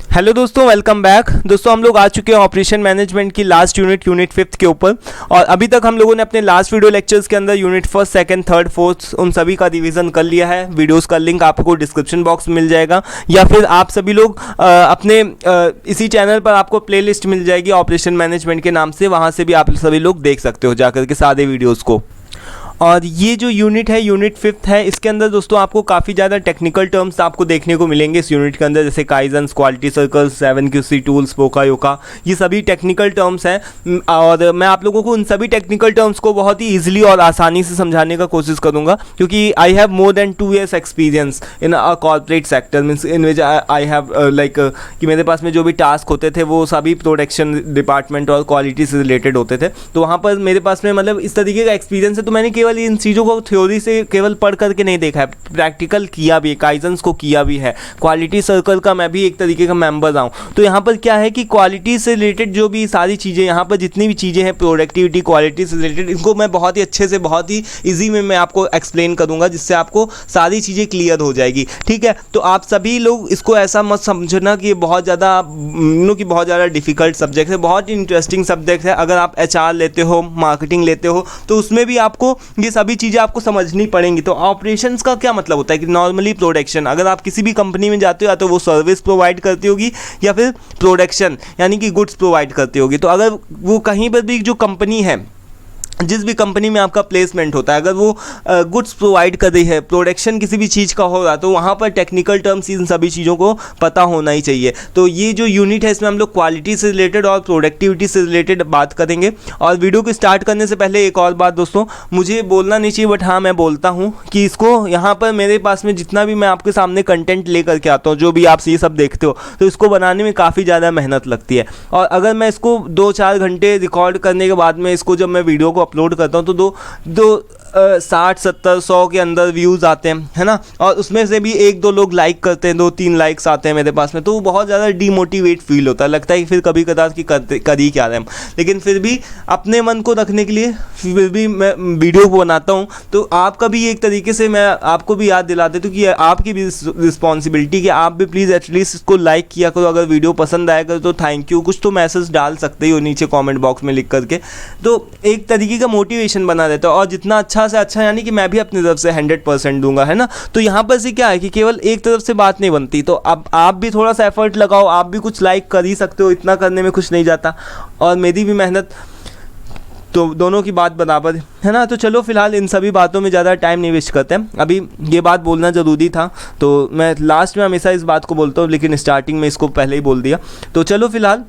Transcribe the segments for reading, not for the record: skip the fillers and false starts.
Hello दोस्तों, welcome back. दोस्तों हम लोग आ चुके हैं ऑपरेशन मैनेजमेंट की लास्ट यूनिट 5th के ऊपर। और अभी तक हम लोगों ने अपने लास्ट वीडियो लेक्चर्स के अंदर unit 1st, 2nd, 3rd, 4th उन सभी का रिवीजन कर लिया है। वीडियोस का लिंक आपको डिस्क्रिप्शन बॉक्स में मिल जाएगा, या फिर आप सभी लोग अपने इसी चैनल पर आपको प्लेलिस्ट मिल जाएगी ऑपरेशन मैनेजमेंट के नाम से, वहाँ से भी आप सभी लोग देख सकते हो जाकर के सारे वीडियोज़ को। और ये जो यूनिट है यूनिट 5th है, इसके अंदर दोस्तों आपको काफ़ी ज़्यादा टेक्निकल टर्म्स आपको देखने को मिलेंगे इस यूनिट के अंदर, जैसे काइजन्स, क्वालिटी सर्कल्स, 7QC टूल्स, पोका योका, ये सभी टेक्निकल टर्म्स हैं। और मैं आप लोगों को उन सभी टेक्निकल टर्म्स को बहुत ही ईजिली और आसानी से समझाने का कोशिश करूँगा, क्योंकि I have more than 2 years experience in a corporate sector, means in which I have like कि मेरे पास में जो भी टास्क होते थे वो सभी प्रोडक्शन डिपार्टमेंट और क्वालिटी से रिलेटेड होते थे। तो वहाँ पर मेरे पास में मतलब इस तरीके का एक्सपीरियंस है। तो मैंने केवल इन चीज़ों को थ्योरी से केवल पढ़ करके नहीं देखा है, प्रैक्टिकल किया भी है, काइजन्स को किया भी है, क्वालिटी सर्कल का मैं भी एक तरीके का मेंबर रहा हूँ। तो यहाँ पर क्या है कि क्वालिटी से रिलेटेड जो भी सारी चीज़ें, यहाँ पर जितनी भी चीज़ें हैं प्रोडक्टिविटी, क्वालिटी से रिलेटेड, इनको मैं बहुत ही अच्छे से, बहुत ही ईजी में मैं आपको एक्सप्लेन करूँगा, जिससे आपको सारी चीज़ें क्लियर हो जाएगी। ठीक है, तो आप सभी लोग इसको ऐसा मत समझना कि ये बहुत ज़्यादा डिफिकल्ट सब्जेक्ट है। बहुत ही इंटरेस्टिंग सब्जेक्ट है। अगर आप HR लेते हो, मार्केटिंग लेते हो, तो उसमें भी आपको ये सभी चीज़ें आपको समझनी पड़ेंगी। तो ऑपरेशंस का क्या मतलब होता है कि नॉर्मली प्रोडक्शन, अगर आप किसी भी कंपनी में जाते हो, या तो वो सर्विस प्रोवाइड करती होगी या फिर प्रोडक्शन यानी कि गुड्स प्रोवाइड करती होगी। तो अगर वो कहीं पर भी जो कंपनी है, जिस भी कंपनी में आपका प्लेसमेंट होता है, अगर वो गुड्स प्रोवाइड कर रही है, प्रोडक्शन किसी भी चीज़ का हो रहा, तो वहाँ पर टेक्निकल टर्म्स इन सभी चीज़ों को पता होना ही चाहिए। तो ये जो यूनिट है, इसमें हम लोग क्वालिटी से रिलेटेड और प्रोडक्टिविटी से रिलेटेड बात करेंगे। और वीडियो को स्टार्ट करने से पहले एक और बात दोस्तों, मुझे बोलना नहीं चाहिए बट हाँ मैं बोलता हूँ कि इसको यहाँ पर मेरे पास में जितना भी मैं आपके सामने कंटेंट ले करके आता हूँ, जो भी आप ये सब देखते हो, तो इसको बनाने में काफ़ी ज़्यादा मेहनत लगती है। और अगर मैं इसको 2-4 घंटे रिकॉर्ड करने के बाद में इसको जब मैं वीडियो को अपलोड करता हूँ, तो दो 60-70-100 के अंदर व्यूज़ आते हैं, है ना। और उसमें से भी 1-2 लोग लाइक करते हैं, 2-3 लाइक्स आते हैं मेरे पास में, तो बहुत ज़्यादा डीमोटिवेट फील होता है। लगता है कि फिर कभी कदार कि कर ही क्या रहे हम। लेकिन फिर भी अपने मन को रखने के लिए फिर भी मैं वीडियो को बनाता हूँ। तो आपका भी एक तरीके से मैं आपको भी याद दिला देता हूँ कि आपकी भी रिस्पॉन्सिबिलिटी कि आप भी प्लीज़ एटलीस्ट इसको लाइक किया करो। अगर वीडियो पसंद आया करो तो थैंक यू, कुछ तो मैसेज डाल सकते ही हो नीचे कॉमेंट बॉक्स में लिख करके। तो एक तरीके का मोटिवेशन बना रहता है। और जितना अच्छा से अच्छा, यानी कि मैं भी अपनी तरफ से 100% दूंगा, है ना। तो यहाँ पर से क्या है कि केवल एक तरफ से बात नहीं बनती। तो अब आप भी थोड़ा सा एफर्ट लगाओ, आप भी कुछ लाइक कर ही सकते हो, इतना करने में कुछ नहीं जाता, और मेरी भी मेहनत, तो दोनों की बात बराबर है ना। तो चलो फिलहाल इन सभी बातों में ज़्यादा टाइम नहीं वेस्ट करते हैं। अभी ये बात बोलना ज़रूरी था, तो मैं लास्ट में हमेशा इस बात को बोलता हूँ, लेकिन स्टार्टिंग में इसको पहले ही बोल दिया। तो चलो फिलहाल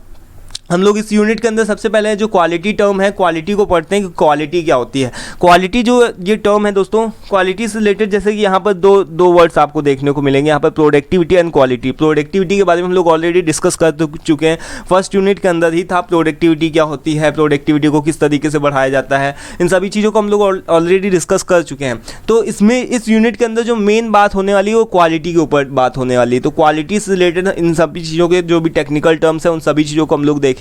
हम लोग इस यूनिट के अंदर सबसे पहले जो क्वालिटी टर्म है, क्वालिटी को पढ़ते हैं कि क्वालिटी क्या होती है। क्वालिटी जो ये टर्म है दोस्तों, क्वालिटी से रिलेटेड जैसे कि यहाँ पर दो वर्ड्स आपको देखने को मिलेंगे यहाँ पर, प्रोडक्टिविटी एंड क्वालिटी। प्रोडक्टिविटी के बारे में हम लोग ऑलरेडी डिस्कस कर चुके हैं, फर्स्ट यूनिट के अंदर ही था। प्रोडक्टिविटी क्या होती है, प्रोडक्टिविटी को किस तरीके से बढ़ाया जाता है, इन सभी चीज़ों को हम लोग ऑलरेडी डिस्कस कर चुके हैं। तो इसमें इस यूनिट के अंदर जो मेन बात होने वाली है वो क्वालिटी के ऊपर बात होने वाली है। तो क्वालिटी से रिलेटेड इन सभी चीज़ों के जो भी टेक्निकल टर्म्स हैं, उन सभी चीज़ों को हम लोग देखेंगे।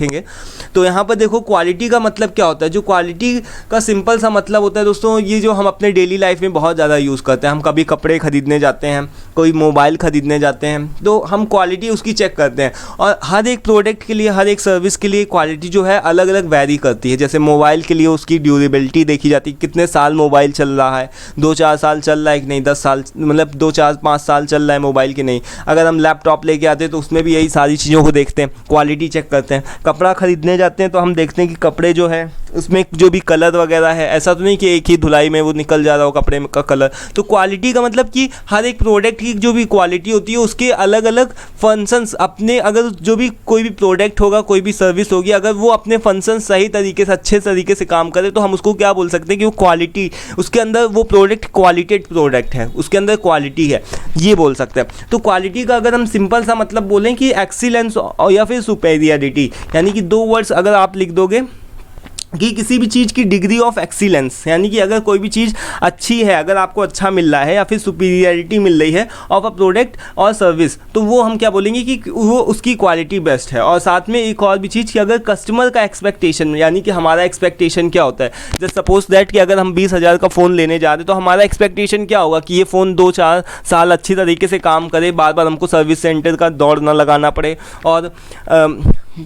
तो यहाँ पर देखो क्वालिटी का मतलब क्या होता है। जो क्वालिटी का सिंपल सा मतलब होता है दोस्तों, ये जो हम अपने डेली लाइफ में बहुत ज़्यादा यूज़ करते हैं। हम कभी कपड़े खरीदने जाते हैं, कोई मोबाइल खरीदने जाते हैं, तो हम क्वालिटी उसकी चेक करते हैं। और हर एक प्रोडक्ट के लिए, हर एक सर्विस के लिए क्वालिटी जो है अलग अलग वैरी करती है। जैसे मोबाइल के लिए उसकी ड्यूरेबिलिटी देखी जाती है, कितने साल मोबाइल चल रहा है, 2-4 साल चल रहा है कि नहीं, 10 साल, मतलब 2-4-5 साल चल रहा है मोबाइल की नहीं। अगर हम लैपटॉप लेके आते हैं तो उसमें भी यही सारी चीज़ों को देखते हैं, क्वालिटी चेक करते हैं। कपड़ा खरीदने जाते हैं तो हम देखते हैं कि कपड़े जो है उसमें जो भी कलर वगैरह है, ऐसा तो नहीं कि एक ही धुलाई में वो निकल जा रहा हो कपड़े का कलर। तो क्वालिटी का मतलब कि हर एक प्रोडक्ट की जो भी क्वालिटी होती है उसके अलग अलग फंक्शंस अपने, अगर जो भी कोई भी प्रोडक्ट होगा, कोई भी सर्विस होगी, अगर वो अपने फंक्शन सही तरीके से, अच्छे तरीके से काम करे, तो हम उसको क्या बोल सकते हैं कि वो क्वालिटी, उसके अंदर वो प्रोडक्ट क्वालिटेड प्रोडक्ट है, उसके अंदर क्वालिटी है, ये बोल सकते हैं। तो क्वालिटी का अगर हम सिंपल सा मतलब बोलें कि एक्सीलेंस या फिर सुपेरियरिटी, यानी कि 2 वर्ड्स अगर आप लिख दोगे कि किसी भी चीज़ की डिग्री ऑफ एक्सीलेंस, यानी कि अगर कोई भी चीज़ अच्छी है, अगर आपको अच्छा मिल रहा है या फिर सुपीरियरिटी मिल रही है ऑफ अ प्रोडक्ट और सर्विस, तो वो हम क्या बोलेंगे कि वो उसकी क्वालिटी बेस्ट है। और साथ में एक और भी चीज़ कि अगर कस्टमर का एक्सपेक्टेशन, यानी कि हमारा एक्सपेक्टेशन क्या होता है, जस्ट सपोज दैट कि अगर हम 20,000 का फ़ोन लेने जा रहे हैं तो हमारा एक्सपेक्टेशन क्या होगा कि ये फ़ोन 2-4 साल अच्छी तरीके से काम करे, बार बार हमको सर्विस सेंटर का दौड़ ना लगाना पड़े, और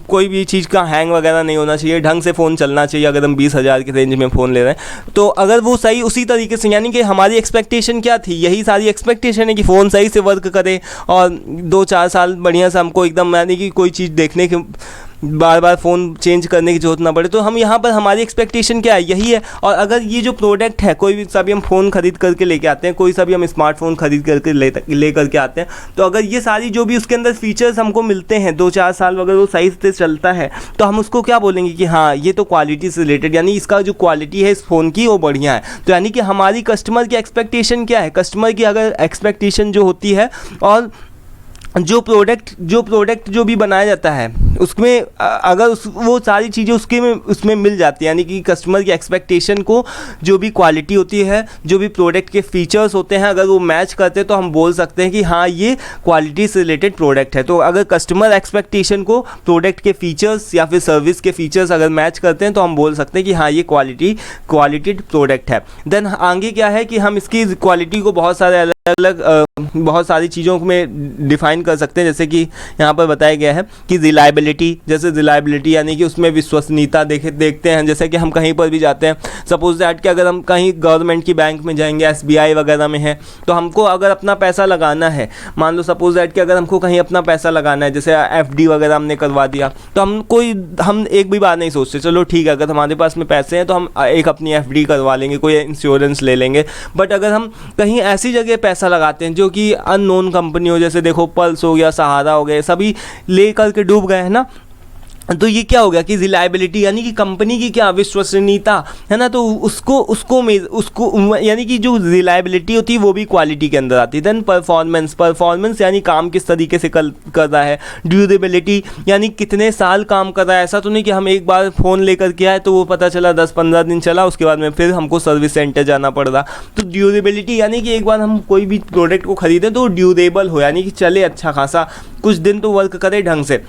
कोई भी चीज़ का हैंग वगैरह नहीं होना चाहिए, ढंग से फ़ोन चलना चाहिए अगर हम 20,000 की रेंज में फ़ोन ले रहे हैं। तो अगर वो सही उसी तरीके से, यानी कि हमारी एक्सपेक्टेशन क्या थी, यही सारी एक्सपेक्टेशन है कि फ़ोन सही से वर्क करे और 2-4 साल बढ़िया से हमको एकदम, यानी कि कोई चीज़ देखने के बार बार फ़ोन चेंज करने की जरूरत ना पड़े। तो हम यहाँ पर हमारी एक्सपेक्टेशन क्या है, यही है। और अगर ये जो प्रोडक्ट है, कोई भी सा भी हम फ़ोन खरीद करके लेके आते हैं, कोई सा भी हम स्मार्टफोन खरीद करके ले करके आते हैं, तो अगर ये सारी जो भी उसके अंदर फीचर्स हमको मिलते हैं 2-4 साल अगर वो सही से चलता है, तो हम उसको क्या बोलेंगे कि हाँ ये तो क्वालिटी से रिलेटेड, यानी इसका जो क्वालिटी है इस फ़ोन की वो बढ़िया है। तो यानी कि हमारी कस्टमर की एक्सपेक्टेशन क्या है, कस्टमर की अगर एक्सपेक्टेशन जो होती है और जो प्रोडक्ट जो भी बनाया जाता है उसमें अगर वो सारी चीज़ें उसमें मिल जाती है, यानी कि कस्टमर की एक्सपेक्टेशन को जो भी क्वालिटी होती है, जो भी प्रोडक्ट के फीचर्स होते हैं, अगर वो मैच करते हैं तो हम बोल सकते हैं कि हाँ ये क्वालिटी से रिलेटेड प्रोडक्ट है। तो अगर कस्टमर एक्सपेक्टेशन को प्रोडक्ट के फीचर्स या फिर सर्विस के फीचर्स अगर मैच करते हैं तो हम बोल सकते हैं कि हाँ ये क्वालिटेड प्रोडक्ट है। देन आगे क्या है कि हम इसकी क्वालिटी को बहुत सारी चीज़ों में डिफ़ाइन कर सकते हैं, जैसे कि यहाँ पर बताया गया है कि रिलायबिलिटी यानी कि उसमें विश्वसनीयता देखते हैं। जैसे कि हम कहीं पर भी जाते हैं, सपोज दैट कि अगर हम कहीं गवर्नमेंट की बैंक में जाएंगे, SBI वगैरह में है, तो हमको अगर अपना पैसा लगाना है, मान लो सपोज दैट कि अगर हमको कहीं अपना पैसा लगाना है, जैसे FD वगैरह हमने करवा दिया, तो हम एक भी बात नहीं सोचते, चलो ठीक है अगर हमारे पास में पैसे हैं तो हम एक अपनी FD करवा लेंगे, कोई इंश्योरेंस ले लेंगे। बट अगर हम कहीं ऐसी जगह पैसा लगाते हैं जो कि अननोन कंपनी हो, जैसे देखो पल्स हो गया, सहारा हो गए, सभी ले करके डूब गए हैं ना, तो ये क्या हो गया कि रिलायबिलिटी यानी कि कंपनी की क्या विश्वसनीयता है ना, तो उसको यानी कि जो रिलायबिलिटी होती है वो भी क्वालिटी के अंदर आती है। देन परफॉर्मेंस यानी काम किस तरीके से कर रहा है। ड्यूरेबिलिटी यानी कितने साल काम कर रहा है, ऐसा तो नहीं कि हम एक बार फ़ोन लेकर के आए तो वो पता चला 10-15 दिन चला, उसके बाद में फिर हमको सर्विस सेंटर जाना पड़ रहा। तो ड्यूरेबिलिटी यानी कि एक बार हम कोई भी प्रोडक्ट को खरीदें तो ड्यूरेबल हो, यानी कि चले अच्छा खासा, कुछ दिन तो वर्क करे ढंग से।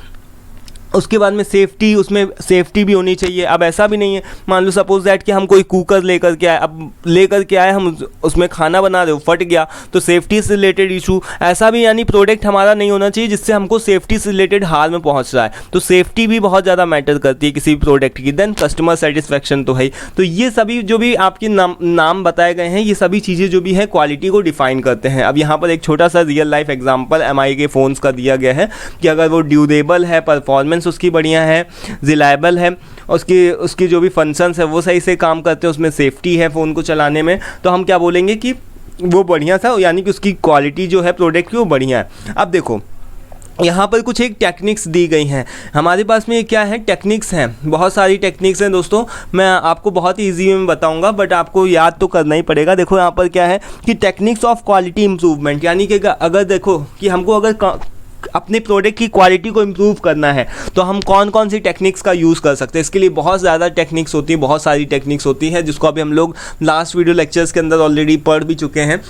उसके बाद में सेफ्टी, उसमें सेफ्टी भी होनी चाहिए। अब ऐसा भी नहीं है, मान लो सपोज दैट कि हम कोई कुकर लेकर के आए, हम उसमें खाना बना रहे हो, फट गया, तो सेफ्टी से रिलेटेड इशू, ऐसा भी यानी प्रोडक्ट हमारा नहीं होना चाहिए जिससे हमको सेफ्टी से रिलेटेड हाल में पहुंच रहा है। तो सेफ्टी भी बहुत ज़्यादा मैटर करती है किसी भी प्रोडक्ट की। देन कस्टमर सेटिस्फेक्शन तो है। तो ये सभी जो भी आपके नाम बताए गए हैं, ये सभी चीज़ें जो भी है क्वालिटी को डिफाइन करते हैं। अब यहाँ पर एक छोटा सा रियल लाइफ एग्जाम्पल MI के फ़ोन्स का दिया गया है कि अगर वो ड्यूरेबल है, परफॉर्मेंस उसकी बढ़िया है, रिलायबल है, उसकी जो भी फंक्शंस है वो सही से काम करते हैं, उसमें सेफ्टी है फ़ोन को चलाने में, तो हम क्या बोलेंगे कि वो बढ़िया था, यानी कि उसकी क्वालिटी जो है प्रोडक्ट की वो बढ़िया है। अब देखो यहाँ पर कुछ एक टेक्निक्स दी गई हैं हमारे पास में। क्या है, टेक्निक्स हैं, बहुत सारी टेक्निक्स हैं दोस्तों। मैं आपको बहुत ही ईजी में बताऊंगा, बट आपको याद तो करना ही पड़ेगा। देखो यहाँ पर क्या है कि टेक्निक्स ऑफ क्वालिटी इम्प्रूवमेंट, यानी कि अगर देखो कि हमको अगर अपने प्रोडक्ट की क्वालिटी को इम्प्रूव करना है तो हम कौन कौन सी टेक्निक्स का यूज़ कर सकते हैं। इसके लिए बहुत ज़्यादा टेक्निक्स होती हैं, बहुत सारी टेक्निक्स होती हैं, जिसको अभी हम लोग लास्ट वीडियो लेक्चर्स के अंदर ऑलरेडी पढ़ भी चुके हैं।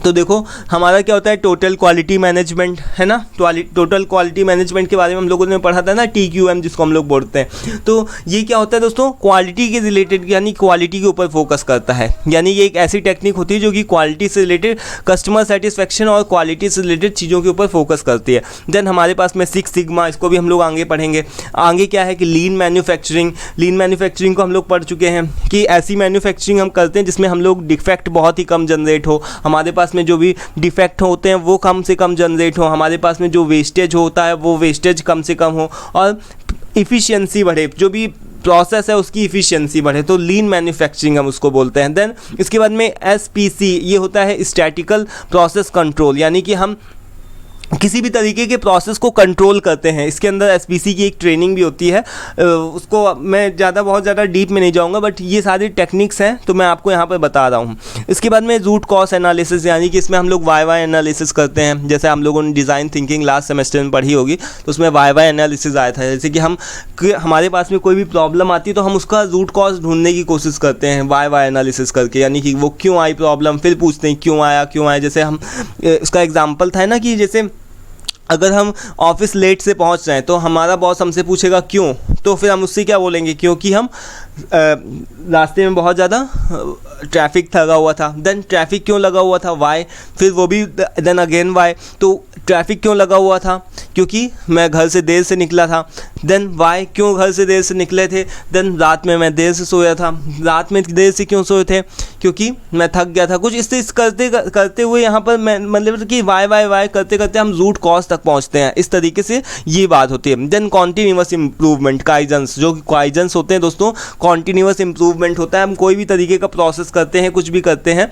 तो देखो हमारा क्या होता है, टोटल क्वालिटी मैनेजमेंट है ना। टोटल क्वालिटी मैनेजमेंट के बारे में हम लोगों ने पढ़ा था ना, TQM जिसको हम लोग बोलते हैं। तो ये क्या होता है दोस्तों, क्वालिटी के रिलेटेड, यानी क्वालिटी के ऊपर फोकस करता है। यानी ये एक ऐसी टेक्निक होती है जो कि क्वालिटी से रिलेटेड, कस्टमर सेटिस्फेक्शन और क्वालिटी से रिलेटेड चीज़ों के ऊपर फोकस करती है। देन हमारे पास में 6 सिग्मा, इसको भी हम लोग आगे पढ़ेंगे। आगे क्या है कि लीन मैन्युफैक्चरिंग को हम लोग पढ़ चुके हैं कि ऐसी मैन्युफैक्चरिंग हम करते हैं जिसमें हम लोग डिफेक्ट बहुत ही कम जनरेट हो, हमारे पास में जो भी डिफेक्ट होते हैं वो कम से कम जनरेट हो, हमारे पास में जो वेस्टेज होता है वो वेस्टेज कम से कम हो, और इफ़िशियंसी बढ़े, जो भी प्रोसेस है उसकी इफ़िशियंसी बढ़े। तो लीन मैन्युफैक्चरिंग हम उसको बोलते हैं। देन इसके बाद में SPC, ये होता है स्टैटिकल प्रोसेस कंट्रोल, यानी कि हम किसी भी तरीके के प्रोसेस को कंट्रोल करते हैं। इसके अंदर एसपीसी की एक ट्रेनिंग भी होती है, उसको मैं बहुत ज़्यादा डीप में नहीं जाऊंगा, बट ये सारी टेक्निक्स हैं तो मैं आपको यहाँ पर बता रहा हूँ। इसके बाद में रूट कॉज एनालिसिस, यानी कि इसमें हम लोग वाई एनालिसिस करते हैं। जैसे हम लोगों ने डिज़ाइन थिंकिंग लास्ट सेमेस्टर में पढ़ी होगी, तो उसमें वाई एनालिसिस आया था। जैसे कि हमारे पास में कोई भी प्रॉब्लम आती है तो हम उसका रूट कॉज ढूंढने की कोशिश करते हैं वाई एनालिसिस करके, यानी कि वो क्यों आई प्रॉब्लम, फिर पूछते हैं क्यों आया। जैसे हम इसका एग्जाम्पल था ना कि जैसे अगर हम ऑफिस लेट से पहुंच रहे हैं तो हमारा बॉस हमसे पूछेगा क्यों, तो फिर हम उससे क्या बोलेंगे, क्योंकि हम रास्ते में बहुत ज़्यादा ट्रैफिक लगा हुआ था। देन ट्रैफिक क्यों लगा हुआ था, वाई, फिर वो भी देन अगेन वाई। तो ट्रैफिक क्यों लगा हुआ था, क्योंकि मैं घर से देर से निकला था। देन वाई, क्यों घर से देर से निकले थे। देन रात में मैं देर से सोया था। रात में देर से क्यों सोए थे, क्योंकि मैं थक गया था। कुछ इस करते हुए यहाँ पर मैं मतलब कि वाई करते करते हम रूट कॉज तक पहुँचते हैं। इस तरीके से ये बात होती है। देन कॉन्टीन्यूअस इंप्रूवमेंट, काइजेंस, जो काइजेंस होते हैं दोस्तों, कॉन्टीन्यूअस इंप्रूवमेंट होता है। हम कोई भी तरीके का प्रोसेस करते हैं, कुछ भी करते हैं,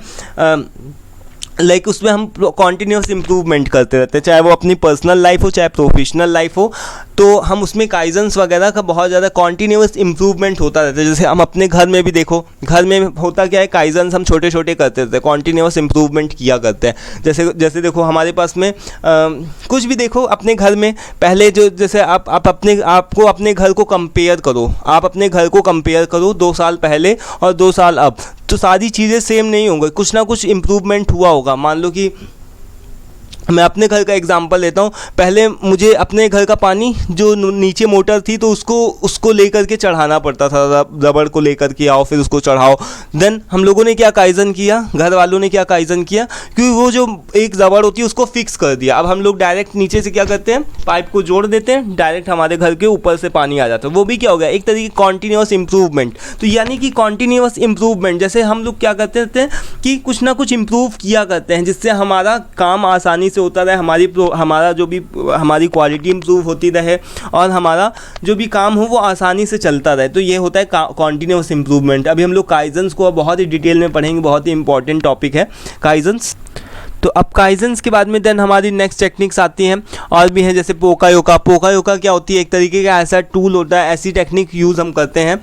लाइक उसमें हम कॉन्टीन्यूअस इंप्रूवमेंट करते रहते हैं, चाहे वो अपनी पर्सनल लाइफ हो चाहे प्रोफेशनल लाइफ हो, तो हम उसमें काइजेंस वगैरह का बहुत ज़्यादा कॉन्टीन्यूअस इंप्रूवमेंट होता रहता है। जैसे हम अपने घर में भी देखो, घर में होता क्या है, काइजेंस हम छोटे छोटे करते रहते हैं, कॉन्टीन्यूअस इंप्रूवमेंट किया करते हैं। जैसे देखो हमारे पास में कुछ भी देखो अपने घर में, पहले जो जैसे आपको अपने घर को कंपेयर करो, आप अपने घर को कंपेयर करो 2 साल पहले और 2 साल अब, तो सारी चीज़ें सेम नहीं होंगी, कुछ ना कुछ इम्प्रूवमेंट हुआ होगा। मान लो कि मैं अपने घर का एग्जांपल लेता हूँ। पहले मुझे अपने घर का पानी जो नीचे मोटर थी तो उसको लेकर के चढ़ाना पड़ता था, रबड़ को लेकर के आओ फिर उसको चढ़ाओ। देन हम लोगों ने क्या काइजन किया, घर वालों ने क्या काइजन किया, क्योंकि वो जो एक रबड़ होती है उसको फिक्स कर दिया। अब हम लोग डायरेक्ट नीचे से क्या करते हैं, पाइप को जोड़ देते हैं, डायरेक्ट हमारे घर के ऊपर से पानी आ जाता है। वो भी क्या हो गया, एक तरीके कॉन्टीन्यूअस इंप्रूवमेंट। तो यानी कि कॉन्टीन्यूअस इंप्रूवमेंट, जैसे हम लोग क्या करते रहते हैं कि कुछ ना कुछ इंप्रूव किया करते हैं, जिससे हमारा काम आसानी से होता रहे, हमारा जो भी हमारी क्वालिटी इंप्रूव होती रहे और हमारा जो भी काम हो वो आसानी से चलता रहे। तो ये होता है कॉन्टीन्यूअस इंप्रूवमेंट। अभी हम लोग काइजेंस को बहुत ही डिटेल में पढ़ेंगे, बहुत ही इंपॉर्टेंट टॉपिक है काइजेंस। तो अब काइजेंस के बाद में देन हमारी नेक्स्ट टेक्निक्स आती हैं और भी हैं, जैसे पोका योका। पोका योका क्या होती है, एक तरीके का ऐसा टूल होता है, ऐसी टेक्निक यूज़ हम करते हैं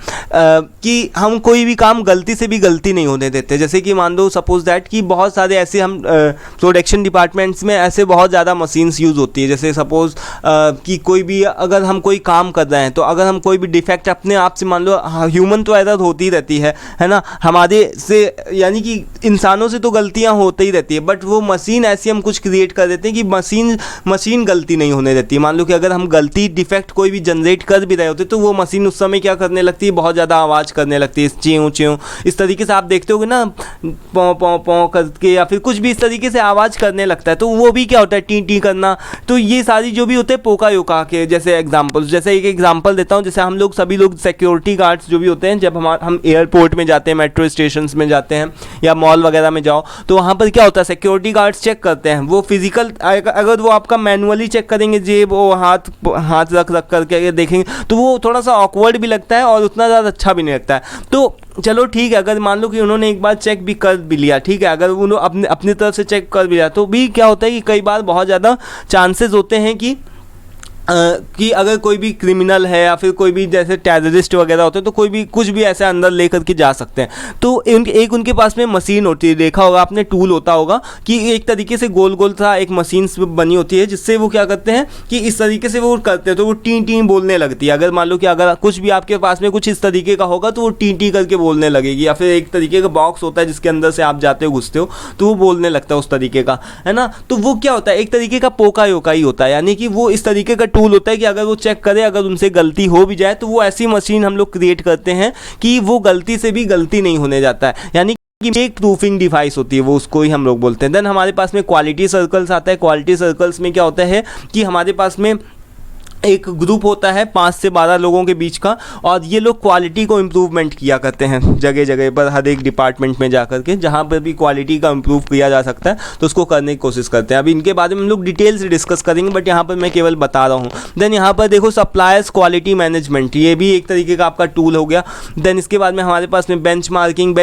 कि हम कोई भी काम गलती से भी गलती नहीं होने देते। जैसे कि मान लो सपोज दैट कि बहुत सारे ऐसे हम प्रोडक्शन डिपार्टमेंट्स में ऐसे बहुत ज़्यादा मशीन्स यूज़ होती है। जैसे सपोज कि कोई भी अगर हम कोई काम कर रहे हैं तो अगर हम कोई भी डिफेक्ट अपने आप से, मान लो ह्यूमन तो एरर होती रहती है ना, हमारे से यानी कि इंसानों से तो गलतियाँ होती ही रहती है, बट वो मशीन ऐसी हम कुछ क्रिएट कर देते हैं कि मशीन गलती नहीं होने देती। मान लो कि अगर हम गलती डिफेक्ट कोई भी जनरेट कर भी रहे होते तो वो मशीन उस समय क्या करने लगती है, बहुत ज़्यादा आवाज़ करने लगती है, च्यों च्यों इस तरीके से आप देखते होगे ना, पौ पौ पौ करके या फिर कुछ भी इस तरीके से आवाज़ करने लगता है। तो वो भी क्या होता है, टी टी करना। तो ये सारी जो भी होते हैं पोका योका के जैसे एग्जाम्पल्स। जैसे एक एग्जाम्पल देता हूँ, जैसे हम लोग सभी लोग सिक्योरिटी गार्ड्स जो भी होते हैं, जब हम एयरपोर्ट में जाते हैं, मेट्रो स्टेशन में जाते हैं या मॉल वगैरह में जाओ, तो वहाँ पर क्या होता है, सिक्योरिटी गार्ड्स चेक करते हैं। वो फिजिकल अगर वो आपका मैनुअली चेक करेंगे, जेब वो हाथ रख करके देखेंगे तो वो थोड़ा सा ऑकवर्ड भी लगता है और उतना ज़्यादा अच्छा भी नहीं लगता है। तो चलो ठीक है, अगर मान लो कि उन्होंने एक बार चेक भी कर भी लिया, ठीक है, अगर उन्होंने अपनी तरफ से चेक कर भी लिया, तो भी क्या होता है कि कई बार बहुत ज़्यादा चांसेस होते हैं कि अगर कोई भी क्रिमिनल है या फिर कोई भी जैसे टेररिस्ट वगैरह होते हैं तो कोई भी कुछ भी ऐसे अंदर ले करके जा सकते हैं। तो एक उनके पास में मशीन होती है, देखा होगा आपने, टूल होता होगा कि एक तरीके से गोल गोल सा एक मशीन बनी होती है, जिससे वो क्या करते हैं कि इस तरीके से वो करते हैं तो वो टी टी बोलने लगती है। अगर मान लो कि अगर कुछ भी आपके पास में कुछ इस तरीके का होगा तो वो टी टी करके बोलने लगेगी, या फिर एक तरीके का बॉक्स होता है जिसके अंदर से आप जाते हो घुसते हो तो वो बोलने लगता है उस तरीके का, है ना। तो वो क्या होता है, एक तरीके का पोका योका ही होता है, यानी कि वो इस तरीके का टूल होता है कि अगर वो चेक करे, अगर उनसे गलती हो भी जाए तो वो ऐसी मशीन हम लोग क्रिएट करते हैं कि वो गलती से भी गलती नहीं होने जाता है, यानी कि एक प्रूफिंग डिवाइस होती है, वो उसको ही हम लोग बोलते हैं। देन हमारे पास में क्वालिटी सर्कल्स आता है। क्वालिटी सर्कल्स में क्या होता है कि हमारे पास में एक ग्रुप होता है 5 से 12 लोगों के बीच का, और ये लोग क्वालिटी को इम्प्रूवमेंट किया करते हैं जगह जगह पर, हर एक डिपार्टमेंट में जा कर के जहाँ पर भी क्वालिटी का इम्प्रूव किया जा सकता है तो उसको करने की कोशिश करते हैं। अभी इनके बारे में हम लोग डिटेल से डिस्कस करेंगे, बट यहाँ पर मैं केवल बता रहा हूँ। देन यहाँ पर देखो सप्लायर्स क्वालिटी मैनेजमेंट, ये भी एक तरीके का आपका टूल हो गया। देन इसके बाद में हमारे पास में बेंचमार्किंग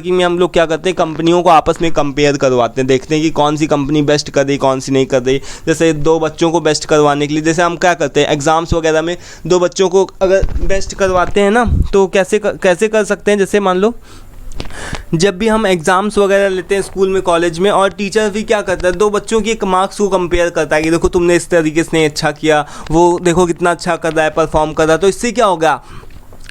में हम लोग क्या करते हैं, कंपनियों को आपस में कंपेयर करवाते हैं, देखते हैं कि कौन सी कंपनी बेस्ट कर रही कौन सी नहीं कर रही। जैसे 2 बच्चों को बेस्ट करवाने के लिए जैसे हम क्या करते हैं, एग्ज़ाम्स वगैरह में 2 बच्चों को अगर बेस्ट करवाते हैं ना, तो कैसे कर सकते हैं। जैसे मान लो जब भी हम एग्ज़ाम्स वगैरह लेते हैं स्कूल में कॉलेज में, और टीचर भी क्या करता है, 2 बच्चों की एक मार्क्स को कंपेयर करता है कि देखो तुमने इस तरीके से अच्छा किया, वो देखो कितना अच्छा कर रहा है, परफॉर्म कर रहा है। तो इससे क्या होगा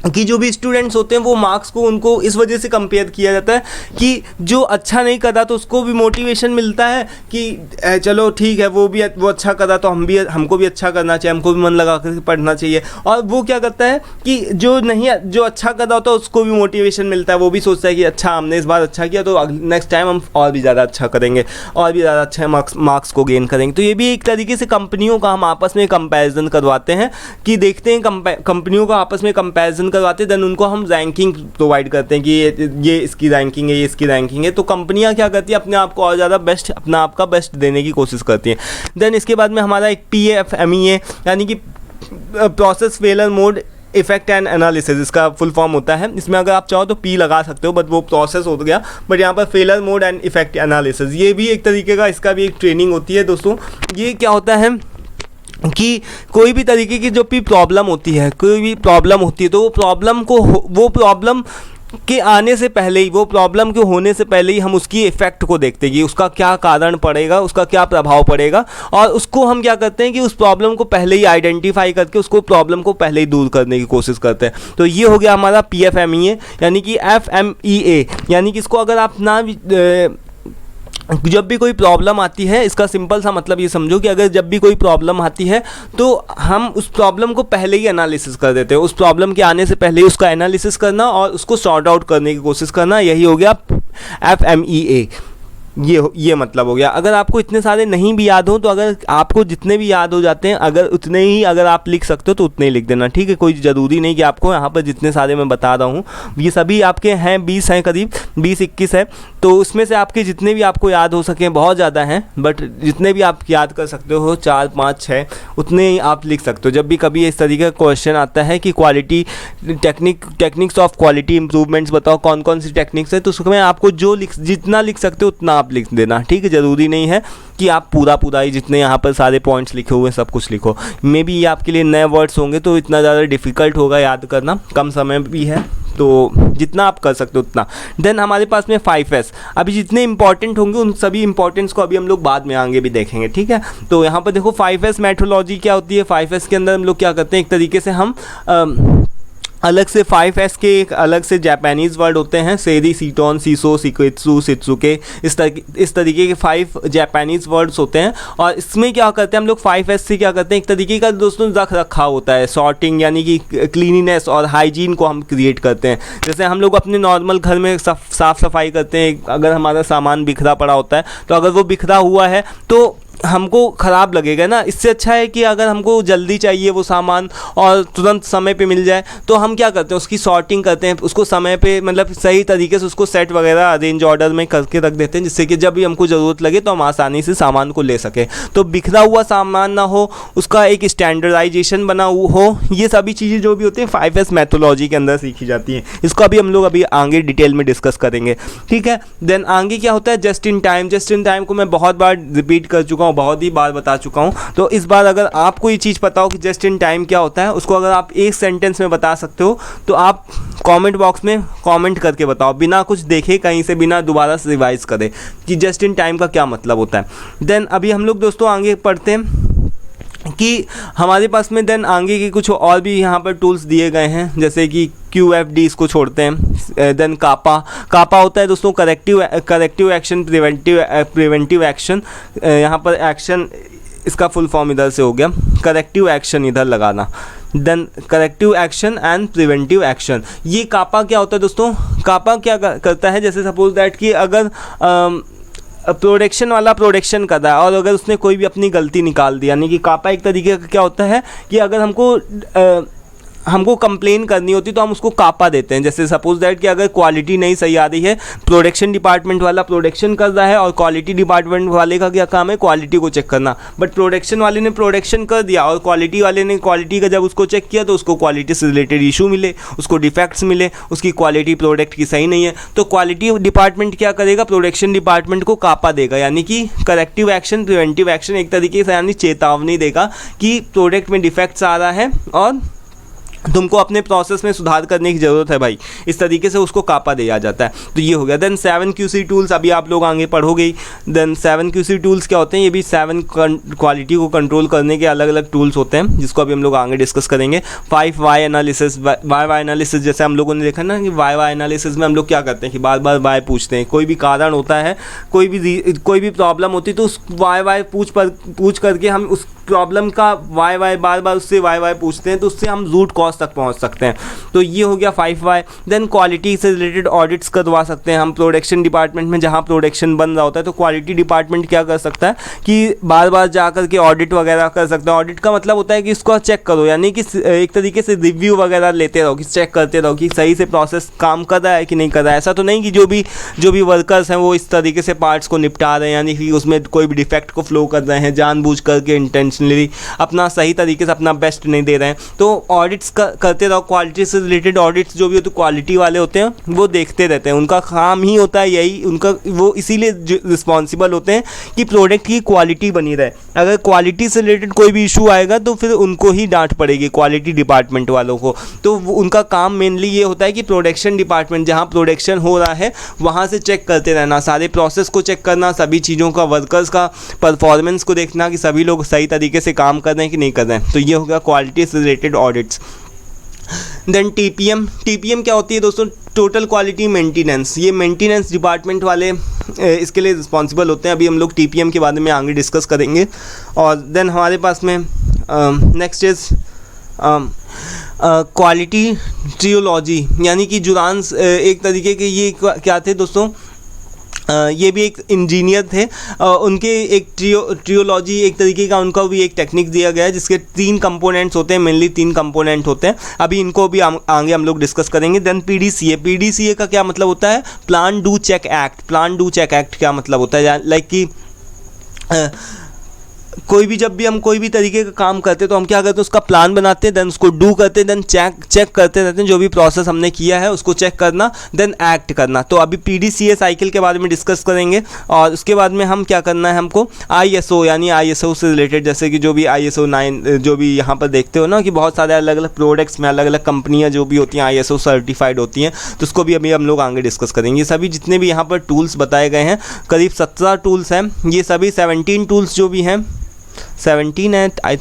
कि जो भी स्टूडेंट्स होते हैं वो मार्क्स को उनको इस वजह से कंपेयर किया जाता है कि जो अच्छा नहीं कर रहा तो उसको भी मोटिवेशन मिलता है कि चलो ठीक है वो अच्छा कर रहा तो हमको भी अच्छा करना चाहिए, हमको भी मन लगा कर पढ़ना चाहिए। और वो क्या करता है कि जो अच्छा कर रहा होता है उसको भी मोटिवेशन मिलता है, वो भी सोचता है कि अच्छा हमने इस बार अच्छा किया तो नेक्स्ट टाइम हम और भी ज़्यादा अच्छा करेंगे, और भी ज़्यादा अच्छे मार्क्स को गेन करेंगे। तो ये भी एक तरीके से कंपनियों का हम आपस में कंपेरिजन करवाते हैं कि देखते हैं कंपनियों का आपस में कंपेरिजन करवाते हैं, देन उनको हम रैंकिंग प्रोवाइड करते हैं कि ये इसकी रैंकिंग है, ये इसकी रैंकिंग है। तो कंपनियां क्या करती हैं, अपने आप को और ज़्यादा बेस्ट, अपना आप का बेस्ट देने की कोशिश करती हैं। देन इसके बाद में हमारा एक PFMEA यानी कि process failure mode effect and analysis, इसका फुल फॉर्म होता है। इसमें अगर आप चाहो तो P लगा सकते हो, बट वो प्रोसेस हो गया, बट यहाँ पर failure mode and effect analysis, ये भी एक तरीके का, इसका भी एक ट्रेनिंग होती है दोस्तों। ये क्या होता है कि कोई भी तरीके की जो भी प्रॉब्लम होती है, तो वो प्रॉब्लम के आने से पहले ही, वो प्रॉब्लम के होने से पहले ही हम उसकी इफ़ेक्ट को देखते हैं कि उसका क्या कारण पड़ेगा, उसका क्या प्रभाव पड़ेगा, और उसको हम क्या करते हैं कि उस प्रॉब्लम को पहले ही आइडेंटिफाई करके उसको प्रॉब्लम को पहले ही दूर करने की कोशिश करते हैं। तो ये हो गया हमारा PFMEA यानी कि FMEA, यानी कि इसको अगर आप ना जब भी कोई प्रॉब्लम आती है, इसका सिंपल सा मतलब ये समझो कि अगर जब भी कोई प्रॉब्लम आती है तो हम उस प्रॉब्लम को पहले ही एनालिसिस कर देते हैं, उस प्रॉब्लम के आने से पहले ही उसका एनालिसिस करना और उसको सॉर्ट आउट करने की कोशिश करना, यही हो गया FMEA। ये मतलब हो गया। अगर आपको इतने सारे नहीं भी याद हो तो अगर आपको जितने भी याद हो जाते हैं, अगर उतने ही अगर आप लिख सकते हो तो उतने ही लिख देना, ठीक है। कोई ज़रूरी नहीं कि आपको यहाँ पर जितने सारे मैं बता रहा हूँ ये सभी आपके हैं, 20 हैं, करीब 20-21 है, तो उसमें से आपके जितने भी आपको याद हो सकें, बहुत ज़्यादा हैं, बट जितने भी आप याद कर सकते हो 4, 5, 6 उतने ही आप लिख सकते हो। जब भी कभी इस तरीके का क्वेश्चन आता है कि quality techniques of quality improvements बताओ कौन कौन सी टेक्निक्स है, तो उसमें आपको जितना लिख सकते हो उतना आप लिख देना, ठीक है। ज़रूरी नहीं है कि आप पूरा ही जितने यहाँ पर सारे पॉइंट्स लिखे हुए हैं सब कुछ लिखो। मे बी ये आपके लिए नए वर्ड्स होंगे तो इतना ज़्यादा डिफ़िकल्ट होगा याद करना, कम समय भी है, तो जितना आप कर सकते हो उतना। देन हमारे पास में 5S, अभी जितने इंपॉर्टेंट होंगे उन सभी इंपॉर्टेंट्स को अभी हम लोग बाद में आगे भी देखेंगे, ठीक है। तो यहाँ पर देखो 5S मेथोडोलॉजी क्या होती है। 5S के अंदर हम लोग क्या करते हैं, एक तरीके से हम अलग से 5S के एक अलग से जापानीज़ वर्ड होते हैं, सेरी, सीटोन, सीसो, सिकेत्सु, सित्सुके, इस तरीके के 5 जापानीज़ वर्ड्स होते हैं। और इसमें क्या करते हैं हम लोग 5S से क्या करते हैं, एक तरीके का दोस्तों रख रखाव होता है, सॉर्टिंग यानी कि क्लीनिनेस और हाइजीन को हम क्रिएट करते हैं। जैसे हम लोग अपने नॉर्मल घर में साफ़ सफाई करते हैं, अगर हमारा सामान बिखरा पड़ा होता है तो अगर वो बिखरा हुआ है तो हमको ख़राब लगेगा ना। इससे अच्छा है कि अगर हमको जल्दी चाहिए वो सामान और तुरंत समय पे मिल जाए तो हम क्या करते हैं, उसकी सॉर्टिंग करते हैं, उसको समय पे मतलब सही तरीके से उसको सेट वगैरह अरेंज ऑर्डर में करके रख देते हैं, जिससे कि जब भी हमको ज़रूरत लगे तो हम आसानी से सामान को ले सकें। तो बिखरा हुआ सामान ना हो, उसका एक स्टैंडर्डाइजेशन बना हो, ये सभी चीज़ें जो भी होती हैं 5S मैथोलॉजी के अंदर सीखी जाती हैं। इसको अभी हम लोग अभी आगे डिटेल में डिस्कस करेंगे, ठीक है। देन आगे क्या होता है, जस्ट इन टाइम को मैं बहुत बार रिपीट कर चुका हूँ, बहुत ही बार बता चुका हूं। तो इस बार अगर आपको ये चीज़ पता हो कि जस्ट इन टाइम क्या होता है, उसको अगर आप एक सेंटेंस में बता सकते हो तो आप कमेंट बॉक्स में कमेंट करके बताओ, बिना कुछ देखे कहीं से, बिना दोबारा से रिवाइज करे कि जस्ट इन टाइम का क्या मतलब होता है। देन अभी हम लोग दोस्तों आगे पढ़ते हैं कि हमारे पास में देन आगे के कुछ और भी यहाँ पर टूल्स दिए गए हैं, जैसे कि QFD, इसको छोड़ते हैं। देन कापा होता है दोस्तों करेक्टिव एक्शन, प्रिवेंटिव एक्शन। यहाँ पर एक्शन, इसका फुल फॉर्म इधर से हो गया, करेक्टिव एक्शन इधर लगाना। Then corrective action and preventive action. ये कापा क्या होता है दोस्तों, कापा क्या करता है, जैसे सपोज दैट कि अगर प्रोडक्शन वाला प्रोडक्शन कर रहा है और अगर उसने कोई भी अपनी गलती निकाल दी, यानी कि कापा एक तरीके का क्या होता है कि अगर हमको कंप्लेन करनी होती तो हम उसको कापा देते हैं। जैसे सपोज दैट कि अगर क्वालिटी नहीं सही आ रही है, प्रोडक्शन डिपार्टमेंट वाला प्रोडक्शन कर रहा है और क्वालिटी डिपार्टमेंट वाले का क्या काम है, क्वालिटी को चेक करना। बट प्रोडक्शन वाले ने प्रोडक्शन कर दिया और क्वालिटी वाले ने क्वालिटी का जब उसको चेक किया तो उसको क्वालिटी से रिलेटेड इशू मिले, उसको डिफेक्ट्स मिले, उसकी क्वालिटी प्रोडक्ट की सही नहीं है, तो क्वालिटी डिपार्टमेंट क्या करेगा, प्रोडक्शन डिपार्टमेंट को कापा देगा, यानी कि करेक्टिव एक्शन, प्रिवेंटिव एक्शन एक तरीके से, यानी चेतावनी देगा कि प्रोडक्ट में डिफेक्ट्स आ रहा है और तुमको अपने प्रोसेस में सुधार करने की ज़रूरत है भाई, इस तरीके से उसको कापा दिया जाता है। तो ये हो गया। देन 7 QC टूल्स, अभी आप लोग आगे पढ़ोगे ही। देन 7 QC टूल्स क्या होते हैं, ये भी 7 क्वालिटी को कंट्रोल करने के अलग अलग टूल्स होते हैं, जिसको अभी हम लोग आगे डिस्कस करेंगे। 5 वाई एनालिसिस, वाई एनालिसिस जैसे हम लोगों ने देखा ना कि वाई एनालिसिस में हम लोग क्या करते हैं कि बार बार वाई पूछते हैं। कोई भी कारण होता है, कोई भी प्रॉब्लम होती है तो उस वाई पूछ करके हम उस प्रॉब्लम का वाई बार बार उससे वाई पूछते हैं, तो उससे हम रूट कॉज तक पहुंच सकते हैं। तो ये हो गया 5 वाई। देन क्वालिटी से रिलेटेड ऑडिट्स करवा सकते हैं हम प्रोडक्शन डिपार्टमेंट में, जहां प्रोडक्शन बन रहा होता है तो क्वालिटी डिपार्टमेंट क्या कर सकता है कि बार बार जा कर के ऑडिट वगैरह कर सकते हैं। ऑडिट का मतलब होता है कि इसको चेक करो, यानी कि एक तरीके से रिव्यू वगैरह लेते रहो, कि चेक करते रहो कि सही से प्रोसेस काम कर रहा है कि नहीं कर रहा है। ऐसा तो नहीं कि जो भी वर्कर्स हैं वो इस तरीके से पार्ट्स को निपटा रहे हैं, यानी कि उसमें कोई भी डिफेक्ट को फ्लो कर रहे हैं जानबूझ करके, इंटेंशनली अपना सही तरीके से अपना बेस्ट नहीं दे रहे हैं। तो ऑडिट्स करते रहो। क्वालिटी से रिलेटेड ऑडिट्स जो भी होते हैं क्वालिटी वाले होते हैं वो देखते रहते हैं, उनका काम ही होता है यही, उनका वो इसीलिए रिस्पॉन्सिबल होते हैं कि प्रोडक्ट की क्वालिटी बनी रहे। अगर क्वालिटी से रिलेटेड कोई भी इशू आएगा तो फिर उनको ही डांट पड़ेगी, क्वालिटी डिपार्टमेंट वालों को। तो उनका काम मेनली ये होता है कि प्रोडक्शन डिपार्टमेंट जहाँ प्रोडक्शन हो रहा है वहाँ से चेक करते रहना, सारे प्रोसेस को चेक करना, सभी चीज़ों का, वर्कर्स का परफॉर्मेंस को देखना कि सभी लोग सही तरीके से काम कर रहे हैं कि नहीं कर रहे हैं। तो ये होगा क्वालिटी से रिलेटेड ऑडिट्स। देन टीपीएम क्या होती है दोस्तों, टोटल क्वालिटी मेंटेनेंस। ये मेंटेनेंस डिपार्टमेंट वाले इसके लिए रिस्पॉन्सिबल होते हैं। अभी हम लोग टीपीएम के बारे में आगे डिस्कस करेंगे। और देन हमारे पास में नेक्स्ट इज क्वालिटी ट्रियोलॉजी, यानी कि जुरान्स एक तरीके के ये क्या थे दोस्तों, ये भी एक इंजीनियर थे, उनके एक ट्रियोलॉजी एक तरीके का उनका भी एक टेक्निक दिया गया है, जिसके 3 कंपोनेंट्स होते हैं, मेनली 3 कंपोनेंट होते हैं। अभी इनको भी आगे हम लोग डिस्कस करेंगे। देन पीडीसीए का क्या मतलब होता है, plan do check act. Plan do check act क्या मतलब होता है, लाइक कि कोई भी जब भी हम कोई भी तरीके का काम करते हैं तो हम क्या करते हैं, उसका प्लान बनाते हैं, देन उसको डू करते हैं, देन चेक करते रहते हैं, जो भी प्रोसेस हमने किया है उसको चेक करना, देन एक्ट करना। तो अभी पीडीसीए साइकिल के बारे में डिस्कस करेंगे। और उसके बाद में हम क्या करना है, हमको आईएसओ, यानी आईएसओ से रिलेटेड, जैसे कि जो भी ISO 9 जो भी यहाँ पर देखते हो ना कि बहुत सारे अलग अलग प्रोडक्ट्स में अलग अलग कंपनियाँ जो भी होती हैं ISO सर्टिफाइड होती हैं, तो उसको भी अभी हम लोग आगे डिस्कस करेंगे। सभी जितने भी यहाँ पर टूल्स बताए गए हैं, करीब 17 टूल्स हैं। ये सभी 17 टूल्स जो भी हैं, 17 है, आई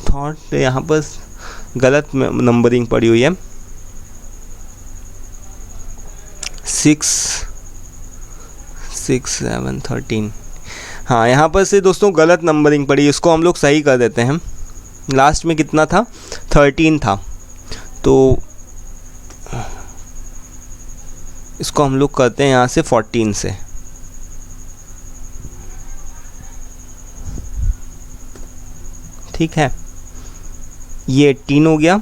थॉट यहाँ पर गलत नंबरिंग पड़ी हुई है, 6, 7, 13। हाँ, यहाँ पर से दोस्तों गलत नंबरिंग पड़ी, इसको हम लोग सही कर देते हैं। लास्ट में कितना था, 13 था, तो इसको हम लोग करते हैं यहाँ से 14 से। ठीक है, ये 18 हो गया।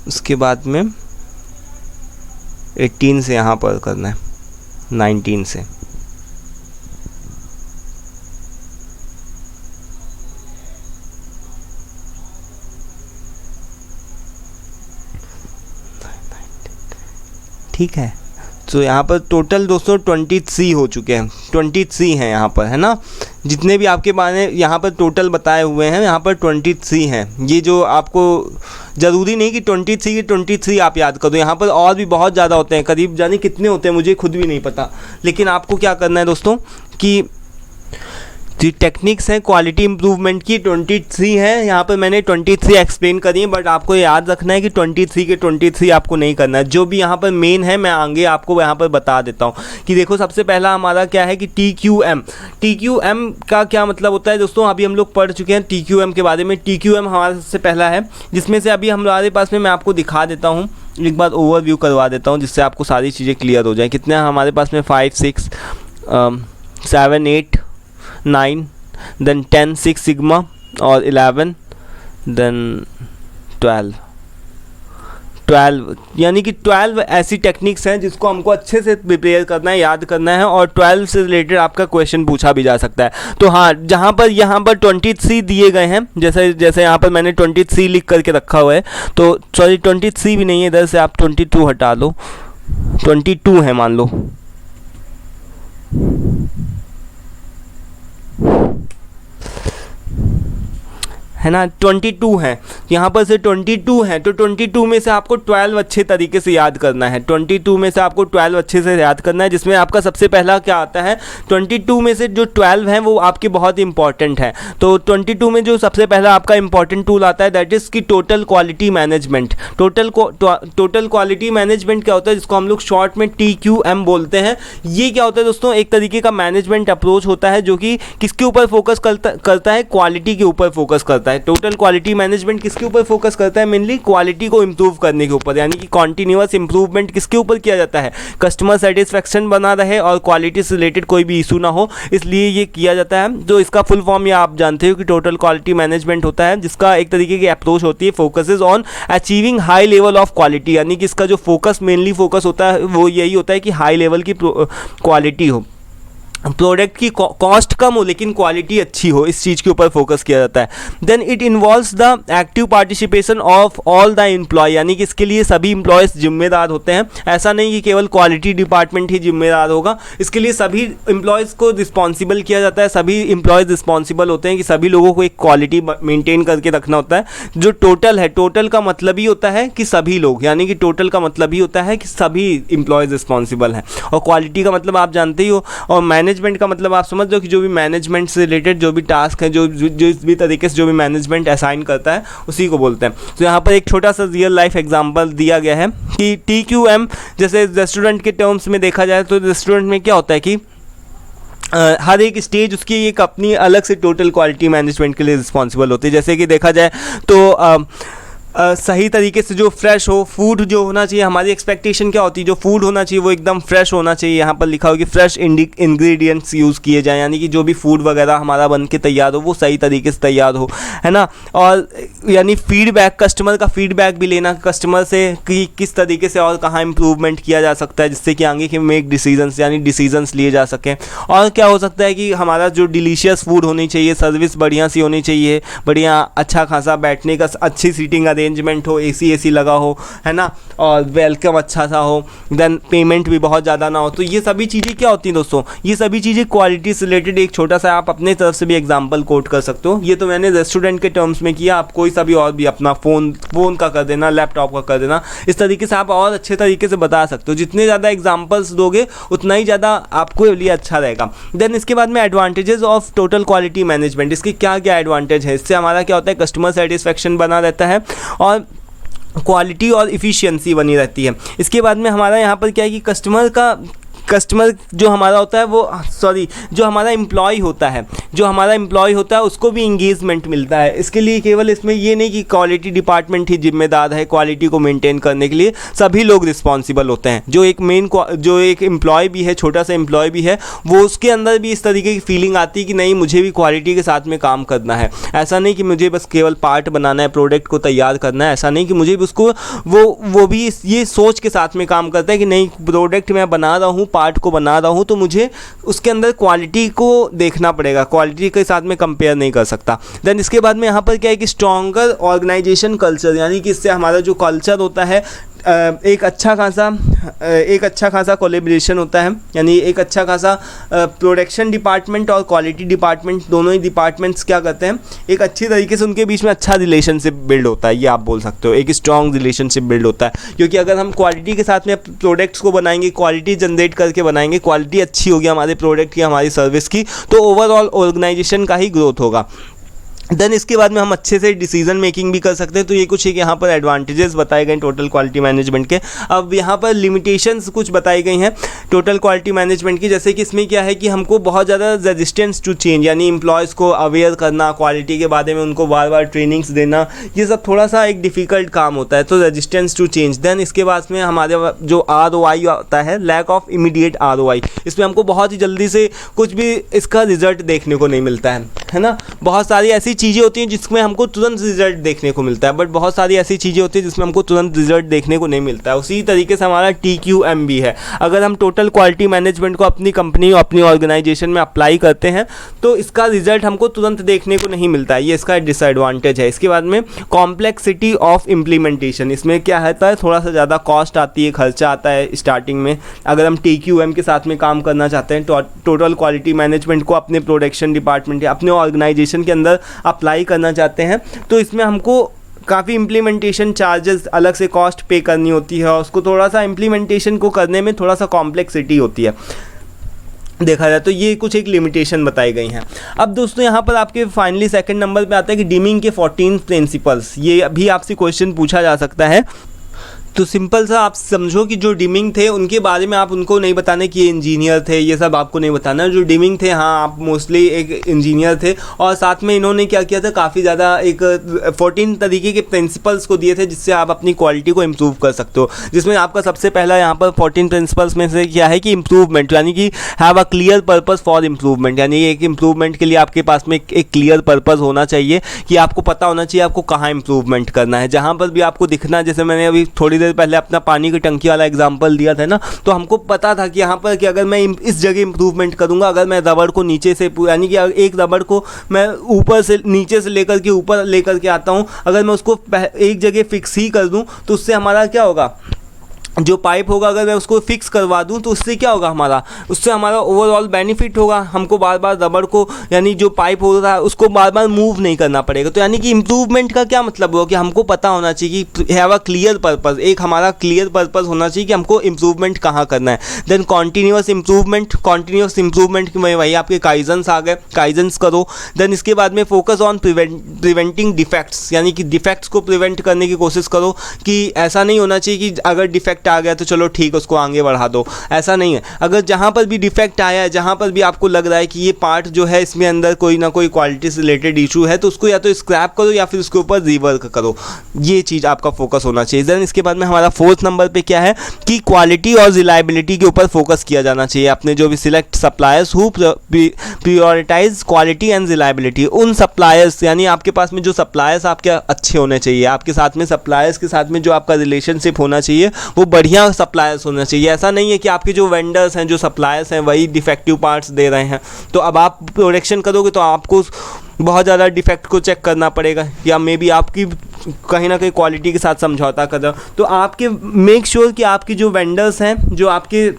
उसके बाद में 18 से यहाँ पर करना है, 19 से। ठीक है, तो यहाँ पर टोटल दोस्तों 23 हो चुके हैं, 23 हैं यहाँ पर, है ना। जितने भी आपके बारे यहाँ पर टोटल बताए हुए हैं, यहाँ पर 23 हैं। ये जो आपको ज़रूरी नहीं कि 23 के 23 आप याद कर दो, यहाँ पर और भी बहुत ज़्यादा होते हैं, करीब जाने कितने होते हैं मुझे खुद भी नहीं पता। लेकिन आपको क्या करना है दोस्तों कि जो टेक्निक्स हैं क्वालिटी इंप्रूवमेंट की 23 है, यहाँ पर मैंने 23 एक्सप्लेन करी है, बट आपको याद रखना है कि 23 के 23 आपको नहीं करना है। जो भी यहाँ पर मेन है मैं आगे आपको यहाँ पर बता देता हूँ कि देखो, सबसे पहला हमारा क्या है कि TQM का क्या मतलब होता है दोस्तों, अभी हम लोग पढ़ चुके हैं TQM के बारे में। TQM हमारा सबसे पहला है, जिसमें से अभी हमारे पास में मैं आपको दिखा देता हूँ, एक बार ओवरव्यू करवा देता हूँ, जिससे आपको सारी चीज़ें क्लियर हो जाए। कितने हमारे पास में 5, 6 7 8 9 देन 10 6 सिग्मा और 11 देन 12 यानी कि 12 ऐसी टेक्निक्स हैं जिसको हमको अच्छे से प्रिपेयर करना है, याद करना है, और 12 से रिलेटेड आपका क्वेश्चन पूछा भी जा सकता है। तो हाँ, यहाँ पर 23 दिए गए हैं, जैसे यहाँ पर मैंने 23 लिख करके रखा हुआ है, तो सॉरी 23 भी नहीं है, इधर से आप 22 हटा लो, 22 है मान लो, है ना, 22 है, यहाँ पर से 22 है, तो 22 में से आपको 12 अच्छे तरीके से याद करना है, 22 में से आपको 12 अच्छे से याद करना है, जिसमें आपका सबसे पहला क्या आता है, 22 में से जो 12 हैं वो आपके बहुत इंपॉर्टेंट हैं। तो 22 में जो सबसे पहला आपका इंपॉर्टेंट टूल आता है दैट इज़ की total quality management. Total quality management क्या होता है, जिसको हम लोग शॉर्ट में TQM बोलते हैं। ये क्या होता है दोस्तों, एक तरीके का मैनेजमेंट अप्रोच होता है जो कि किसके ऊपर फोकस करता है, क्वालिटी के ऊपर फोकस करता है। टोटल क्वालिटी मैनेजमेंट किसके ऊपर फोकस करता है, मेनली क्वालिटी को इंप्रूव करने के ऊपर, यानी कि कॉन्टिन्यूअस इंप्रूवमेंट किसके ऊपर किया जाता है, कस्टमर सेटिस्फेक्शन बना रहे और क्वालिटी से रिलेटेड कोई भी इशू ना हो, इसलिए ये किया जाता है। तो इसका फुल फॉर्म ये आप जानते हो कि टोटल क्वालिटी मैनेजमेंट होता है, जिसका एक तरीके की अप्रोच होती है, focuses on achieving high level of quality, यानी कि इसका जो मेनली फोकस होता है वो यही होता है कि हाई लेवल की क्वालिटी हो, प्रोडक्ट की कॉस्ट कम हो लेकिन क्वालिटी अच्छी हो, इस चीज़ के ऊपर फोकस किया जाता है। Then it involves the active participation of all the employee, यानी कि इसके लिए सभी एम्प्लॉयज़ जिम्मेदार होते हैं। ऐसा नहीं कि केवल क्वालिटी डिपार्टमेंट ही जिम्मेदार होगा, इसके लिए सभी एम्प्लॉयज़ को रिस्पॉन्सिबल किया जाता है, सभी एम्प्लॉयज़ रिस्पॉन्सिबल होते हैं कि सभी लोगों को एक क्वालिटी मेंटेन करके रखना होता है। जो टोटल है, टोटल का मतलब ही होता है कि सभी लोग, यानी कि टोटल का मतलब ही होता है कि सभी एम्प्लॉयज़ रिस्पॉन्सिबल हैं, और क्वालिटी का मतलब आप जानते ही हो, और मैनेजमेंट का मतलब आप समझ लो कि जो भी मैनेजमेंट से रिलेटेड जो भी टास्क है, जो इस भी तरीके से जो भी मैनेजमेंट असाइन करता है उसी को बोलते हैं। तो यहाँ पर एक छोटा सा रियल लाइफ एग्जांपल दिया गया है कि TQM जैसे रेस्टोरेंट के टर्म्स में देखा जाए तो रेस्टोरेंट में क्या होता है कि हर एक स्टेज उसकी एक अपनी अलग से टोटल क्वालिटी मैनेजमेंट के लिए रिस्पॉन्सिबल होती है। जैसे कि देखा जाए तो सही तरीके से जो फ्रेश हो फूड जो होना चाहिए, हमारी एक्सपेक्टेशन क्या होती है, जो फूड होना चाहिए वो एकदम फ्रेश होना चाहिए। यहाँ पर लिखा हो कि फ्रेश इंग्रेडिएंट्स यूज़ किए जाएं, यानी कि जो भी फूड वगैरह हमारा बन के तैयार हो वो सही तरीके से तैयार हो, है ना। और यानी फीडबैक, कस्टमर का फीडबैक भी लेना कस्टमर से कि किस तरीके से और कहाँ इंप्रूवमेंट किया जा सकता है, जिससे कि आगे के मेक डिसीजंस यानी डिसीजंस लिए जा सकें। और क्या हो सकता है कि हमारा जो डिलीशियस फूड होनी चाहिए, सर्विस बढ़िया सी होनी चाहिए, बढ़िया अच्छा खासा बैठने का अच्छी सीटिंग अरेंजमेंट हो, एसी लगा हो, है ना, और वेलकम अच्छा सा हो, देन पेमेंट भी बहुत ज़्यादा ना हो। तो ये सभी चीज़ें क्या होती हैं दोस्तों, ये सभी चीज़ें क्वालिटी से रिलेटेड। एक छोटा सा आप अपने तरफ से भी एग्जांपल कोट कर सकते हो। ये तो मैंने रेस्टोरेंट के टर्म्स में किया, आप कोई सा भी और भी अपना फ़ोन का कर देना, लैपटॉप का कर देना, इस तरीके से आप और अच्छे तरीके से बता सकते हो। जितने ज़्यादा एग्जाम्पल्स दोगे उतना ही ज़्यादा आपको लिए अच्छा रहेगा। देन इसके बाद में advantages of total quality management, इसके क्या क्या एडवांटेज है, इससे हमारा क्या होता है, कस्टमर सेटिस्फेक्शन बना रहता है और क्वालिटी और इफ़िशियंसी बनी रहती है। इसके बाद में हमारा यहाँ पर क्या है कि कस्टमर जो हमारा होता है वो जो हमारा एम्प्लॉय होता है उसको भी इंगेजमेंट मिलता है। इसके लिए केवल इसमें ये नहीं कि क्वालिटी डिपार्टमेंट ही जिम्मेदार है, क्वालिटी को मेंटेन करने के लिए सभी लोग रिस्पॉन्सिबल होते हैं। जो एक एम्प्लॉय भी है, छोटा सा एम्प्लॉय भी है, वो उसके अंदर भी इस तरीके की फीलिंग आती है कि नहीं मुझे भी क्वालिटी के साथ में काम करना है। ऐसा नहीं कि मुझे बस केवल पार्ट बनाना है, प्रोडक्ट को तैयार करना है, ऐसा नहीं कि मुझे भी उसको वो भी ये सोच के साथ में काम करता है कि नहीं प्रोडक्ट मैं बना रहा हूँ, पार्ट को बना रहा हूँ, तो मुझे उसके अंदर क्वालिटी को देखना पड़ेगा, क्वालिटी के साथ में कंपेयर नहीं कर सकता। देन इसके बाद में यहाँ पर क्या है कि स्ट्रॉन्गर ऑर्गेनाइजेशन कल्चर, यानी कि इससे हमारा जो कल्चर होता है एक अच्छा खासा कोलैबोरेशन होता है, यानी एक अच्छा खासा प्रोडक्शन डिपार्टमेंट और क्वालिटी डिपार्टमेंट दोनों ही डिपार्टमेंट्स क्या करते हैं, एक अच्छी तरीके से उनके बीच में अच्छा रिलेशनशिप बिल्ड होता है। ये आप बोल सकते हो, एक स्ट्रॉन्ग रिलेशनशिप बिल्ड होता है, क्योंकि अगर हम क्वालिटी के साथ में प्रोडक्ट्स को बनाएंगे, क्वालिटी जनरेट करके बनाएंगे, क्वालिटी अच्छी होगी हमारे प्रोडक्ट की, हमारी सर्विस की, तो ओवरऑल ऑर्गेनाइजेशन का ही ग्रोथ होगा। देन इसके बाद में हम अच्छे से डिसीजन मेकिंग भी कर सकते हैं। तो ये कुछ एक यहाँ पर एडवांटेजेस बताए गए टोटल क्वालिटी मैनेजमेंट के। अब यहाँ पर लिमिटेशंस कुछ बताई गई हैं टोटल क्वालिटी मैनेजमेंट की, जैसे कि इसमें क्या है कि हमको बहुत ज़्यादा रेजिस्टेंस टू चेंज, यानी एम्प्लॉयज़ को अवेयर करना क्वालिटी के बारे में, उनको बार बार ट्रेनिंग्स देना, ये सब थोड़ा सा एक डिफ़िकल्ट काम होता है। तो रेजिस्टेंस टू चेंज। देन इसके बाद में हमारे जो ROI आता है, लैक ऑफ इमीडिएट ROI, इसमें हमको बहुत ही जल्दी से कुछ भी इसका रिजल्ट देखने को नहीं मिलता है ना। बहुत सारी ऐसी चीज़ें होती हैं जिसमें हमको तुरंत रिजल्ट देखने को मिलता है, बट बहुत सारी ऐसी चीज़ें होती हैं जिसमें हमको तुरंत रिजल्ट देखने को नहीं मिलता है। उसी तरीके से हमारा TQM भी है। अगर हम टोटल क्वालिटी मैनेजमेंट को अपनी कंपनी और अपनी ऑर्गेनाइजेशन में अप्लाई करते हैं तो इसका रिजल्ट हमको तुरंत देखने को नहीं मिलता है, ये इसका डिसएडवांटेज है। इसके बाद में कॉम्प्लेक्सिटी ऑफ इम्प्लीमेंटेशन, इसमें क्या रहता है, थोड़ा सा ज़्यादा कॉस्ट आती है, खर्चा आता है स्टार्टिंग में। अगर हम TQM के साथ में काम करना चाहते हैं, टोटल क्वालिटी मैनेजमेंट को अपने प्रोडक्शन डिपार्टमेंट या अपने ऑर्गेनाइजेशन के अंदर अप्लाई करना चाहते हैं, तो इसमें हमको काफ़ी इम्प्लीमेंटेशन चार्जेस अलग से कॉस्ट पे करनी होती है और उसको थोड़ा सा इम्प्लीमेंटेशन को करने में थोड़ा सा कॉम्प्लेक्सिटी होती है देखा जाए तो। ये कुछ एक लिमिटेशन बताई गई हैं। अब दोस्तों यहाँ पर आपके फाइनली सेकंड नंबर पे आता है कि डीमिंग के 14 प्रिंसिपल्स। ये अभी आपसे क्वेश्चन पूछा जा सकता है, तो सिंपल सा आप समझो कि जो डिमिंग थे उनके बारे में आप उनको नहीं बताने कि ये इंजीनियर थे, ये सब आपको नहीं बताना। जो डिमिंग थे, हाँ आप मोस्टली एक इंजीनियर थे, और साथ में इन्होंने क्या किया था, काफ़ी ज़्यादा एक 14 तरीके के प्रिंसिपल्स को दिए थे जिससे आप अपनी क्वालिटी को इम्प्रूव कर सकते हो। जिसमें आपका सबसे पहला यहाँ पर 14 प्रिंसिपल्स में से क्या है कि इम्प्रूवमेंट, यानी कि have a clear purpose for improvement, यानी एक इम्प्रूवमेंट के लिए आपके पास में एक क्लियर पर्पस होना चाहिए कि आपको पता होना चाहिए आपको कहाँ इम्प्रूवमेंट करना है। जहाँ पर भी आपको दिखना, जैसे मैंने अभी थोड़ी देर पहले अपना पानी की टंकी वाला एग्जांपल दिया था ना, तो हमको पता था कि यहाँ पर कि अगर मैं इस जगह इंप्रूवमेंट करूँगा, अगर मैं रबड़ को नीचे से, यानी कि एक रबड़ को मैं ऊपर से नीचे से लेकर के ऊपर लेकर के आता हूँ, अगर मैं उसको एक जगह फिक्स ही कर दूँ तो उससे हमारा क्या होगा, जो पाइप होगा अगर मैं उसको फिक्स करवा दूं तो उससे क्या होगा, उससे हमारा ओवरऑल बेनिफिट होगा। हमको बार बार रबड़ को, यानी जो पाइप हो रहा है उसको बार बार मूव नहीं करना पड़ेगा। तो यानी कि इम्प्रूवमेंट का क्या मतलब हुआ कि हमको पता होना चाहिए कि हैव अ क्लियर पर्पस, एक हमारा क्लियर पर्पस होना चाहिए कि हमको इम्प्रूवमेंट कहाँ करना है। देन कॉन्टीन्यूअस इम्प्रूवमेंट में वही आपके काइजन्स आ गए, काइजन्स करो। देन इसके बाद में फोकस ऑन प्रिवेंटिंग डिफेक्ट्स, यानी कि डिफेक्ट्स को प्रिवेंट करने की कोशिश करो कि ऐसा नहीं होना चाहिए कि अगर डिफेक्ट आ गया तो चलो ठीक उसको आगे बढ़ा दो, ऐसा नहीं है। अगर जहाँ पर भी डिफेक्ट आया है, जहाँ पर भी आपको लग रहा है कि ये पार्ट जो है इसमें अंदर कोई ना कोई क्वालिटी से रिलेटेड इशू है, तो उसको या तो स्क्रैप करो या फिर उसके ऊपर रिवर्क करो। ये चीज़ आपका फोकस होना चाहिए। देन इसके बाद में हमारा 4th नंबर पे क्या है कि क्वालिटी और रिलायबिलिटी के ऊपर फोकस किया जाना चाहिए। अपने जो भी select suppliers who prioritise quality and reliability, उन सप्लायर्स, यानी आपके पास में जो सप्लायर्स आपके अच्छे होने चाहिए, आपके साथ में सप्लायर्स के साथ में जो आपका रिलेशनशिप होना चाहिए वो बढ़िया सप्लायर्स होना चाहिए। ऐसा नहीं है कि आपके जो वेंडर्स हैं, जो सप्लायर्स हैं, वही डिफेक्टिव पार्ट्स दे रहे हैं, तो अब आप प्रोडक्शन करोगे तो आपको बहुत ज़्यादा डिफेक्ट को चेक करना पड़ेगा, या मे बी आपकी कहीं ना कहीं क्वालिटी के साथ समझौता कर रहे हो। तो आपके मेक श्योर कि आपकी जो वेंडर्स हैं, जो आपके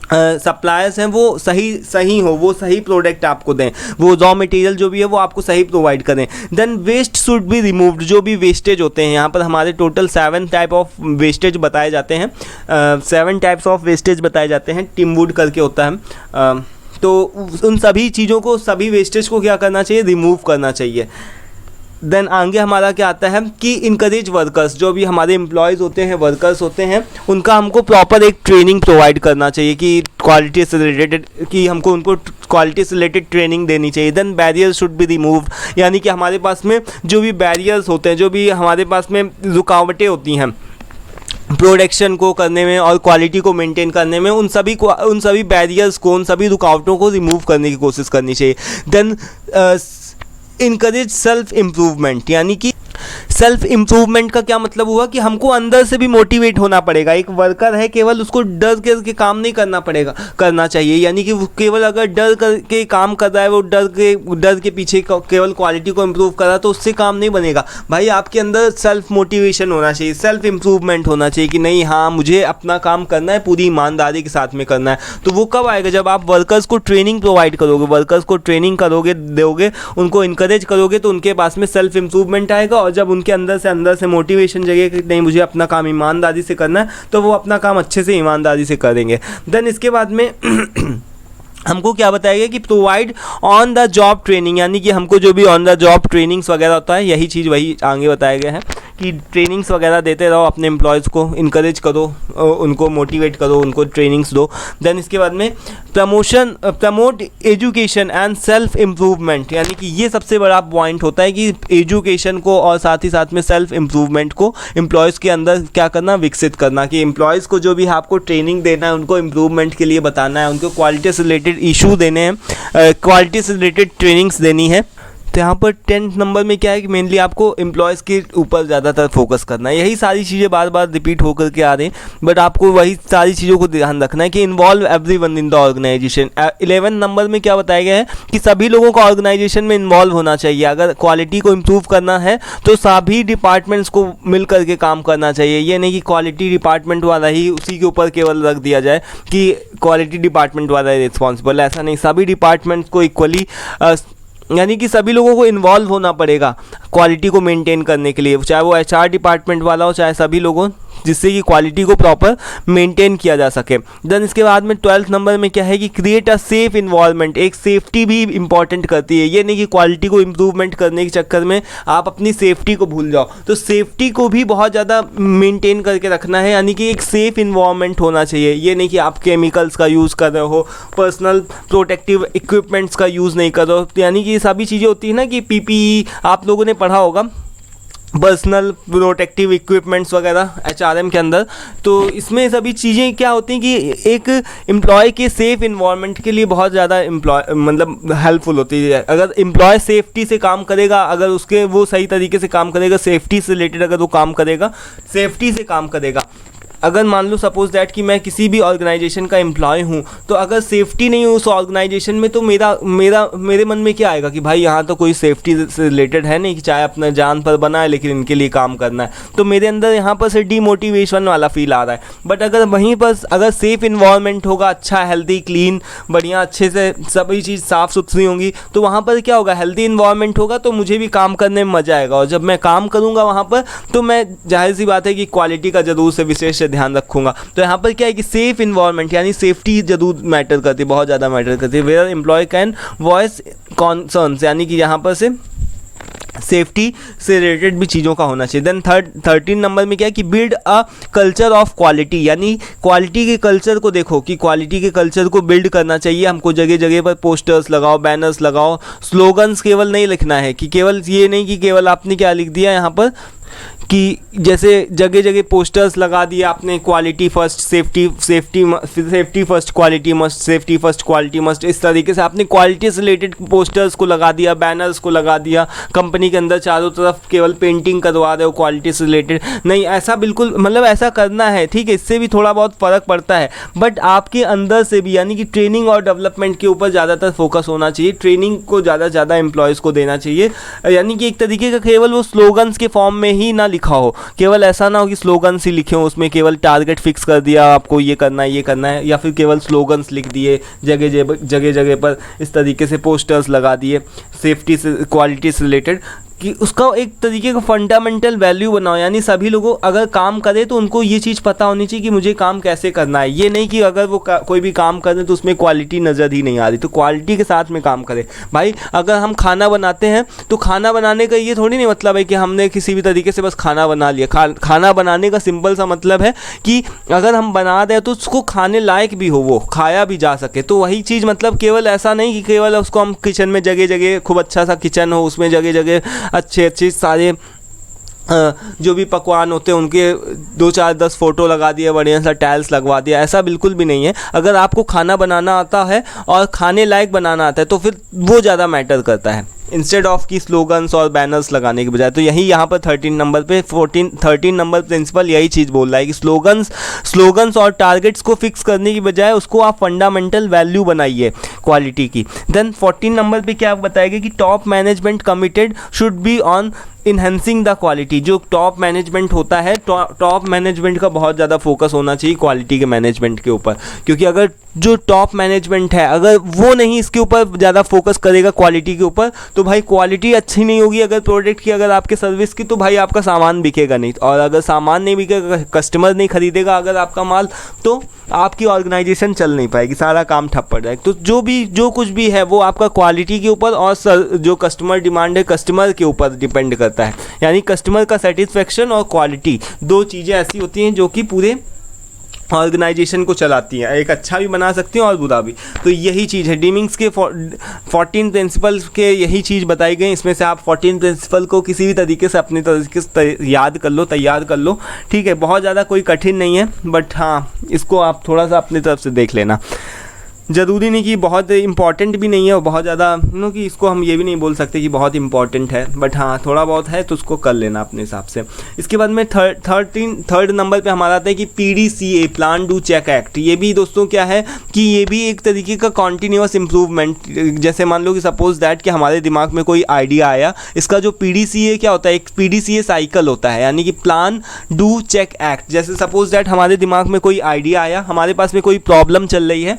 सप्लायर्स हैं, वो सही हो, वो सही प्रोडक्ट आपको दें, वो रॉ मटेरियल जो भी है वो आपको सही प्रोवाइड करें। Then waste should be removed, जो भी वेस्टेज होते हैं, यहाँ पर हमारे टोटल 7 टाइप ऑफ वेस्टेज बताए जाते हैं, 7 टाइप्स ऑफ वेस्टेज बताए जाते हैं, टिम्बुड करके होता है। तो उन सभी चीज़ों को, सभी वेस्टेज को क्या करना चाहिए, रिमूव करना चाहिए। देन आगे हमारा क्या आता है कि इनकरेज वर्कर्स, जो भी हमारे एम्प्लॉयज़ होते हैं, वर्कर्स होते हैं, उनका हमको प्रॉपर एक ट्रेनिंग प्रोवाइड करना चाहिए कि क्वालिटी से रिलेटेड, कि हमको उनको क्वालिटी से रिलेटेड ट्रेनिंग देनी चाहिए। Then barriers should be removed, यानी कि हमारे पास में जो भी बैरियर्स होते हैं, जो भी हमारे पास में रुकावटें होती हैं प्रोडक्शन को करने में और क्वालिटी को मेंटेन करने में, उन सभी बैरियर्स को, उन सभी रुकावटों को रिमूव करने की कोशिश करनी चाहिए। देन इनकरेज सेल्फ इम्प्रूवमेंट, यानी कि सेल्फ इम्प्रूवमेंट का क्या मतलब हुआ कि हमको अंदर से भी मोटिवेट होना पड़ेगा। एक वर्कर है, केवल उसको डर के काम नहीं करना चाहिए, यानी कि वो केवल अगर डर करके काम कर रहा है, वो डर के पीछे केवल क्वालिटी को इम्प्रूव कर रहा है, तो उससे काम नहीं बनेगा। भाई आपके अंदर सेल्फ मोटिवेशन होना चाहिए, सेल्फ इम्प्रूवमेंट होना चाहिए कि नहीं, हाँ मुझे अपना काम करना है, पूरी ईमानदारी के साथ में करना है। तो वो कब आएगा, जब आप वर्कर्स को ट्रेनिंग प्रोवाइड करोगे, वर्कर्स को ट्रेनिंग करोगे, दोगे, उनको इनकरेज करोगे, तो उनके पास में सेल्फ इम्प्रूवमेंट आएगा। और जब उनके अंदर से मोटिवेशन जगह कि नहीं मुझे अपना काम ईमानदारी से करना है, तो वो अपना काम अच्छे से ईमानदारी से करेंगे। देन इसके बाद में हमको क्या बताया गया कि provide on the job training, यानी कि हमको जो भी ऑन द जॉब ट्रेनिंग्स वगैरह होता है, यही चीज़ वही आगे बताया गया है कि ट्रेनिंग्स वगैरह देते रहो, अपने एम्प्लॉयज़ को इनकरेज करो, उनको मोटिवेट करो, उनको ट्रेनिंग्स दो। देन इसके बाद में promote education and self improvement, यानी कि ये सबसे बड़ा पॉइंट होता है कि एजुकेशन को और साथ ही साथ में सेल्फ इम्प्रूवमेंट को एम्प्लॉयज़ के अंदर क्या करना, विकसित करना, कि एम्प्लॉयज़ को जो भी आपको ट्रेनिंग देना है उनको इम्प्रूवमेंट के लिए बताना है, उनको क्वालिटी से रिलेटेड इशू देने हैं, क्वालिटी से रिलेटेड ट्रेनिंग्स देनी है। तो यहाँ पर 10th नंबर में क्या है कि मेनली आपको एम्प्लॉयज़ के ऊपर ज़्यादातर फोकस करना है। यही सारी चीज़ें बार बार रिपीट होकर के आ रही हैं, बट आपको वही सारी चीज़ों को ध्यान रखना है कि involve everyone in the organisation. 11th number में क्या बताया गया है कि सभी लोगों को ऑर्गेनाइजेशन में इन्वॉल्व होना चाहिए। अगर क्वालिटी को इम्प्रूव करना है तो सभी डिपार्टमेंट्स को मिल करके काम करना चाहिए। ये नहीं कि क्वालिटी डिपार्टमेंट वाला ही उसी के ऊपर केवल रख दिया जाए कि क्वालिटी डिपार्टमेंट वाला रिस्पॉन्सिबल, ऐसा नहीं, सभी डिपार्टमेंट्स को इक्वली, यानी कि सभी लोगों को इन्वॉल्व होना पड़ेगा क्वालिटी को मेंटेन करने के लिए, चाहे वो एचआर डिपार्टमेंट वाला हो, चाहे सभी लोगों, जिससे कि क्वालिटी को प्रॉपर मेंटेन किया जा सके। देन इसके बाद में 12th नंबर में क्या है कि क्रिएट अ सेफ इन्वायरमेंट, एक सेफ्टी भी इंपॉर्टेंट करती है। ये नहीं कि क्वालिटी को इम्प्रूवमेंट करने के चक्कर में आप अपनी सेफ्टी को भूल जाओ, तो सेफ्टी को भी बहुत ज़्यादा मेंटेन करके रखना है, यानी कि एक सेफ इन्वायरमेंट होना चाहिए। ये नहीं कि आप केमिकल्स का यूज़ कर रहे हो, पर्सनल प्रोटेक्टिव इक्विपमेंट्स का यूज़ नहीं कर रहे हो, यानी कि ये सभी चीज़ें होती है ना कि पीपीई आप लोगों ने पढ़ा होगा, पर्सनल प्रोटेक्टिव इक्विपमेंट्स वगैरह एचआरएम के अंदर। तो इसमें सभी चीज़ें क्या होती हैं कि एक एम्प्लॉय के सेफ इन्वायरमेंट के लिए बहुत ज़्यादा मतलब हेल्पफुल होती है। अगर एम्प्लॉय सेफ्टी से काम करेगा, अगर उसके वो सही तरीके से काम करेगा, सेफ्टी से रिलेटेड अगर वो काम करेगा, सेफ्टी से काम करेगा। अगर मान लो सपोज दैट कि मैं किसी भी ऑर्गेनाइजेशन का एम्प्लॉय हूँ, तो अगर सेफ्टी नहीं हो उस ऑर्गेनाइजेशन में, तो मेरे मन में क्या आएगा कि भाई यहाँ तो कोई सेफ्टी से रिलेटेड है नहीं, कि चाहे अपना जान पर बना है लेकिन इनके लिए काम करना है, तो मेरे अंदर यहाँ पर से डीमोटिवेशन वाला फील आ रहा है। बट अगर वहीं पर अगर सेफ इन्वायरमेंट होगा, अच्छा हेल्दी क्लीन बढ़िया अच्छे से सभी चीज़ साफ़ सुथरी होंगी, तो वहाँ पर क्या होगा, हेल्दी इन्वायरमेंट होगा, तो मुझे भी काम करने में मज़ा आएगा। और जब मैं काम करूँगा वहाँ पर, तो मैं जाहिर सी बात है कि क्वालिटी का ज़रूर से विशेष ध्यान रखूंगा। तो यहाँ पर क्या है कि सेफ इन्वायरमेंट यानी सेफ्टी जरूर मैटर करती है, बहुत ज़्यादा मैटर करती है। Where employee can voice concerns, यानी कि यहाँ पर से सेफ्टी से रिलेटेड भी चीज़ों का होना चाहिए। देन 13 नंबर में क्या है कि build a culture of quality, यानी क्वालिटी के कल्चर को देखो कि क्वालिटी के कल्चर को बिल्ड करना चाहिए हमको। जगह जगह पर पोस्टर्स लगाओ, बैनर्स लगाओ, स्लोगन्स केवल नहीं लिखना है कि केवल ये नहीं कि केवल आपने क्या लिख दिया यहाँ पर कि जैसे जगह जगह पोस्टर्स लगा दिया आपने, quality first, safety first, quality must, safety first, quality must, इस तरीके से आपने क्वालिटी से रिलेटेड पोस्टर्स को लगा दिया, बैनर्स को लगा दिया। कंपनी के अंदर चारों तरफ केवल पेंटिंग करवा रहे हो क्वालिटी से रिलेटेड, नहीं, ऐसा बिल्कुल मतलब ऐसा करना है, ठीक है, इससे भी थोड़ा बहुत फ़र्क पड़ता है, बट आपके अंदर से भी, यानी कि ट्रेनिंग और डेवलपमेंट के ऊपर ज़्यादातर फोकस होना चाहिए। ट्रेनिंग को ज़्यादा एम्प्लॉयज़ को देना चाहिए, यानी कि एक तरीके का केवल वो स्लोगन्स के फॉर्म में ही ना लिखा हो, केवल ऐसा ना हो कि स्लोगन्स ही लिखे हो, उसमें केवल टारगेट फिक्स कर दिया आपको ये करना है, या फिर केवल स्लोगन्स लिख दिए जगह जगह पर, इस तरीके से पोस्टर्स लगा दिए सेफ्टी से क्वालिटी से रिलेटेड, कि उसका एक तरीके का फंडामेंटल वैल्यू बनाओ। यानी सभी लोगों अगर काम करे तो उनको ये चीज़ पता होनी चाहिए कि मुझे काम कैसे करना है। ये नहीं कि अगर वो कोई भी काम कर रहे तो उसमें क्वालिटी नज़र ही नहीं आ रही, तो क्वालिटी के साथ में काम करें। भाई अगर हम खाना बनाते हैं तो खाना बनाने का ये थोड़ी नहीं मतलब है कि हमने किसी भी तरीके से बस खाना बना लिया। खाना बनाने का सिंपल सा मतलब है कि अगर हम बना दें तो उसको खाने लायक भी हो, वो खाया भी जा सके। तो वही चीज़ मतलब केवल ऐसा नहीं कि केवल उसको हम किचन में जगह जगह खूब अच्छा सा किचन हो, उसमें जगह जगह अच्छे सारे जो भी पकवान होते हैं उनके 2-4-10 फ़ोटो लगा दिए, बढ़िया सा टाइल्स लगवा दिया, ऐसा बिल्कुल भी नहीं है। अगर आपको खाना बनाना आता है और खाने लायक बनाना आता है तो फिर वो ज़्यादा मैटर करता है, इंस्टेड ऑफ की स्लोगन्स और बैनर्स लगाने के बजाय। तो यही यहाँ पर 13 नंबर पे 13 नंबर प्रिंसिपल यही चीज़ बोल रहा है कि स्लोगन्स और टारगेट्स को फिक्स करने की बजाय उसको आप फंडामेंटल वैल्यू बनाइए क्वालिटी की। देन 14 नंबर पे क्या बताएगा कि top management committed should be on enhancing the quality. जो टॉप मैनेजमेंट होता है, टॉप मैनेजमेंट का बहुत ज़्यादा फोकस होना चाहिए क्वालिटी के मैनेजमेंट के ऊपर, क्योंकि अगर जो टॉप मैनेजमेंट है अगर वो नहीं इसके ऊपर ज़्यादा फोकस करेगा क्वालिटी के ऊपर, तो भाई क्वालिटी अच्छी नहीं होगी अगर प्रोडक्ट की, अगर आपके सर्विस की, तो भाई आपका सामान बिकेगा नहीं, और अगर सामान नहीं बिकेगा, कस्टमर नहीं खरीदेगा अगर आपका माल, तो आपकी ऑर्गेनाइजेशन चल नहीं पाएगी, सारा काम ठप पड़ जाएगा। तो जो कुछ भी है वो आपका क्वालिटी के ऊपर और जो कस्टमर डिमांड है कस्टमर के ऊपर डिपेंड करता है। यानी कस्टमर का सेटिस्फेक्शन और क्वालिटी दो चीज़ें ऐसी होती हैं जो कि पूरे ऑर्गेनाइजेशन को चलाती हैं, एक अच्छा भी बना सकती हैं और बुरा भी। तो यही चीज़ है डीमिंग्स के 14 प्रिंसिपल्स के, यही चीज़ बताई गई। इसमें से आप 14 प्रिंसिपल को किसी भी तरीके से अपने तरीके से याद कर लो, तैयार कर लो, ठीक है। बहुत ज़्यादा कोई कठिन नहीं है, बट हाँ इसको आप थोड़ा सा अपनी तरफ से देख लेना। ज़रूरी नहीं कि बहुत इंपॉर्टेंट भी नहीं है और बहुत ज़्यादा कि इसको हम ये भी नहीं बोल सकते कि बहुत इंपॉर्टेंट है, बट हाँ थोड़ा बहुत है तो उसको कर लेना अपने हिसाब से। इसके बाद में थर्ड नंबर पे हमारा आता है कि PDCA plan do check act. ये भी दोस्तों क्या है कि ये भी एक तरीके का कॉन्टीन्यूअस इम्प्रूवमेंट। जैसे मान लो कि सपोज दैट कि हमारे दिमाग में कोई आइडिया आया, इसका जो PDCA क्या होता है, एक PDCA साइकिल होता है, यानी कि प्लान डू चेक एक्ट। जैसे सपोज दैट हमारे दिमाग में कोई आइडिया आया, हमारे पास में कोई प्रॉब्लम चल रही है,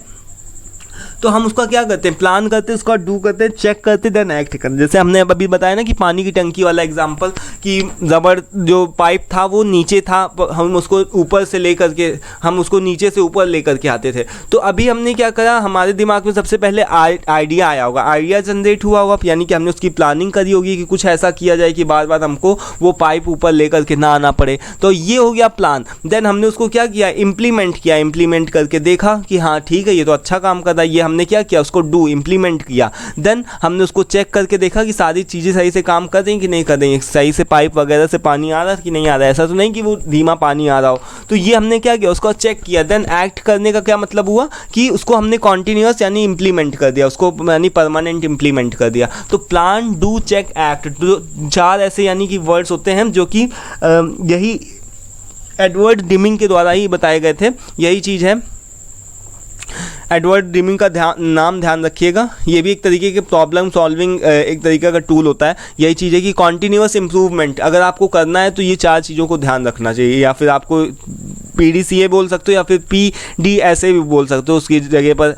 तो हम उसका क्या करते हैं, प्लान करते हैं, उसका डू करते हैं, चेक करते, देन एक्ट करते। जैसे हमने अभी बताया ना कि पानी की टंकी वाला एग्जांपल, कि रबड़ जो पाइप था वो नीचे था, हम उसको ऊपर से लेकर के, हम उसको नीचे से ऊपर लेकर के आते थे। तो अभी हमने क्या करा, हमारे दिमाग में सबसे पहले आइडिया आया होगा, आइडिया जनरेट हुआ होगा, यानी कि हमने उसकी प्लानिंग करी होगी कि कुछ ऐसा किया जाए कि बार बार हमको वो पाइप ऊपर लेकर के ना आना पड़े। तो ये हो गया प्लान। देन हमने उसको क्या किया, इम्प्लीमेंट किया, इम्प्लीमेंट करके देखा कि हाँ ठीक है ये तो अच्छा काम कर रहा है, ये हमने क्या किया, उसको डू इम्प्लीमेंट किया। देन हमने उसको चेक करके देखा कि सारी चीज़ें सही से काम कर रही हैं कि नहीं कर रही हैं, सही से पाइप वगैरह से पानी आ रहा है कि नहीं आ रहा है, ऐसा तो नहीं कि वो धीमा पानी आ रहा हो। तो ये हमने क्या किया, उसको चेक किया। देन एक्ट करने का क्या मतलब हुआ कि उसको हमने कॉन्टीन्यूअस यानी इम्प्लीमेंट कर दिया, उसको यानी परमानेंट इम्प्लीमेंट कर दिया। तो प्लान डू चेक एक्ट, चार ऐसे यानी कि वर्ड्स होते हैं जो कि यही एडवर्ड डिमिंग के द्वारा ही बताए गए थे। यही चीज़ है, एडवर्ड डिमिंग का नाम ध्यान रखिएगा। ये भी एक तरीके के प्रॉब्लम सॉल्विंग एक तरीके का टूल होता है। यही चीज़ है कि कॉन्टीन्यूअस इम्प्रूवमेंट अगर आपको करना है तो ये चार चीज़ों को ध्यान रखना चाहिए, या फिर आपको PDCA बोल सकते हो या फिर PDSA भी बोल सकते हो, उसकी जगह पर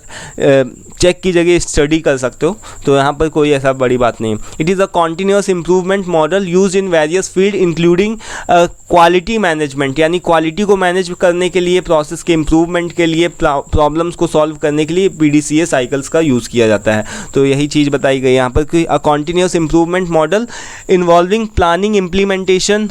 चेक की जगह स्टडी कर सकते हो। तो यहाँ पर कोई ऐसा बड़ी बात नहीं। It is a continuous improvement model use in various field including quality management, यानी क्वालिटी को मैनेज करने के लिए, प्रोसेस के इम्प्रूवमेंट के लिए, प्रॉब्लम्स को सॉल्व करने के लिए PDCA साइकिल्स का यूज़ किया जाता है। तो यही चीज़ बताई गई यहाँ पर कि a continuous improvement model involving planning, implementing,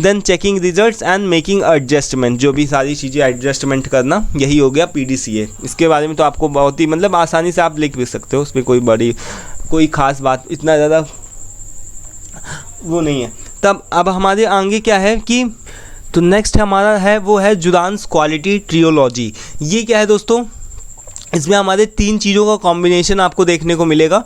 then checking results and making adjustment. जो भी सारी चीज़ें एडजस्टमेंट करना, यही हो गया PDCA। इसके बारे में तो आपको बहुत ही मतलब आसानी से आप लिख भी सकते हो, उसमें कोई खास बात इतना ज़्यादा वो नहीं है। तब अब हमारे आगे क्या है कि तो नेक्स्ट हमारा है वो है जुरान्स क्वालिटी ट्रियोलॉजी। ये क्या है दोस्तों, इसमें हमारे तीन चीज़ों का कॉम्बिनेशन आपको देखने को मिलेगा।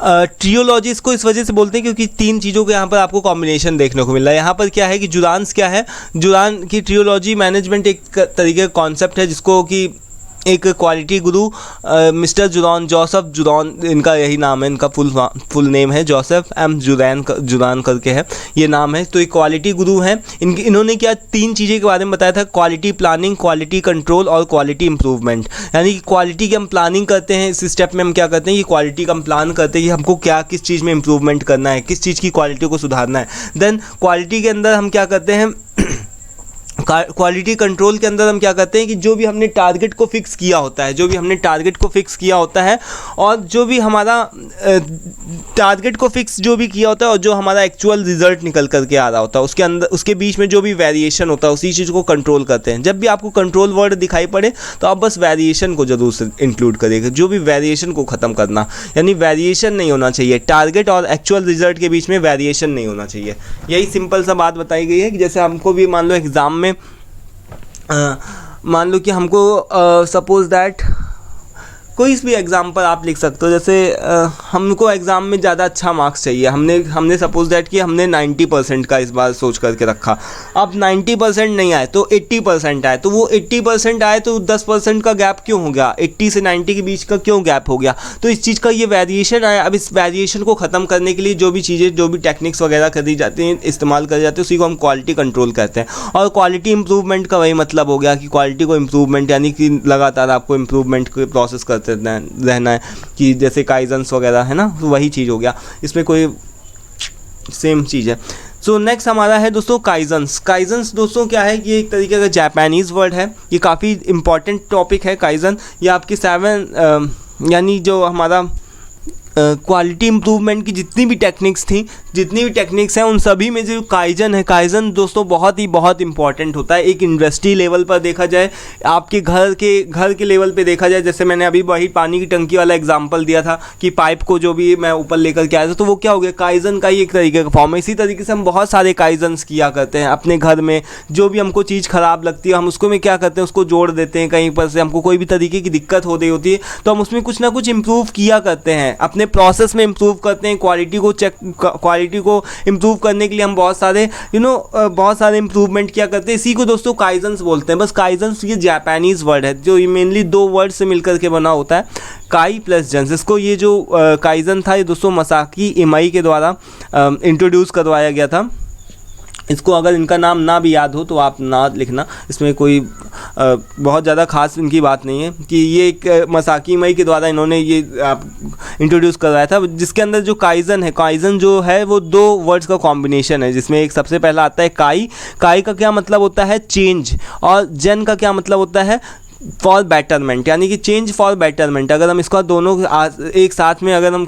ट्रियोलॉजी इसको इस वजह से बोलते हैं क्योंकि तीन चीज़ों के यहाँ पर आपको कॉम्बिनेशन देखने को मिल रहा है। यहाँ पर क्या है कि जुरान्स क्या है, जुरान की ट्रियोलॉजी मैनेजमेंट एक तरीके का कॉन्सेप्ट है जिसको कि एक क्वालिटी गुरु मिस्टर जुरान, जोसेफ जुरान इनका यही नाम है, इनका फुल नेम है जोसेफ एम जुरान करके है ये नाम है। तो एक क्वालिटी गुरु हैं। इन्होंने क्या तीन चीज़ें के बारे में बताया था, क्वालिटी प्लानिंग, क्वालिटी कंट्रोल और क्वालिटी इंप्रूवमेंट। यानी कि क्वालिटी की हम प्लानिंग करते हैं, इस स्टेप में हम क्या करते हैं कि क्वालिटी का हम प्लान करते हैं कि हमको क्या किस चीज़ में इंप्रूवमेंट करना है, किस चीज़ की क्वालिटी को सुधारना है। देन क्वालिटी के अंदर हम क्या करते हैं, क्वालिटी कंट्रोल के अंदर हम क्या करते हैं कि जो भी हमने टारगेट को फिक्स किया होता है, और जो भी हमारा टारगेट को फिक्स जो भी किया होता है और जो हमारा एक्चुअल रिजल्ट निकल करके आ रहा होता है उसके अंदर, उसके बीच में जो भी वेरिएशन होता है उसी चीज़ को कंट्रोल करते हैं। जब भी आपको कंट्रोल वर्ड दिखाई पड़े तो आप बस वेरिएशन को जरूर से इंक्लूड करिएगा, जो भी वेरिएशन को ख़त्म करना, यानी वेरिएशन नहीं होना चाहिए, टारगेट और एक्चुअल रिजल्ट के बीच में वेरिएशन नहीं होना चाहिए। यही सिंपल सा बात बताई गई है कि जैसे हमको भी मान लो एग्ज़ाम में मान लो कि हमको सपोज दैट कोई भी एग्जाम्पल आप लिख सकते हो। जैसे हमको एग्ज़ाम में ज़्यादा अच्छा मार्क्स चाहिए, हमने सपोज दैट कि हमने 90% का इस बार सोच करके रखा। अब 90% नहीं आए तो 80% आए, तो वो 80% आए तो 10% का गैप क्यों हो गया, 80 से 90 के बीच का क्यों गैप हो गया। तो इस चीज़ का ये वेरिएशन आया। अब इस वेरिएशन को ख़त्म करने के लिए जो भी चीज़ें, जो भी टेक्निक्स वगैरह करी जाती हैं, इस्तेमाल करी जाती है, उसी को हम क्वालिटी कंट्रोल कहते हैं। और क्वालिटी इंप्रूवमेंट का वही मतलब हो गया कि क्वालिटी को इम्प्रूवमेंट यानी कि लगातार आपको इम्प्रूवमेंट के प्रोसेस करते रहना है, कि जैसे काइजन्स वगैरह है ना, तो वही चीज़ हो गया। इसमें कोई सेम चीज़ है। सो नेक्स्ट हमारा है दोस्तों काइजन्स। काइजन्स दोस्तों क्या है, ये एक तरीके का जापानीज़ वर्ड है, ये काफ़ी इंपॉर्टेंट टॉपिक है काइजन। ये आपकी 7 यानी जो हमारा क्वालिटी इम्प्रूवमेंट की जितनी भी टेक्निक्स हैं उन सभी में जो काइजन है, काइजन दोस्तों बहुत इंपॉर्टेंट होता है। एक इंडस्ट्री लेवल पर देखा जाए, आपके घर के लेवल पे देखा जाए, जैसे मैंने अभी वही पानी की टंकी वाला एग्जांपल दिया था कि पाइप को जो भी मैं ऊपर लेकर के आया था, तो वो क्या हो गया, काइजन का ही एक तरीके का फॉर्म है। इसी तरीके से हम बहुत सारे काइजन्स किया करते हैं अपने घर में। जो भी हमको चीज़ ख़राब लगती है हम उसको में क्या करते हैं, उसको जोड़ देते हैं। कहीं पर से हमको कोई भी तरीके की दिक्कत हो रही होती है तो हम उसमें कुछ ना कुछ इम्प्रूव किया करते हैं, अपने प्रोसेस में इम्प्रूव करते हैं। क्वालिटी को इम्प्रूव करने के लिए हम बहुत सारे इम्प्रूवमेंट क्या करते हैं। इसी को दोस्तों काइजन्स बोलते हैं। बस काइजन्स ये जापानीज़ वर्ड है जो मेनली 2 वर्ड से मिलकर के बना होता है, काई प्लस जन्स। इसको ये जो काइजन था ये दोस्तों मसाकी इमाई के द्वारा इंट्रोड्यूस करवाया गया था। इसको अगर इनका नाम ना भी याद हो तो आप ना लिखना, इसमें कोई बहुत ज़्यादा खास इनकी बात नहीं है कि ये एक मसाकी मई के द्वारा इन्होंने ये इंट्रोड्यूस करवाया था, जिसके अंदर जो काइजन जो है वो 2 वर्ड्स का कॉम्बिनेशन है, जिसमें एक सबसे पहला आता है काई का क्या मतलब होता है चेंज, और जन का क्या मतलब होता है फॉर बेटरमेंट, यानी कि चेंज फॉर बेटरमेंट। अगर हम इसका दोनों एक साथ में अगर हम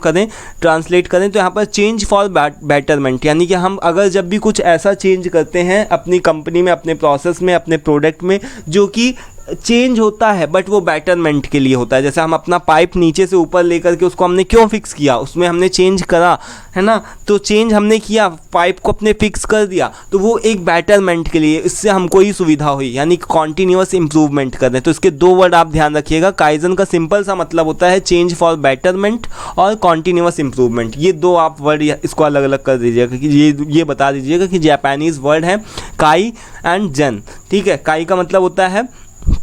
ट्रांसलेट करें तो यहाँ पर चेंज फॉर बेटरमेंट, यानी कि हम अगर जब भी कुछ ऐसा चेंज करते हैं अपनी कंपनी में, अपने प्रोसेस में, अपने प्रोडक्ट में, जो कि चेंज होता है बट वो बेटरमेंट के लिए होता है। जैसे हम अपना पाइप नीचे से ऊपर लेकर के उसको हमने क्यों फिक्स किया, उसमें हमने चेंज करा है ना, तो चेंज हमने किया, पाइप को अपने फिक्स कर दिया, तो वो एक बेटरमेंट के लिए, इससे हमको ही सुविधा हुई, यानी कॉन्टीन्यूअस इंप्रूवमेंट कर दें। तो इसके 2 वर्ड आप ध्यान रखिएगा। काइजन का सिंपल सा मतलब होता है चेंज फॉर बेटरमेंट और कॉन्टीन्यूअस इंप्रूवमेंट। ये 2 आप वर्ड इसको अलग अलग कर दीजिएगा कि ये बता दीजिएगा कि जापानीज़ वर्ड है काई एंड जन। ठीक है, काई का मतलब होता है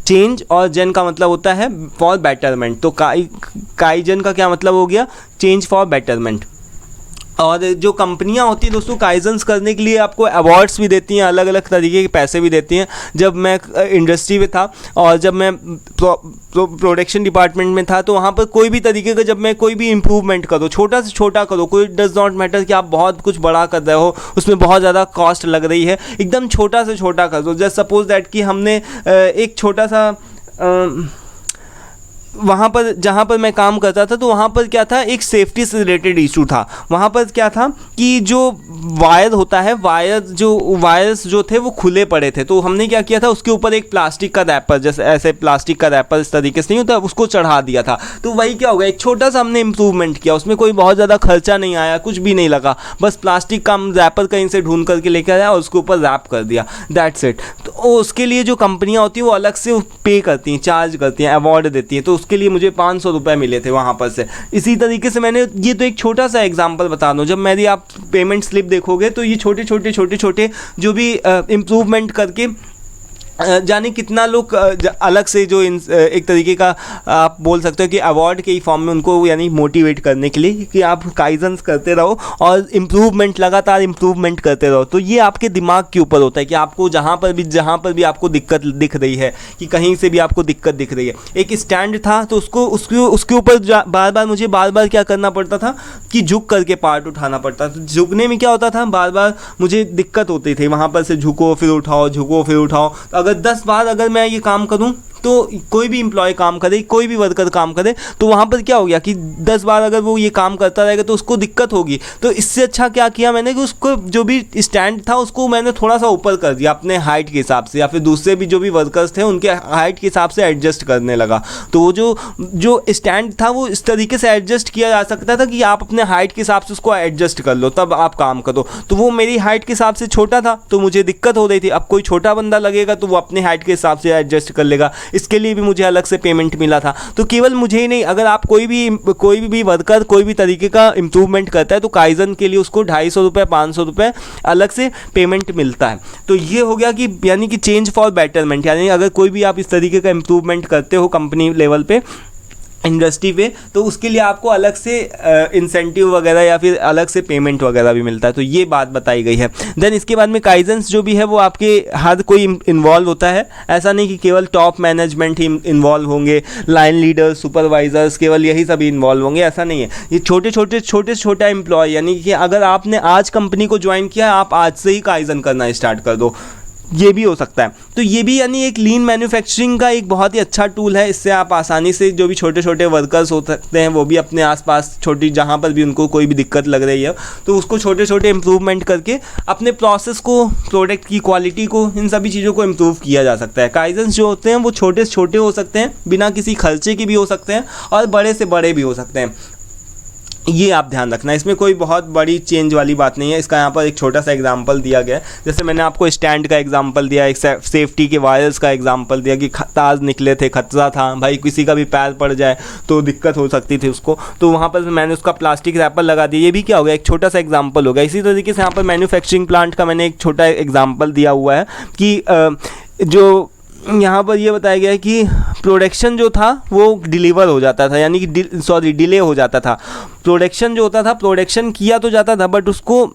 चेंज और जन का मतलब होता है फॉर बेटरमेंट। तो काइजन का क्या मतलब हो गया, चेंज फॉर बेटरमेंट। और जो कंपनियां होती हैं दोस्तों काइजन्स करने के लिए आपको अवार्ड्स भी देती हैं, अलग अलग तरीके के पैसे भी देती हैं। जब मैं इंडस्ट्री में था और जब मैं प्रोडक्शन डिपार्टमेंट में था, तो वहाँ पर कोई भी तरीके का जब मैं कोई भी इम्प्रूवमेंट करो, छोटा से छोटा करो, कोई डज नॉट मैटर कि आप बहुत कुछ बड़ा कर रहे हो, उसमें बहुत ज़्यादा कॉस्ट लग रही है, एकदम छोटा से छोटा कर दो। जस्ट सपोज दैट कि हमने एक छोटा सा वहाँ पर जहाँ पर मैं काम करता था, तो वहाँ पर क्या था, एक सेफ्टी से रिलेटेड इशू था। वहाँ पर क्या था कि जो वायर होता है, वायर्स जो थे वो खुले पड़े थे, तो हमने क्या किया था, उसके ऊपर एक प्लास्टिक का रैपर, जैसे ऐसे प्लास्टिक का रैपर इस तरीके से नहीं होता, उसको चढ़ा दिया था। तो वही क्या हो गया, एक छोटा सा हमने इम्प्रूवमेंट किया, उसमें कोई बहुत ज़्यादा खर्चा नहीं आया, कुछ भी नहीं लगा, बस प्लास्टिक का हम रैपर कहीं से ढूंढ करके लेकर आया और उसके ऊपर रैप कर दिया, दैट्स इट। तो उसके लिए जो कंपनियाँ होती हैं वो अलग से पे करती हैं, चार्ज करती हैं, अवार्ड देती हैं। तो उसके लिए मुझे 500 रुपये मिले थे वहाँ पर से। इसी तरीके से मैंने, ये तो एक छोटा सा एग्जांपल बता दूँ, जब मेरी आप पेमेंट स्लिप देखोगे तो ये छोटे छोटे जो भी इम्प्रूवमेंट करके जाने कितना लोग अलग से जो एक तरीके का आप बोल सकते हो कि अवार्ड के ही फॉर्म में उनको यानी मोटिवेट करने के लिए कि आप काइजन्स करते रहो और इम्प्रूवमेंट, लगातार इम्प्रूवमेंट करते रहो। तो ये आपके दिमाग के ऊपर होता है कि आपको जहाँ पर भी आपको दिक्कत दिख रही है, कि कहीं से भी आपको दिक्कत दिख रही है। एक स्टैंड था तो उसके ऊपर मुझे बार बार क्या करना पड़ता था कि झुक करके पार्ट उठाना पड़ता था। झुकने में क्या होता था, बार बार मुझे दिक्कत होती थी, वहाँ पर से झुको फिर उठाओ। अगर 10 बार अगर मैं ये काम करूं, तो कोई भी एम्प्लॉय काम करे, कोई भी वर्कर काम करे, तो वहाँ पर क्या हो गया कि 10 बार अगर वो ये काम करता रहेगा तो उसको दिक्कत होगी। तो इससे अच्छा क्या किया मैंने कि उसको जो भी स्टैंड था उसको मैंने थोड़ा सा ऊपर कर दिया अपने हाइट के हिसाब से, या फिर दूसरे भी जो भी वर्कर्स थे उनके हाइट के हिसाब से एडजस्ट करने लगा। तो वो जो स्टैंड था वो इस तरीके से एडजस्ट किया जा सकता था कि आप अपने हाइट के हिसाब से उसको एडजस्ट कर लो, तब आप काम करो। तो वो मेरी हाइट के हिसाब से छोटा था तो मुझे दिक्कत हो रही थी। अब कोई छोटा बंदा लगेगा तो वो अपने हाइट के हिसाब से एडजस्ट कर लेगा, इसके लिए भी मुझे अलग से पेमेंट मिला था। तो केवल मुझे ही नहीं, अगर आप कोई भी वर्कर कोई भी तरीके का इंप्रूवमेंट करता है तो काइजन के लिए उसको 250 रुपये 500 रुपये अलग से पेमेंट मिलता है। तो ये हो गया कि यानी कि चेंज फॉर बेटरमेंट, यानी अगर कोई भी आप इस तरीके का इंप्रूवमेंट करते हो कंपनी लेवल पे, इंडस्ट्री पे, तो उसके लिए आपको अलग से इंसेंटिव वगैरह या फिर अलग से पेमेंट वगैरह भी मिलता है। तो ये बात बताई गई है। देन इसके बाद में काइजन्स जो भी है वो आपके हर कोई इन्वॉल्व होता है, ऐसा नहीं कि केवल टॉप मैनेजमेंट ही इन्वॉल्व होंगे, लाइन लीडर्स, सुपरवाइजर्स, केवल यही सभी इन्वॉल्व होंगे, ऐसा नहीं है। ये छोटा एम्प्लॉय, यानी कि अगर आपने आज कंपनी को ज्वाइन किया, आप आज से ही काइजन करना स्टार्ट कर दो, ये भी हो सकता है। तो ये भी यानी एक लीन मैन्युफैक्चरिंग का एक बहुत ही अच्छा टूल है। इससे आप आसानी से जो भी छोटे छोटे वर्कर्स हो सकते हैं वो भी अपने आसपास छोटी जहाँ पर भी उनको कोई भी दिक्कत लग रही है तो उसको छोटे छोटे इम्प्रूवमेंट करके अपने प्रोसेस को, प्रोडक्ट की क्वालिटी को, इन सभी चीज़ों को इम्प्रूव किया जा सकता है। काइजन्स जो होते हैं वो छोटे से छोटे हो सकते हैं, बिना किसी खर्चे के भी हो सकते हैं और बड़े से बड़े भी हो सकते हैं। ये आप ध्यान रखना, इसमें कोई बहुत बड़ी चेंज वाली बात नहीं है। इसका यहाँ पर एक छोटा सा एग्जांपल दिया गया है, जैसे मैंने आपको स्टैंड का एग्जांपल दिया, एक सेफ्टी के वायर्स का एग्जांपल दिया कि तार निकले थे, खतरा था भाई, किसी का भी पैर पड़ जाए तो दिक्कत हो सकती थी उसको, तो वहाँ पर मैंने उसका प्लास्टिक रैपर लगा दिया। ये भी क्या हो गया, एक छोटा सा एग्जाम्पल हो गया। इसी तरीके से यहाँ पर मैन्युफैक्चरिंग प्लांट का मैंने एक छोटा एग्जाम्पल दिया हुआ है कि जो यहाँ पर ये बताया गया है कि प्रोडक्शन जो था वो डिलीवर हो जाता था, यानी कि डिले हो जाता था। प्रोडक्शन जो होता था, प्रोडक्शन किया तो जाता था बट उसको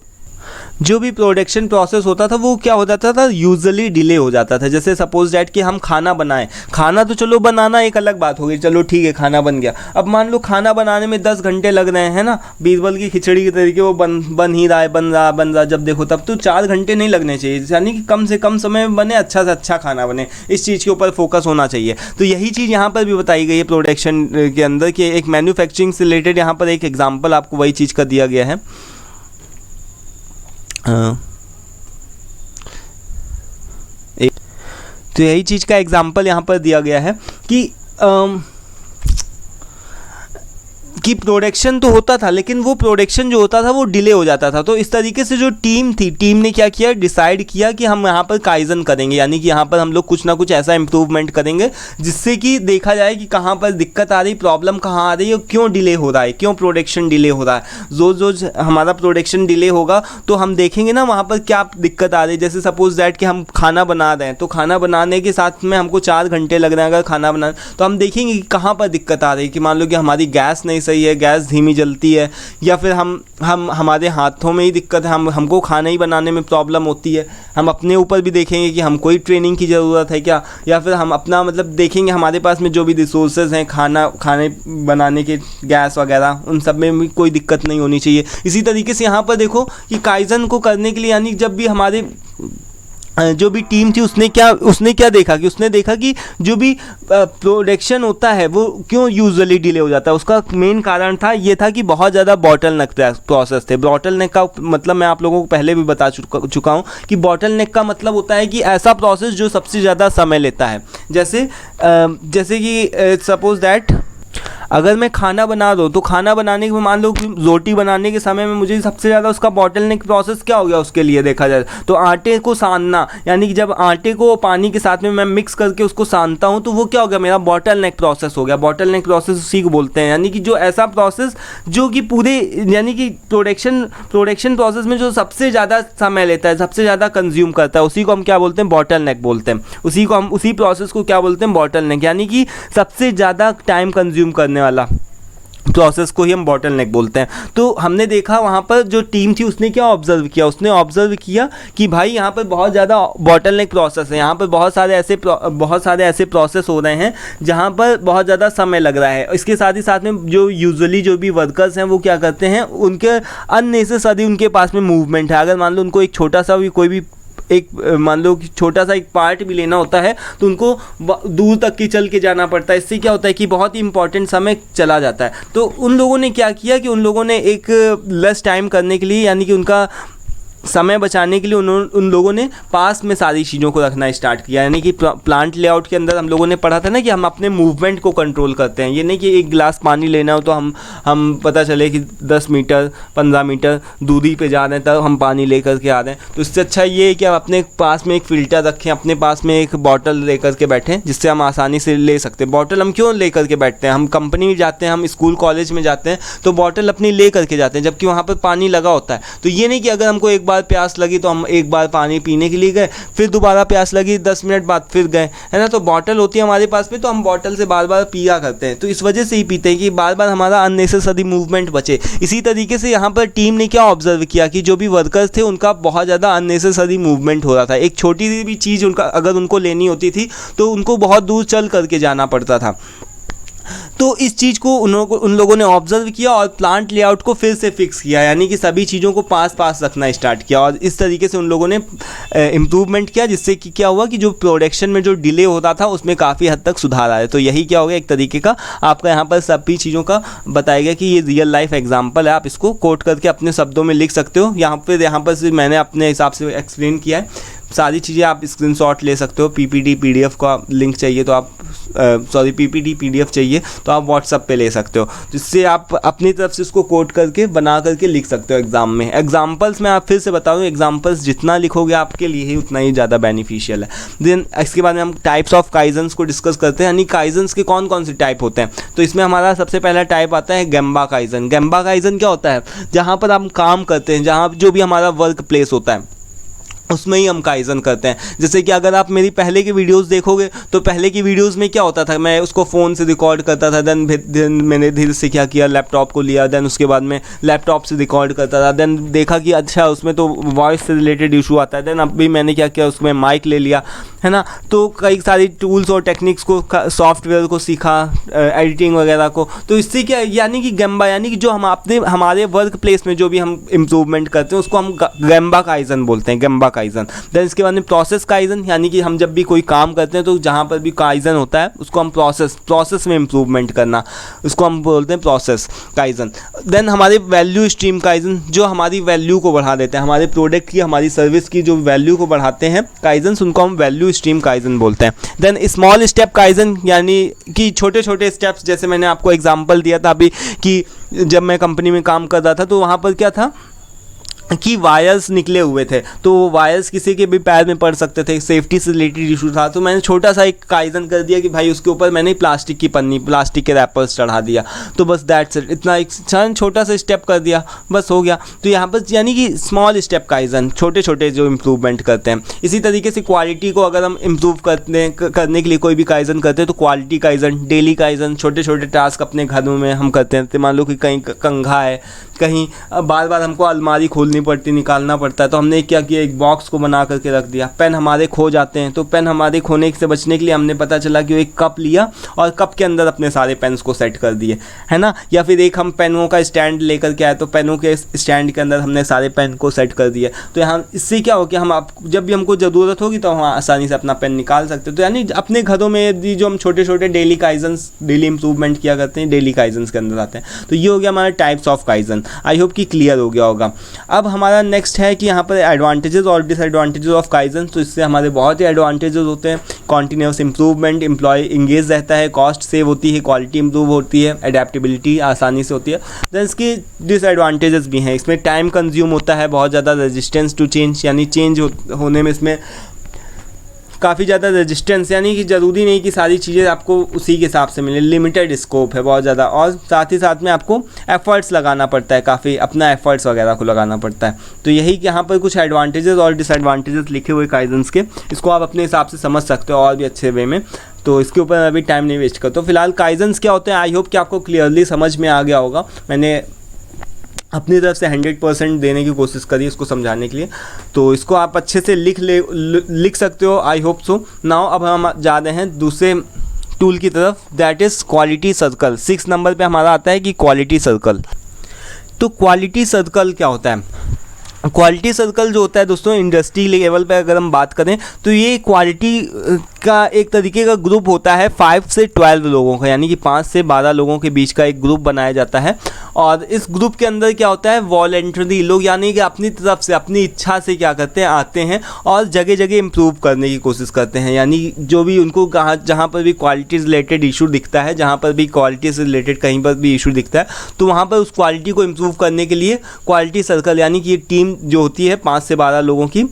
जो भी प्रोडक्शन प्रोसेस होता था वो क्या हो जाता था, यूजुअली डिले हो जाता था। जैसे सपोज दैट कि हम खाना बनाएं, खाना तो चलो बनाना एक अलग बात हो गई, चलो ठीक है खाना बन गया। अब मान लो खाना बनाने में 10 घंटे लग रहे हैं ना, बीरबल की खिचड़ी के तरीके वो बन ही रहा है, बन रहा, जब देखो तब तो 4 घंटे नहीं लगने चाहिए, यानी कि कम से कम समय में बने, अच्छा से अच्छा खाना बने, इस चीज़ के ऊपर फोकस होना चाहिए। तो यही चीज़ यहाँ पर भी बताई गई है प्रोडक्शन के अंदर कि एक मैन्युफैक्चरिंग से रिलेटेड यहाँ पर एक एग्जाम्पल आपको वही चीज़ का दिया गया है। तो यही चीज़ का एग्जाम्पल यहाँ पर दिया गया है कि प्रोडक्शन तो होता था लेकिन वो प्रोडक्शन जो होता था वो डिले हो जाता था। तो इस तरीके से जो टीम थी, टीम ने क्या किया, डिसाइड किया कि हम यहाँ पर काइजन करेंगे, यानी कि यहाँ पर हम लोग कुछ ना कुछ ऐसा इम्प्रूवमेंट करेंगे जिससे कि देखा जाए कि कहाँ पर दिक्कत आ रही, प्रॉब्लम कहाँ आ रही है, क्यों डिले हो रहा है, क्यों प्रोडक्शन डिले हो रहा है। जो हमारा प्रोडक्शन डिले होगा तो हम देखेंगे ना वहाँ पर क्या दिक्कत आ रही है। जैसे सपोज दैट कि हम खाना बना रहे हैं, तो खाना बनाने के साथ में हमको 4 घंटे लग रहे हैं अगर खाना बनाना, तो हम देखेंगे कि कहाँ पर दिक्कत आ रही है, कि मान लो कि हमारी गैस नहीं सही है, गैस धीमी जलती है, या फिर हम हमारे हाथों में ही दिक्कत है, हमको खाना ही बनाने में प्रॉब्लम होती है। हम अपने ऊपर भी देखेंगे कि हम कोई ट्रेनिंग की ज़रूरत है क्या, या फिर हम अपना मतलब देखेंगे हमारे पास में जो भी रिसोर्सेज हैं खाने बनाने के, गैस वगैरह, उन सब में भी कोई दिक्कत नहीं होनी चाहिए। इसी तरीके से यहाँ पर देखो कि काइजन को करने के लिए, यानी जब भी हमारे जो भी टीम थी उसने क्या देखा कि जो भी प्रोडक्शन होता है वो क्यों यूजुअली डिले हो जाता है। उसका मेन कारण था ये था कि बहुत ज़्यादा बॉटलनेक प्रोसेस थे। बॉटलनेक का मतलब मैं आप लोगों को पहले भी बता चुका हूँ कि बॉटलनेक का मतलब होता है कि ऐसा प्रोसेस जो सबसे ज़्यादा समय लेता है। जैसे कि सपोज दैट अगर मैं खाना बना दूँ तो खाना बनाने के, मान लो कि रोटी बनाने के समय में मुझे सबसे ज़्यादा उसका बॉटलनेक प्रोसेस क्या हो गया उसके लिए देखा जाए तो आटे को सानना, यानी कि जब आटे को पानी के साथ में मैं मिक्स करके उसको सानता हूँ तो वो क्या हो गया, मेरा बॉटलनेक प्रोसेस हो गया। बॉटलनेक प्रोसेस उसी को बोलते हैं, यानी कि जो ऐसा प्रोसेस जो कि पूरे, यानी कि प्रोडक्शन प्रोसेस में जो सबसे ज़्यादा समय लेता है, सबसे ज़्यादा कंज्यूम करता है, उसी को हम क्या बोलते हैं, बॉटलनेक बोलते हैं। उसी प्रोसेस को क्या बोलते हैं, बॉटलनेक, यानी कि सबसे ज़्यादा टाइम कंज्यूम करने वाला प्रोसेस को ही हम बॉटलनेक बोलते हैं। तो हमने देखा वहाँ पर जो टीम थी उसने क्या ऑब्जर्व किया कि भाई यहाँ पर बहुत ज़्यादा बॉटलनेक प्रोसेस है, यहाँ पर बहुत सारे ऐसे प्रोसेस हो रहे हैं जहाँ पर बहुत ज़्यादा समय लग रहा है। इसके साथ ही साथ में जो यूजुअली जो भी वर्कर्स हैं वो क्या करते हैं, उनके अननेसेसरी उनके पास में मूवमेंट है। अगर मान लो उनको एक छोटा सा भी कोई भी मान लो कि छोटा सा एक पार्ट भी लेना होता है तो उनको दूर तक की चल के जाना पड़ता है। इससे क्या होता है कि बहुत ही इंपॉर्टेंट समय चला जाता है। तो उन लोगों ने क्या किया कि उन लोगों ने एक लेस टाइम करने के लिए, यानी कि उनका समय बचाने के लिए उन लोगों ने पास में सारी चीज़ों को रखना स्टार्ट किया। यानी कि प्लांट लेआउट के अंदर हम लोगों ने पढ़ा था ना कि हम अपने मूवमेंट को कंट्रोल करते हैं। ये नहीं कि एक गिलास पानी लेना हो तो हम पता चले कि 10 मीटर 15 मीटर दूरी पे जा रहे हैं तब हम पानी लेकर के आ रहे हैं। तो इससे अच्छा ये है कि हम अपने पास में एक फ़िल्टर रखें, अपने पास में एक बॉटल लेकर के बैठें जिससे हम आसानी से ले सकते हैं। बॉटल हम क्यों लेकर के बैठते हैं, हम कंपनी में जाते हैं, हम स्कूल कॉलेज में जाते हैं तो बॉटल अपनी ले करके जाते हैं, जबकि वहाँ पर पानी लगा होता है। तो ये नहीं कि अगर हमको एक बार प्यास लगी तो हम एक बार पानी पीने के लिए गए, फिर दोबारा प्यास लगी 10 मिनट बाद फिर गए, है ना। तो बॉटल होती है हमारे पास में, तो हम बॉटल से बार बार पिया करते हैं, तो इस वजह से ही पीते हैं कि बार बार हमारा अननेसेसरी मूवमेंट बचे। इसी तरीके से यहाँ पर टीम ने क्या ऑब्जर्व किया कि जो भी वर्कर्स थे उनका बहुत ज़्यादा अननेसेसरी मूवमेंट हो रहा था। एक छोटी सी भी चीज़ उनका अगर उनको लेनी होती थी तो उनको बहुत दूर चल करके जाना पड़ता था। तो इस चीज़ को उन लोगों ने ऑब्जर्व किया और प्लांट लेआउट को फिर से फिक्स किया, यानी कि सभी चीज़ों को पास पास रखना स्टार्ट किया, और इस तरीके से उन लोगों ने इम्प्रूवमेंट किया, जिससे कि क्या हुआ कि जो प्रोडक्शन में जो डिले होता था उसमें काफ़ी हद तक सुधार आया। तो यही क्या हो गया, एक तरीके का आपका यहाँ पर सभी चीज़ों का बताया गया कि ये रियल लाइफ एग्जाम्पल है, आप इसको कोट करके अपने शब्दों में लिख सकते हो। यहाँ पर से मैंने अपने हिसाब से एक्सप्लेन किया है, सारी चीज़ें आप स्क्रीनशॉट ले सकते हो। पीपीटी पीडीएफ का लिंक चाहिए तो आप पीपीटी पीडीएफ चाहिए तो आप व्हाट्सएप पे ले सकते हो, जिससे आप अपनी तरफ से इसको कोट करके बना करके लिख सकते हो एग्जाम में। एग्जाम्पल्स मैं आप फिर से बता दूँ, एग्जाम्पल्स जितना लिखोगे आपके लिए ही उतना ही ज़्यादा बेनिफिशियल है। देन इसके बाद में हम टाइप्स ऑफ काइजन्स को डिस्कस करते हैं, यानी काइजन्स के कौन कौन से टाइप होते हैं। तो इसमें हमारा सबसे पहला टाइप आता है गेम्बा काइजन। गेम्बा काइजन क्या होता है, जहाँ पर हम काम करते हैं, जहाँ जो भी हमारा वर्क प्लेस होता है उसमें ही हम काइजन करते हैं। जैसे कि अगर आप मेरी पहले की वीडियोस देखोगे तो पहले की वीडियोस में क्या होता था, मैं उसको फ़ोन से रिकॉर्ड करता था, देन मैंने धीरे से क्या किया, लैपटॉप को लिया, देन उसके बाद में लैपटॉप से रिकॉर्ड करता था, देन देखा कि अच्छा उसमें तो वॉइस से रिलेटेड इशू आता है, देन अभी मैंने क्या किया, उसमें माइक ले लिया, है ना। तो कई सारी टूल्स और टेक्निक्स को, सॉफ्टवेयर को सीखा, एडिटिंग वगैरह को। तो इससे क्या, यानी कि गेम्बा, यानी कि जो हम अपने हमारे वर्क प्लेस में जो भी हम इम्प्रूवमेंट करते हैं उसको हम गेम्बा काइजन बोलते हैं, गेम्बा काइजन। देन इसके बाद में प्रोसेस काइजन, यानी कि हम जब भी कोई काम करते हैं तो जहाँ पर भी काइजन होता है उसको हम प्रोसेस में इम्प्रूवमेंट करना, उसको हम बोलते हैं प्रोसेस काइजन। देन हमारे वैल्यू स्ट्रीम काइजन, जो हमारी वैल्यू को बढ़ा देते हैं, हमारे प्रोडक्ट की, हमारी सर्विस की जो वैल्यू को बढ़ाते हैं काइजन, उनको हम वैल्यू स्ट्रीम काइजन बोलते हैं। देन स्मॉल स्टेप काइजन, यानी कि छोटे छोटे स्टेप्स, जैसे मैंने आपको एग्जांपल दिया था अभी कि जब मैं कंपनी में काम कर रहा था तो वहाँ पर क्या था कि वायर्स निकले हुए थे, तो वो वायर्स किसी के भी पैर में पड़ सकते थे, सेफ्टी से रिलेटेड इशू था। तो मैंने छोटा सा एक काइजन कर दिया कि भाई उसके ऊपर मैंने प्लास्टिक की पन्नी, प्लास्टिक के रैपर्स चढ़ा दिया, तो बस दैट्स इट, इतना एक छोटा सा स्टेप कर दिया, बस हो गया। तो यहाँ पर यानी कि स्मॉल स्टेप काइजन, छोटे छोटे जो इम्प्रूवमेंट करते हैं। इसी तरीके से क्वालिटी को अगर हम इम्प्रूव करने के लिए कोई भी काइजन करते हैं तो क्वालिटी काइजन, डेली काइजन, छोटे छोटे टास्क अपने घरों में हम करते हैं। तो मान लो कि कहीं कंघा है, कहीं बार बार हमको अलमारी खोलनी पड़ती, निकालना पड़ता है, तो हमने क्या किया, एक बॉक्स को बना करके रख दिया। पेन हमारे खो जाते हैं, तो पेन हमारे खोने से बचने के लिए हमने पता चला कि एक कप लिया और कप के अंदर अपने सारे पेन्स को सेट कर दिए, है ना। या फिर एक हम पेनों का स्टैंड लेकर के आए, तो पेनों के स्टैंड के अंदर हमने सारे पेन को सेट कर दिए। तो यहाँ इससे क्या हो कि हम आप जब भी हमको ज़रूरत होगी तो हम आसानी से अपना पेन निकाल सकते हैं। तो यानी अपने घरों में यदि जो हम छोटे छोटे डेली काइजन्स, डेली इंप्रूवमेंट किया करते हैं, डेली काइजन्स के अंदर आते हैं। तो ये हो गया हमारा types of kaizen. I hope कि क्लियर हो गया होगा। अब हमारा नेक्स्ट है कि यहाँ पर एडवांटेजेस और डिसएडवांटेजेस ऑफ काइजन। तो इससे हमारे बहुत ही एडवांटेजेस होते हैं। कॉन्टीन्यूस इंप्रूवमेंट, एम्प्लॉय इंगेज रहता है, कॉस्ट सेव होती है, क्वालिटी इंप्रूव होती है, एडेप्टेबिलिटी आसानी से होती है। देन इसके डिसएडवांटेजेस भी हैं, इसमें टाइम कंज्यूम होता है, बहुत ज़्यादा रेजिस्टेंस टू चेंज, यानी चेंज होने में इसमें काफ़ी ज़्यादा रेजिस्टेंस, यानी कि ज़रूरी नहीं कि सारी चीज़ें आपको उसी के हिसाब से मिले, लिमिटेड स्कोप है बहुत ज़्यादा। और साथ ही साथ में आपको एफर्ट्स लगाना पड़ता है, काफ़ी अपना एफर्ट्स वगैरह को लगाना पड़ता है। तो यही कि यहाँ पर कुछ एडवांटेजेस और डिसएडवांटेजेस लिखे हुए काइजन्स के, इसको आप अपने हिसाब से समझ सकते हो और भी अच्छे वे में। तो इसके ऊपर अभी टाइम नहीं वेस्ट करता। तो फिलहाल काइजन्स क्या होते हैं, आई होप कि आपको क्लियरली समझ में आ गया होगा। मैंने अपनी तरफ से 100% देने की कोशिश करी इसको समझाने के लिए, तो इसको आप अच्छे से लिख सकते हो, आई होप सो। नाउ अब हम जा रहे हैं दूसरे टूल की तरफ, that is quality circle. 6 number पे हमारा आता है कि क्वालिटी सर्कल। तो क्वालिटी सर्कल क्या होता है? क्वालिटी सर्कल जो होता है दोस्तों, इंडस्ट्री लेवल पे अगर हम बात करें तो ये क्वालिटी का एक तरीके का ग्रुप होता है 5 से 12 लोगों का, यानी कि 5 से 12 लोगों के बीच का एक ग्रुप बनाया जाता है। और इस ग्रुप के अंदर क्या होता है, वॉलंटरी लोग, यानी कि अपनी तरफ से, अपनी इच्छा से क्या करते हैं, आते हैं और जगह जगह इम्प्रूव करने की कोशिश करते हैं। यानी जो भी उनको जहाँ पर भी क्वालिटी से रिलेटेड इशू दिखता है, जहाँ पर भी क्वालिटी से रिलेटेड कहीं पर भी इशू दिखता है, तो वहाँ पर उस क्वालिटी को इम्प्रूव करने के लिए क्वालिटी सर्कल, यानी कि ये टीम जो होती है 5 से 12 लोगों की,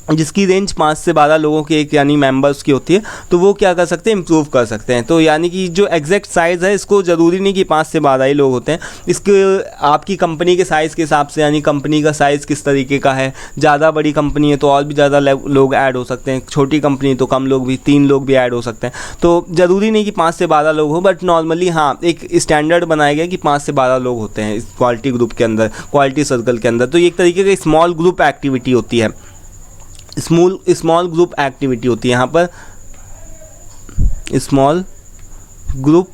जिसकी रेंज 5 से 12 लोगों के एक यानी मेंबर्स की होती है, तो वो क्या कर सकते हैं, इम्प्रूव कर सकते हैं। तो यानी कि जो एग्जैक्ट साइज़ है, इसको ज़रूरी नहीं कि 5 से 12 ही लोग होते हैं, इसके आपकी कंपनी के साइज़ के हिसाब से, यानी कंपनी का साइज़ किस तरीके का है, ज़्यादा बड़ी कंपनी है तो और भी ज़्यादा लोग ऐड हो सकते हैं, छोटी कंपनी तो कम लोग भी, 3 लोग भी ऐड हो सकते हैं। तो ज़रूरी नहीं कि 5 से 12 लोग हो, बट नॉर्मली हाँ एक स्टैंडर्ड बनाया गया कि 5 से 12 लोग होते हैं इस क्वालिटी ग्रुप के अंदर, क्वालिटी सर्कल के अंदर। तो ये एक तरीके की स्मॉल ग्रुप एक्टिविटी होती है, स्मॉल ग्रुप एक्टिविटी होती है यहाँ पर, स्मॉल ग्रुप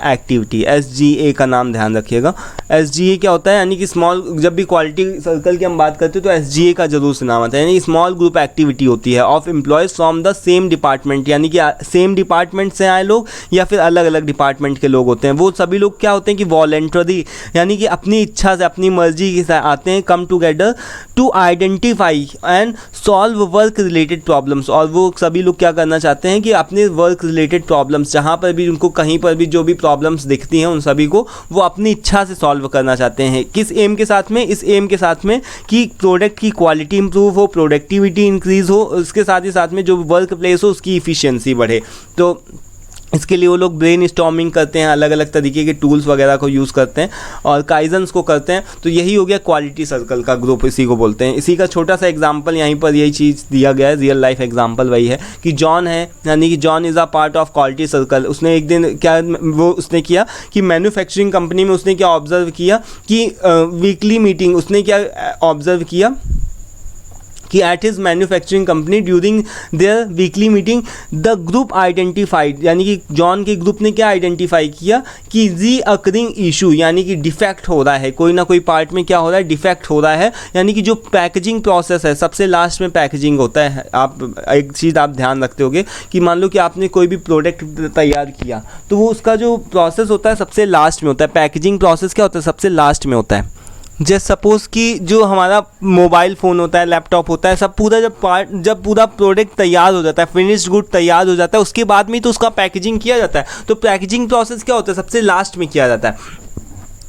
एक्टिविटी, SGA का नाम ध्यान रखिएगा। SGA क्या होता है, यानी कि स्मॉल, जब भी क्वालिटी सर्कल की हम बात करते हैं तो SGA का जरूर से नाम आता है, यानी स्मॉल ग्रुप एक्टिविटी होती है of employees from the same department, यानी कि सेम डिपार्टमेंट से आए लोग या फिर अलग अलग डिपार्टमेंट के लोग होते हैं। वो सभी लोग क्या होते हैं कि वॉलेंटरी, यानी कि अपनी इच्छा से, अपनी मर्जी के साथ आते हैं, come together to identify and solve work related problems. और वो सभी लोग क्या करना चाहते हैं कि अपने वर्क रिलेटेड प्रॉब्लम्स, जहाँ पर भी उनको कहीं पर भी जो भी प्रॉब्लम्स दिखती हैं, उन सभी को वो अपनी इच्छा से सॉल्व करना चाहते हैं। किस एम के साथ में, इस एम के साथ में कि प्रोडक्ट की क्वालिटी इंप्रूव हो, प्रोडक्टिविटी इंक्रीज़ हो, उसके साथ ही साथ में जो वर्क प्लेस हो उसकी इफ़िशियंसी बढ़े। तो इसके लिए वो लोग ब्रेन स्टॉर्मिंग करते हैं, अलग अलग तरीके के टूल्स वगैरह को यूज़ करते हैं और काइजन्स को करते हैं। तो यही हो गया क्वालिटी सर्कल का ग्रुप, इसी को बोलते हैं। इसी का छोटा सा एग्जांपल यहीं पर यही चीज़ दिया गया है, रियल लाइफ एग्जांपल वही है कि जॉन है, यानी कि John is a part of quality circle. उसने एक दिन क्या वो उसने किया कि मैन्युफैक्चरिंग कंपनी में उसने क्या ऑब्जर्व किया कि वीकली मीटिंग, उसने क्या ऑब्जर्व किया कि at his manufacturing company during their weekly meeting the group identified, यानी कि जॉन के ग्रुप ने क्या आइडेंटिफाई किया कि री अकरिंग इशू, यानी कि डिफेक्ट हो रहा है, कोई ना कोई पार्ट में क्या हो रहा है, डिफेक्ट हो रहा है। यानी कि जो पैकेजिंग प्रोसेस है, सबसे लास्ट में पैकेजिंग होता है। आप एक चीज़ आप ध्यान रखते होगे कि मान लो कि आपने कोई भी प्रोडक्ट तैयार किया तो वो उसका जो प्रोसेस होता है सबसे लास्ट में होता है। पैकेजिंग प्रोसेस क्या होता है, सबसे लास्ट में होता है। जैसे सपोज़ कि जो हमारा मोबाइल फ़ोन होता है, लैपटॉप होता है, सब पूरा जब पूरा प्रोडक्ट तैयार हो जाता है, फिनिश्ड गुड तैयार हो जाता है, उसके बाद में तो उसका पैकेजिंग किया जाता है। तो पैकेजिंग प्रोसेस क्या होता है, सबसे लास्ट में किया जाता है।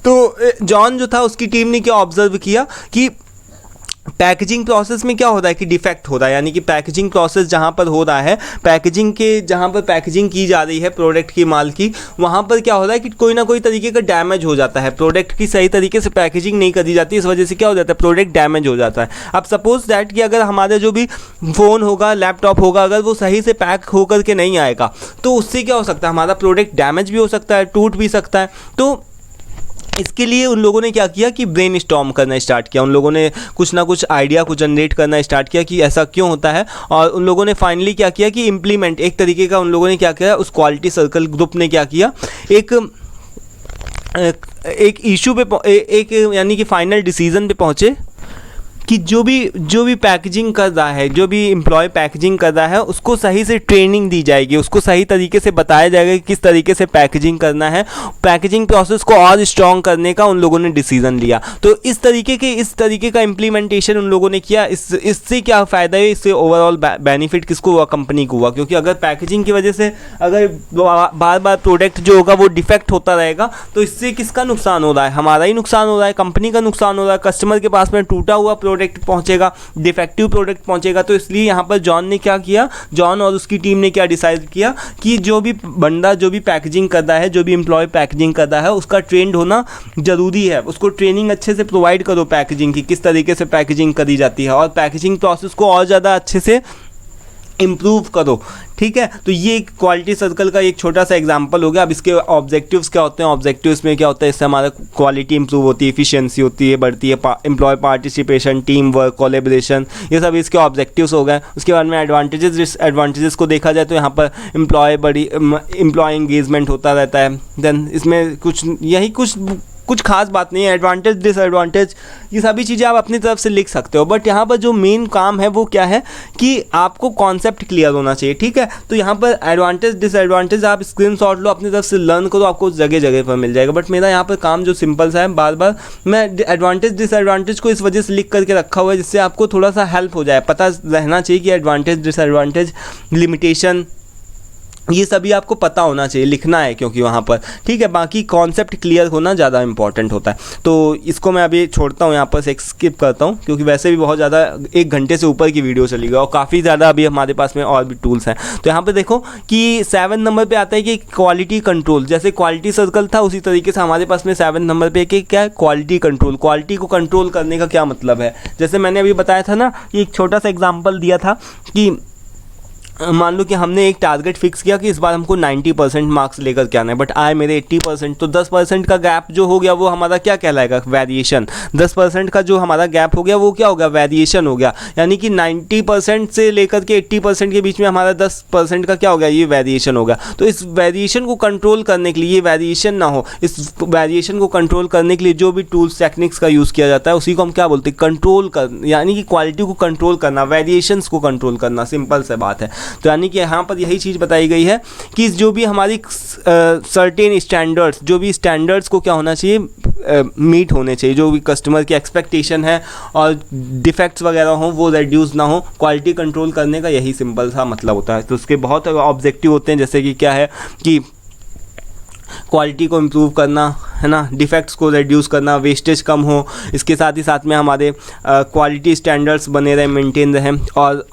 तो जॉन जो था, उसकी टीम ने क्या ऑब्जर्व किया कि पैकेजिंग प्रोसेस में क्या होता है कि डिफेक्ट हो रहा है, यानी कि पैकेजिंग प्रोसेस जहाँ पर हो रहा है, पैकेजिंग के जहाँ पर पैकेजिंग की जा रही है प्रोडक्ट की, माल की, वहाँ पर क्या हो रहा है कि कोई ना कोई तरीके का डैमेज हो जाता है, प्रोडक्ट की सही तरीके से पैकेजिंग नहीं करी जाती, इस वजह से क्या हो जाता है, प्रोडक्ट डैमेज हो जाता है। अब सपोज दैट कि अगर हमारा जो भी फ़ोन होगा, लैपटॉप होगा, अगर वो सही से पैक होकर के नहीं आएगा तो उससे क्या हो सकता है, हमारा प्रोडक्ट डैमेज भी हो सकता है, टूट भी सकता है। तो इसके लिए उन लोगों ने क्या किया कि ब्रेन स्टॉर्म करना स्टार्ट किया। उन लोगों ने कुछ ना कुछ आइडिया को जनरेट करना स्टार्ट किया कि ऐसा क्यों होता है, और उन लोगों ने फाइनली क्या किया कि इम्प्लीमेंट, एक तरीके का उन लोगों ने क्या किया, उस क्वालिटी सर्कल ग्रुप ने क्या किया, एक इशू पे, एक यानी कि फाइनल डिसीजन पे पहुँचे कि जो भी पैकेजिंग कर रहा है, जो भी एम्प्लॉय पैकेजिंग कर रहा है, उसको सही से ट्रेनिंग दी जाएगी, उसको सही तरीके से बताया जाएगा कि किस तरीके से पैकेजिंग करना है। पैकेजिंग प्रोसेस को और स्ट्रॉन्ग करने का उन लोगों ने डिसीजन लिया। तो इस तरीके का इम्प्लीमेंटेशन उन लोगों ने किया। इससे क्या फ़ायदा है, इससे ओवरऑल बेनिफिट किसको हुआ, कंपनी को हुआ। क्योंकि अगर पैकेजिंग की वजह से अगर बार बार प्रोडक्ट जो होगा वो डिफेक्ट होता रहेगा तो इससे किसका नुकसान हो रहा है, हमारा ही नुकसान हो रहा है, कंपनी का नुकसान हो रहा है। कस्टमर के पास में टूटा हुआ प्रोडक्ट पहुंचेगा, डिफेक्टिव प्रोडक्ट पहुंचेगा। तो इसलिए यहाँ पर जॉन ने क्या किया, जॉन और उसकी टीम ने क्या डिसाइड किया कि जो भी बंदा जो भी पैकेजिंग कर रहा है, जो भी एम्प्लॉय पैकेजिंग कर रहा है, उसका ट्रेंड होना ज़रूरी है। उसको ट्रेनिंग अच्छे से प्रोवाइड करो पैकेजिंग की, किस तरीके से पैकेजिंग करी जाती है, और पैकेजिंग प्रोसेस को और ज़्यादा अच्छे से इम्प्रूव करो। ठीक है, तो ये एक क्वालिटी सर्कल का एक छोटा सा एग्जांपल हो गया। अब इसके ऑब्जेक्टिव्स क्या होते हैं, ऑब्जेक्टिव्स में क्या होता है, इससे हमारा क्वालिटी इंप्रूव होती है, एफिशिएंसी होती है, बढ़ती है, employee participation, team work, collaboration, ये सब इसके ऑब्जेक्टिव्स हो गए। उसके बाद में एडवांटेजेस, डिसएडवांटेजेस को देखा जाए तो यहाँ पर एम्प्लॉय एंगेजमेंट होता रहता है। देन इसमें कुछ खास बात नहीं है, एडवांटेज डिसएडवांटेज ये सभी चीज़ें आप अपनी तरफ से लिख सकते हो। बट यहाँ पर जो मेन काम है वो क्या है कि आपको कॉन्सेप्ट क्लियर होना चाहिए। ठीक है, तो यहाँ पर एडवांटेज डिसएडवांटेज आप स्क्रीनशॉट लो, अपनी तरफ से लर्न करो, आपको जगह जगह पर मिल जाएगा। बट मेरा यहाँ पर काम जो सिंपल सा है, बार बार मैं एडवांटेज डिसएडवांटेज को इस वजह से लिख करके रखा हुआ है जिससे आपको थोड़ा सा हेल्प हो जाए, पता रहना चाहिए कि एडवांटेज डिसएडवांटेज, लिमिटेशन, ये सभी आपको पता होना चाहिए, लिखना है क्योंकि वहाँ पर, ठीक है। बाकी कॉन्सेप्ट क्लियर होना ज़्यादा इंपॉर्टेंट होता है। तो इसको मैं अभी छोड़ता हूँ, यहाँ पर से स्किप करता हूँ क्योंकि वैसे भी बहुत ज़्यादा 1 घंटे से ऊपर की वीडियो चली गई और काफ़ी ज़्यादा अभी हमारे पास में और भी टूल्स हैं। तो यहाँ पर देखो कि 7 नंबर पर आता है कि क्वालिटी कंट्रोल, जैसे क्वालिटी सर्कल था उसी तरीके से हमारे पास में 7 नंबर पर कि क्या है, क्वालिटी कंट्रोल। क्वालिटी को कंट्रोल करने का क्या मतलब है, जैसे मैंने अभी बताया था ना, एक छोटा सा एग्जाम्पल दिया था कि मान लो कि हमने एक टारगेट फिक्स किया कि इस बार हमको 90% मार्क्स लेकर के आना है, बट आए मेरे 80%, तो 10% का गैप जो हो गया वो हमारा क्या कहलाएगा, वेरिएशन। 10% का जो हमारा गैप हो गया वो क्या हो गया, वेरिएशन हो गया। यानी कि 90% से लेकर के 80% के बीच में हमारा 10% का क्या हो गया, ये वेरिएशन हो गया। तो इस वेरिएशन को कंट्रोल करने के लिए, ये वेरिएशन ना हो, इस वेरिएशन को कंट्रोल करने के लिए जो भी टूल्स टेक्निक्स का यूज़ किया जाता है उसी को हम क्या बोलते हैं, कंट्रोल कर, यानी कि क्वालिटी को कंट्रोल करना, वेरिएशंस को कंट्रोल करना, सिंपल सा बात है। तो यानी कि यहाँ पर यही चीज़ बताई गई है कि जो भी हमारी सर्टेन स्टैंडर्ड्स, जो भी स्टैंडर्ड्स को क्या होना चाहिए, मीट होने चाहिए, जो भी कस्टमर की एक्सपेक्टेशन है और डिफेक्ट्स वगैरह हो वो रेड्यूस ना हो। क्वालिटी कंट्रोल करने का यही सिंपल सा मतलब होता है। तो उसके बहुत ऑब्जेक्टिव होते हैं, जैसे कि क्या है कि क्वालिटी को इम्प्रूव करना, है ना, डिफेक्ट्स को रिड्यूस करना, वेस्टेज कम हो, इसके साथ ही साथ में हमारे क्वालिटी स्टैंडर्ड्स बने रहे, मेंटेन रहे, और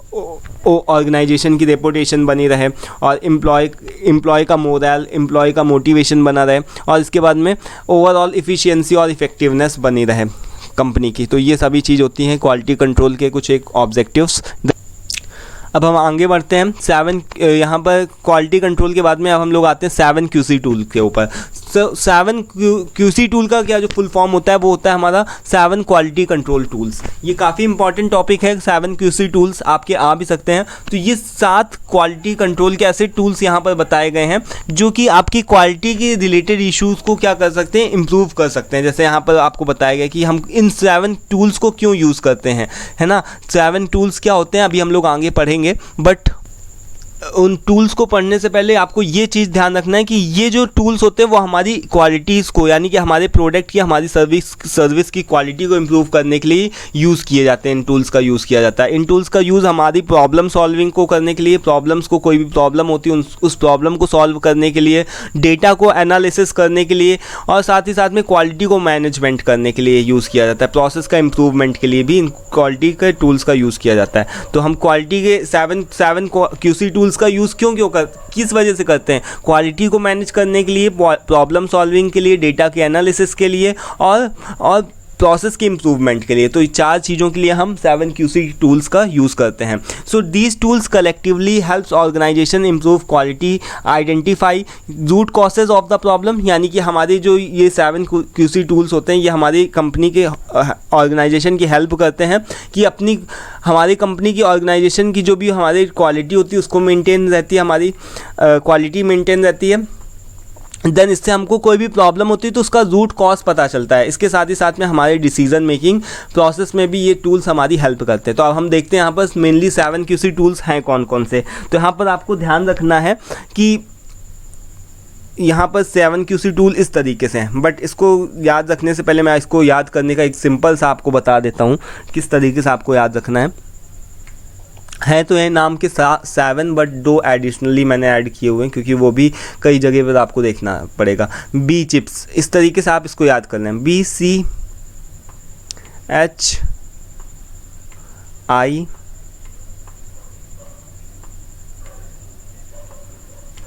ऑर्गेनाइजेशन की रेपुटेशन बनी रहे, और एम्प्लॉय का मोरल, एम्प्लॉय का मोटिवेशन बना रहे, और इसके बाद में ओवरऑल इफ़िशियंसी और इफ़ेक्टिवनेस बनी रहे कंपनी की। तो ये सभी चीज़ होती हैं क्वालिटी कंट्रोल के कुछ एक ऑब्जेक्टिव्स। अब हम आगे बढ़ते हैं 7, यहाँ पर क्वालिटी कंट्रोल के बाद में अब हम लोग आते हैं 7 QC टूल के ऊपर। 7 QC टूल का क्या जो फुल फॉर्म होता है वो होता है हमारा 7 क्वालिटी कंट्रोल टूल्स। ये काफ़ी इंपॉर्टेंट टॉपिक है, 7 QC टूल्स आपके आ भी सकते हैं। तो ये 7 क्वालिटी कंट्रोल के ऐसे टूल्स यहाँ पर बताए गए हैं जो कि आपकी क्वालिटी के रिलेटेड इश्यूज़ को क्या कर सकते हैं, इम्प्रूव कर सकते हैं। जैसे यहाँ पर आपको बताया गया कि हम इन 7 टूल्स को क्यों यूज़ करते हैं, है ना। 7 टूल्स क्या होते हैं अभी हम लोग आगे पढ़ेंगे, बट उन टूल्स को पढ़ने से पहले आपको ये चीज़ ध्यान रखना है कि ये जो टूल्स होते हैं वो हमारी क्वालिटीज़ को, यानी कि हमारे प्रोडक्ट की, हमारी सर्विस की क्वालिटी को इम्प्रूव करने के लिए यूज़ किए जाते हैं। इन टूल्स का यूज़ किया जाता है। इन टूल्स का यूज़ हमारी प्रॉब्लम सॉल्विंग को करने के लिए, प्रॉब्लम्स को, कोई भी प्रॉब्लम होती है उस प्रॉब्लम को सॉल्व करने के लिए, डेटा को एनालिसिस करने के लिए, और साथ ही साथ में क्वालिटी को मैनेजमेंट करने के लिए यूज़ किया जाता है। प्रोसेस का इम्प्रूवमेंट के लिए भी इन क्वालिटी के टूल्स का यूज़ किया जाता है। तो हम क्वालिटी के 7 QC टूल्स का यूज़ किस वजह से करते हैं, क्वालिटी को मैनेज करने के लिए, प्रॉब्लम सॉल्विंग के लिए, डेटा के एनालिसिस के लिए, और प्रोसेस के इम्प्रूवमेंट के लिए। तो ये 4 चीज़ों के लिए हम 7 QC टूल्स का यूज़ करते हैं। So these tools collectively helps organisation improve quality, identify root causes of the problem. यानी कि हमारे जो ये 7 QC टूल्स होते हैं ये हमारी कंपनी के ऑर्गेनाइजेशन की हेल्प करते हैं कि हमारी कंपनी की ऑर्गेनाइजेशन की जो भी हमारी क्वालिटी होती है उसको मेंटेन रहती है, हमारी क्वालिटी मेंटेन रहती है। देन इससे हमको कोई भी प्रॉब्लम होती है तो उसका रूट कॉज पता चलता है। इसके साथ ही साथ में हमारे डिसीजन मेकिंग प्रोसेस में भी ये टूल्स हमारी हेल्प करते हैं। तो अब हम देखते हैं यहाँ पर मेनली 7 QC टूल्स हैं कौन कौन से। तो यहाँ पर आपको ध्यान रखना है कि यहाँ पर 7 QC टूल इस तरीके से हैं, बट इसको याद रखने से पहले मैं इसको याद करने का एक सिंपल सा आपको बता देता हूँ किस तरीके से आपको याद रखना है। तो ये नाम के 7, बट 2 एडिशनली मैंने ऐड किए हुए हैं क्योंकि वो भी कई जगह पर आपको देखना पड़ेगा। बी चिप्स, इस तरीके से आप इसको याद कर लें, BCHI,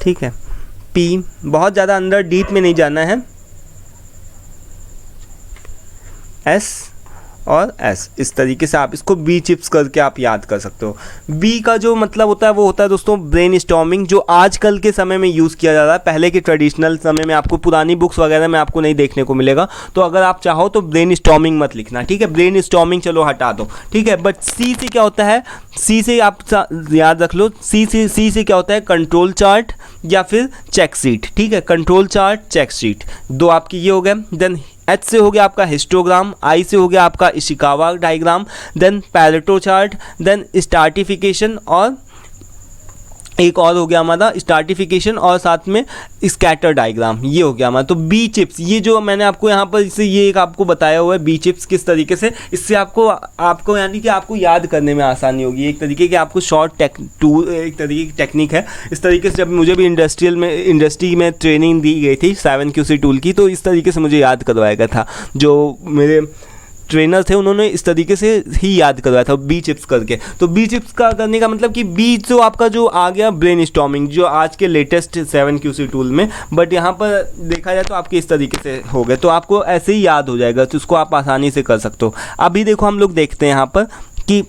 ठीक है। P, बहुत ज़्यादा अंदर डीप में नहीं जाना है, S और S, इस तरीके से आप इसको बी चिप्स करके आप याद कर सकते हो। बी का जो मतलब होता है वो होता है दोस्तों ब्रेन स्टॉर्मिंग, जो आजकल के समय में यूज़ किया जा रहा है। पहले के ट्रेडिशनल समय में आपको पुरानी बुक्स वगैरह में आपको नहीं देखने को मिलेगा। तो अगर आप चाहो तो ब्रेन स्टॉर्मिंग मत लिखना, ठीक है। ब्रेन स्टॉर्मिंग चलो हटा दो, ठीक है। बट सी से क्या होता है, सी से आप याद रख लो, सी से क्या होता है, कंट्रोल चार्ट या फिर चेक शीट, ठीक है। कंट्रोल चार्ट, चेक शीट, 2 आपकी ये हो गए। देन एच से हो गया आपका हिस्टोग्राम, आई से हो गया आपका Ishikawa diagram, then Pareto chart, then stratification और एक और हो गया हमारा स्ट्रैटिफिकेशन और साथ में स्कैटर डायग्राम, ये हो गया हमारा। तो बी चिप्स, ये जो मैंने आपको यहाँ पर इससे ये एक आपको बताया हुआ है बी चिप्स किस तरीके से, इससे आपको यानी कि आपको याद करने में आसानी होगी। एक तरीके की आपको शॉर्ट टूल, एक तरीके की टेक्निक है। इस तरीके से जब मुझे भी इंडस्ट्री में ट्रेनिंग दी गई थी 7QC टूल की, तो इस तरीके से मुझे याद करवाया गया था। जो मेरे ट्रेनर थे उन्होंने इस तरीके से ही याद करवाया था बी चिप्स करके। तो बी चिप्स का करने का मतलब कि बी जो आपका जो आ गया ब्रेन स्टॉर्मिंग, जो आज के लेटेस्ट 7QC टूल में, बट यहाँ पर देखा जाए तो आपके इस तरीके से हो गए, तो आपको ऐसे ही याद हो जाएगा, तो उसको आप आसानी से कर सकते हो। अभी देखो हम लोग देखते हैं यहाँ पर कि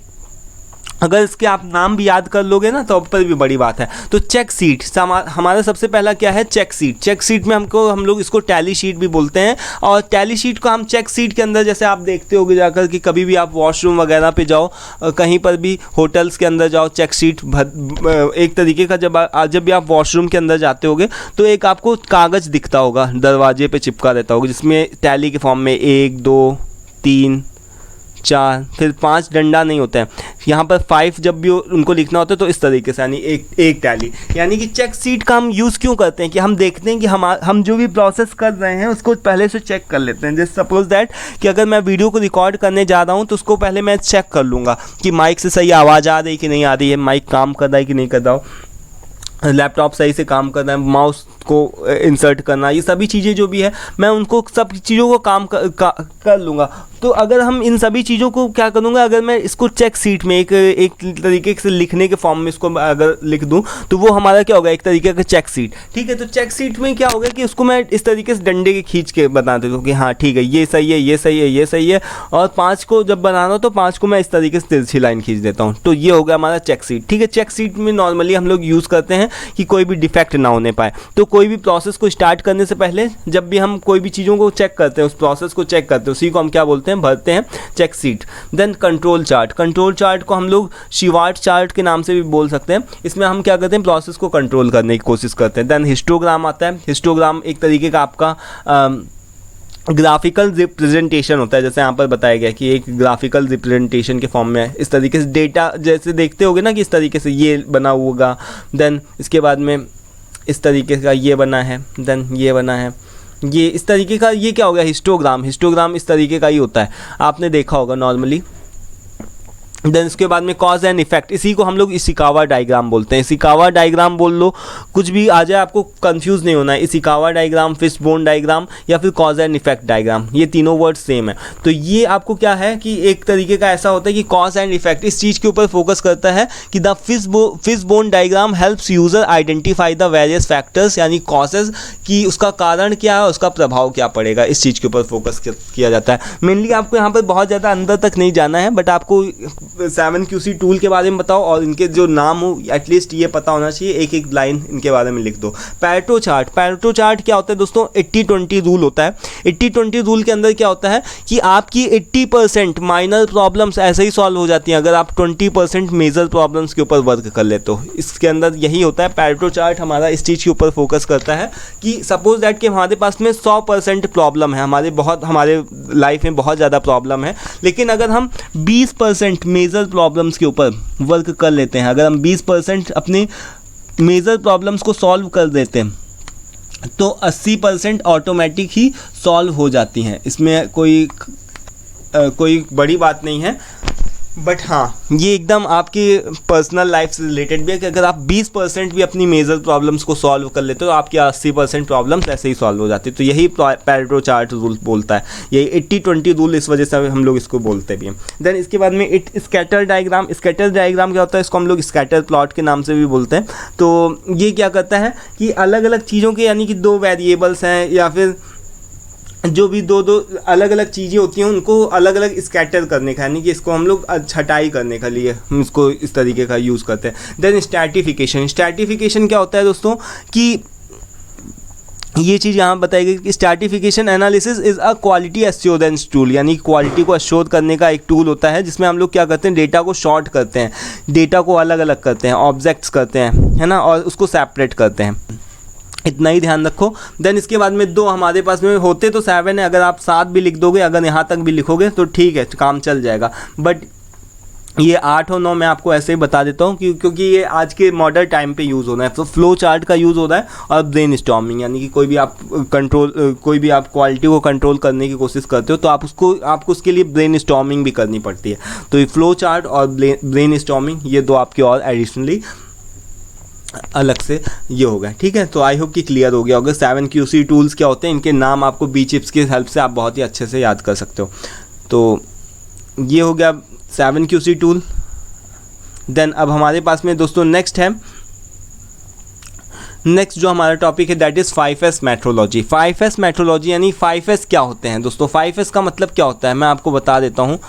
अगर इसके आप नाम भी याद कर लोगे ना तो अब पर भी बड़ी बात है। तो चेक शीट हमारा सबसे पहला क्या है, चेक शीट। चेक शीट में हम लोग इसको टैली शीट भी बोलते हैं। और टैली शीट को हम चेक शीट के अंदर, जैसे आप देखते होगे जाकर कि कभी भी आप वॉशरूम वगैरह पे जाओ, कहीं पर भी होटल्स के अंदर जाओ, चेक शीट एक तरीके का जब भी आप वॉशरूम के अंदर जाते होगे तो एक आपको कागज़ दिखता होगा, दरवाजे पर चिपका रहता होगा, जिसमें टैली के फॉर्म में 1 2 3 4 फिर 5 डंडा नहीं होता है, यहाँ पर 5 जब भी उनको लिखना होता है तो इस तरीके से, यानी एक टैली। यानी कि चेक शीट का हम यूज़ क्यों करते हैं कि हम देखते हैं कि हम जो भी प्रोसेस कर रहे हैं उसको पहले से चेक कर लेते हैं। जैसे सपोज दैट कि अगर मैं वीडियो को रिकॉर्ड करने जा रहा हूँ तो उसको पहले मैं चेक कर लूँगा कि माइक से सही आवाज़ आ रही कि नहीं आ रही है, माइक काम कर रहा है कि नहीं कर रहा हो, लैपटॉप सही से काम करना है, माउस को इंसर्ट करना, ये सभी चीज़ें जो भी है मैं उनको सब चीज़ों को काम कर लूँगा। तो अगर हम इन सभी चीज़ों को क्या करूँगा, अगर मैं इसको चेक शीट में एक तरीके से लिखने के फॉर्म में इसको अगर लिख दूँ तो वो हमारा क्या होगा, एक तरीके का चेक शीट। ठीक है, तो चेक शीट में क्या होगा कि उसको मैं इस तरीके से डंडे के खींच के बता देता हूँ कि हाँ ठीक है, ये सही है, ये सही है, ये सही है। और 5 को जब बनाना हो तो 5 को मैं इस तरीके से तिरछी लाइन खींच देता हूँ। तो ये हो गया हमारा चेक शीट। ठीक है, चेक शीट में नॉर्मली हम लोग यूज़ करते हैं कि कोई भी डिफेक्ट ना होने पाए। तो कोई भी प्रोसेस को स्टार्ट करने से पहले जब भी हम कोई भी चीज़ों को चेक करते हैं, उस प्रोसेस को चेक करते हैं, उसी को हम क्या बोलते हैं, भरते हैं check sheet. Then control chart, control chart को हम लोग शिवार्ट चार्ट के नाम से भी बोल सकते हैं। इसमें हम क्या करते हैं, प्रोसेस को कंट्रोल करने की कोशिश करते हैं। देन हिस्टोग्राम आता है। हिस्टोग्राम एक तरीके का आपका ग्राफिकल रिप्रेजेंटेशन होता है, जैसे यहाँ पर बताया गया कि एक ग्राफिकल रिप्रेजेंटेशन के फॉर्म में है। इस तरीके से डेटा जैसे देखते होगे ना कि इस तरीके से ये बना होगा, देन इसके बाद में इस तरीके का ये बना है, देन ये बना है, ये इस तरीके का, ये क्या हो गया, हिस्टोग्राम। हिस्टोग्राम इस तरीके का ही होता है, आपने देखा होगा नॉर्मली। देन इसके बाद में कॉज एंड इफेक्ट, इसी को हम लोग इशिकावा डायग्राम बोलते हैं। इशिकावा डायग्राम बोल लो, कुछ भी आ जाए, आपको कंफ्यूज नहीं होना है। इशिकावा डायग्राम, फिशबोन डायग्राम या फिर कॉज एंड इफेक्ट डायग्राम, ये तीनों वर्ड सेम है। तो ये आपको क्या है कि एक तरीके का ऐसा होता है कि कॉज एंड इफेक्ट इस चीज़ के ऊपर फोकस करता है कि the fishbone diagram helps user identify the various factors, यानी कॉजेज की उसका कारण क्या है, उसका प्रभाव क्या पड़ेगा, इस चीज़ के ऊपर फोकस किया जाता है। मेनली आपको यहाँ पर बहुत ज़्यादा अंदर तक नहीं जाना है, बट आपको 7QC टूल के बारे में बताओ और इनके जो नाम हो एटलीस्ट ये पता होना चाहिए, एक एक लाइन इनके बारे में लिख दो। पैरेटो चार्ट, पैरेटो चार्ट क्या होता है दोस्तों, 80-20 रूल होता है। 80-20 रूल के अंदर क्या होता है कि आपकी 80% माइनर प्रॉब्लम्स ऐसे ही सॉल्व हो जाती हैं अगर आप 20% मेजर प्रॉब्लम्स के ऊपर वर्क कर लेते हो। इसके अंदर यही होता है। पैरेटो चार्ट हमारा इस चीज़ के ऊपर फोकस करता है कि सपोज दैट कि हमारे पास में 100% प्रॉब्लम है, हमारे लाइफ में बहुत ज़्यादा प्रॉब्लम है, लेकिन अगर हम 20% मेजर प्रॉब्लम्स के ऊपर वर्क कर लेते हैं, अगर हम 20% अपने मेजर प्रॉब्लम्स को सॉल्व कर देते हैं तो 80% ऑटोमेटिक ही सॉल्व हो जाती हैं। इसमें कोई बड़ी बात नहीं है, बट हाँ ये एकदम आपकी पर्सनल लाइफ से रिलेटेड भी है कि अगर आप 20% भी अपनी मेजर प्रॉब्लम्स को सॉल्व कर लेते हो तो आपकी 80% प्रॉब्लम्स ऐसे ही सॉल्व हो जाती है। तो यही पैरेटो चार्ट रूल बोलता है, यही 80-20 रूल, इस वजह से हम लोग इसको बोलते भी हैं। देन इसके बाद में स्कैटर डायग्राम, स्कैटर डायग्राम क्या होता है, इसको हम लोग स्कैटर प्लॉट के नाम से भी बोलते हैं। तो ये क्या करता है कि अलग अलग चीज़ों के, यानी कि 2 वेरिएबल्स हैं या फिर जो भी दो अलग अलग चीज़ें होती हैं उनको अलग अलग स्कैटर करने का, यानी कि इसको हम लोग छटाई करने के लिए हम इसको इस तरीके का यूज़ करते हैं। देन स्ट्रैटिफिकेशन, स्ट्रैटिफिकेशन क्या होता है दोस्तों कि ये चीज़ यहाँ बताई गई कि stratification analysis is a quality assurance tool, यानी क्वालिटी को एश्योर करने का एक टूल होता है जिसमें हम लोग क्या करते हैं, डेटा को शॉर्ट करते हैं, डेटा को अलग अलग करते हैं, ऑब्जेक्ट्स करते हैं, है ना, और उसको सेपरेट करते हैं। इतना ही ध्यान रखो। देन इसके बाद में 2 हमारे पास में होते तो 7 है, अगर आप 7 भी लिख दोगे, अगर यहाँ तक भी लिखोगे तो ठीक है, काम चल जाएगा। बट ये 8 और 9 मैं आपको ऐसे ही बता देता हूँ क्योंकि ये आज के मॉडर्न टाइम पे यूज़ होना है। तो फ्लो चार्ट का यूज़ हो रहा है और ब्रेन स्टॉर्मिंग, यानी कि कोई भी आप क्वालिटी को कंट्रोल करने की कोशिश करते हो तो आपको उसके लिए ब्रेन स्टॉर्मिंग भी करनी पड़ती है। तो ये फ्लो चार्ट और ब्रेन स्टॉर्मिंग, ये दो आपके और एडिशनली अलग से ये हो गया। ठीक है, तो आई होप कि क्लियर हो गया होगा 7 QC टूल्स क्या होते हैं। इनके नाम आपको बी चिप्स की हेल्प से आप बहुत ही अच्छे से याद कर सकते हो। तो ये हो गया 7 QC टूल। देन अब हमारे पास में दोस्तों नेक्स्ट जो हमारा टॉपिक है that is 5S metrology. 5S metrology यानी 5S क्या होते हैं दोस्तों? 5S का मतलब क्या होता है मैं आपको बता देता हूँ।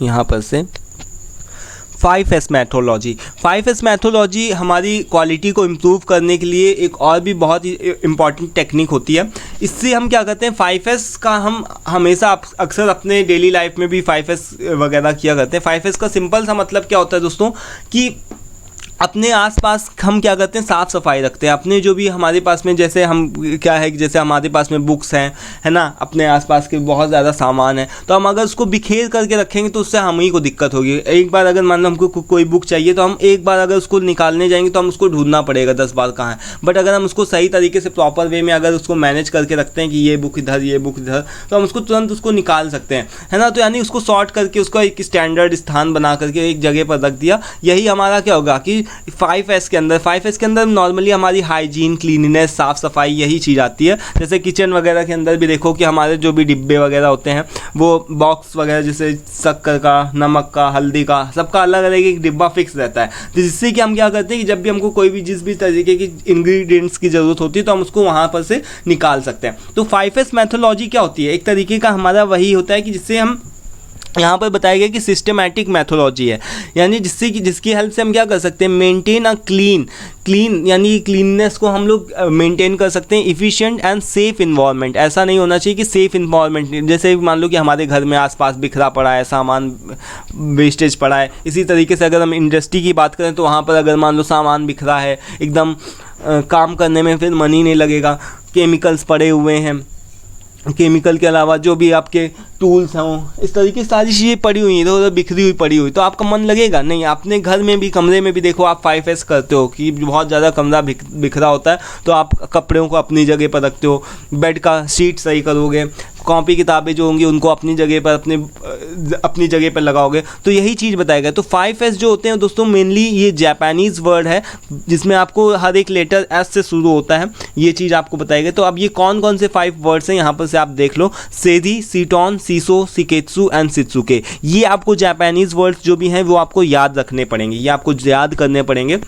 यहाँ पर से 5S मैथोलॉजी हमारी क्वालिटी को इम्प्रूव करने के लिए एक और भी बहुत ही इम्पॉर्टेंट टेक्निक होती है। इससे हम क्या करते हैं, 5S का हम हमेशा अक्सर अपने डेली लाइफ में भी 5S वगैरह किया करते हैं। 5S का सिंपल सा मतलब क्या होता है दोस्तों कि अपने आसपास हम क्या करते हैं, साफ़ सफाई रखते हैं। अपने जो भी हमारे पास में जैसे हम क्या है कि जैसे हमारे पास में बुक्स हैं, है ना, अपने आसपास के बहुत ज़्यादा सामान है, तो हम अगर उसको बिखेर करके रखेंगे तो उससे हम ही को दिक्कत होगी। एक बार अगर मान लो हमको कोई बुक चाहिए तो हम एक बार अगर उसको निकालने जाएंगे तो हम उसको ढूंढना पड़ेगा 10 बार कहाँ है। बट अगर हम उसको सही तरीके से प्रॉपर वे में अगर उसको मैनेज करके रखते हैं कि ये बुक इधर ये बुक इधर, तो हम उसको तुरंत उसको निकाल सकते हैं, है ना। तो यानी उसको सॉर्ट करके उसका एक स्टैंडर्ड स्थान बना करके एक जगह पर रख दिया। यही हमारा क्या होगा कि 5S के अंदर नॉर्मली हमारी हाइजीन, क्लीनिनेस, साफ़ सफाई यही चीज़ आती है। जैसे किचन वगैरह के अंदर भी देखो कि हमारे जो भी डिब्बे वगैरह होते हैं वो बॉक्स वगैरह जैसे शक्कर का, नमक का, हल्दी का, सबका अलग अलग एक डिब्बा फिक्स रहता है। तो जिससे कि हम क्या करते हैं कि जब भी हमको कोई भी जिस भी तरीके की इंग्रेडिएंट्स की ज़रूरत होती है तो हम उसको वहाँ पर से निकाल सकते हैं। तो 5S मैथोलॉजी क्या होती है, एक तरीके का हमारा वही होता है कि जिससे हम यहाँ पर बताया गया कि सिस्टमैटिक मैथोलॉजी है, यानी जिसकी हेल्प से हम क्या कर सकते हैं, मेंटेन अ क्लीन यानी क्लीननेस को हम लोग मेंटेन कर सकते हैं, इफ़िशिएंट एंड सेफ इन्वायरमेंट। ऐसा नहीं होना चाहिए कि सेफ इन्वायरमेंट, जैसे मान लो कि हमारे घर में आसपास बिखरा पड़ा है, सामान वेस्टेज पड़ा है। इसी तरीके से अगर हम इंडस्ट्री की बात करें तो वहाँ पर अगर मान लो सामान बिखरा है एकदम, काम करने में फिर मन ही नहीं लगेगा, केमिकल्स पड़े हुए हैं, केमिकल के अलावा जो भी आपके टूल्स हों, इस तरीके से सारी चीज़ें पड़ी हुई हैं, इधर उधर बिखरी हुई पड़ी हुई, तो आपका मन लगेगा नहीं। अपने घर में भी, कमरे में भी देखो आप 5S करते हो कि बहुत ज़्यादा कमरा बिखरा होता है तो आप कपड़ों को अपनी जगह पर रखते हो, बेड का शीट सही करोगे, कॉपी किताबें जो होंगी उनको अपनी जगह पर अपनी जगह पर लगाओगे। तो यही चीज़ बताएगा। तो 5S जो होते हैं दोस्तों मेनली ये जापानीज़ वर्ड है जिसमें आपको हर एक लेटर S से शुरू होता है, ये चीज़ आपको बताएगा। तो अब ये कौन कौन से 5 वर्ड्स हैं यहाँ पर से आप देख लो, सेरी, सीटोन, सीसो, सिकेत्सु एंड शित्सुके। ये आपको जापानीज़ वर्ड्स जो भी हैं वो आपको याद रखने पड़ेंगे, ये आपको याद करने पड़ेंगे,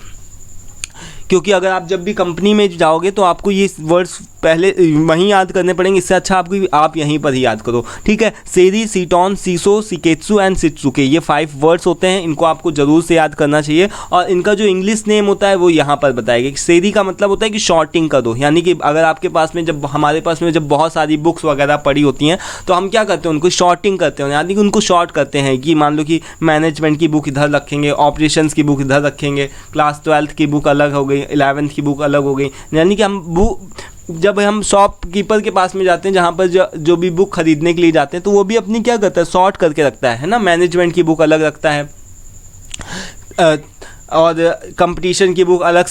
क्योंकि अगर आप जब भी कंपनी में जाओगे तो आपको ये वर्ड्स पहले वहीं याद करने पड़ेंगे। इससे अच्छा आप यहीं पर ही याद करो, ठीक है। सेरी, सीटोन, सीसो, सिकेत्सु एंड शित्सुके, ये 5 वर्ड्स होते हैं, इनको आपको ज़रूर से याद करना चाहिए। और इनका जो इंग्लिश नेम होता है वो यहाँ पर बताएगा। सेरी का मतलब होता है कि शॉर्टिंग कर दो, यानी कि अगर आपके पास में हमारे पास में जब बहुत सारी बुक्स वगैरह पड़ी होती हैं तो हम क्या करते हैं, उनको शॉर्टिंग करते हैं, यानी कि उनको शॉर्ट करते हैं कि मान लो कि मैनेजमेंट की बुक इधर रखेंगे, ऑपरेशंस की बुक इधर रखेंगे, क्लास 12th की बुक अलग हो गई, 11th की बुक अलग हो गई। यानी कि जब हम शॉपकीपर के पास में जाते हैं, जहाँ पर जो भी बुक खरीदने के लिए जाते हैं, तो वो भी अपनी क्या करता है, शॉर्ट करके रखता है ना। मैनेजमेंट की बुक अलग रखता है और कंपटीशन की बुक अलग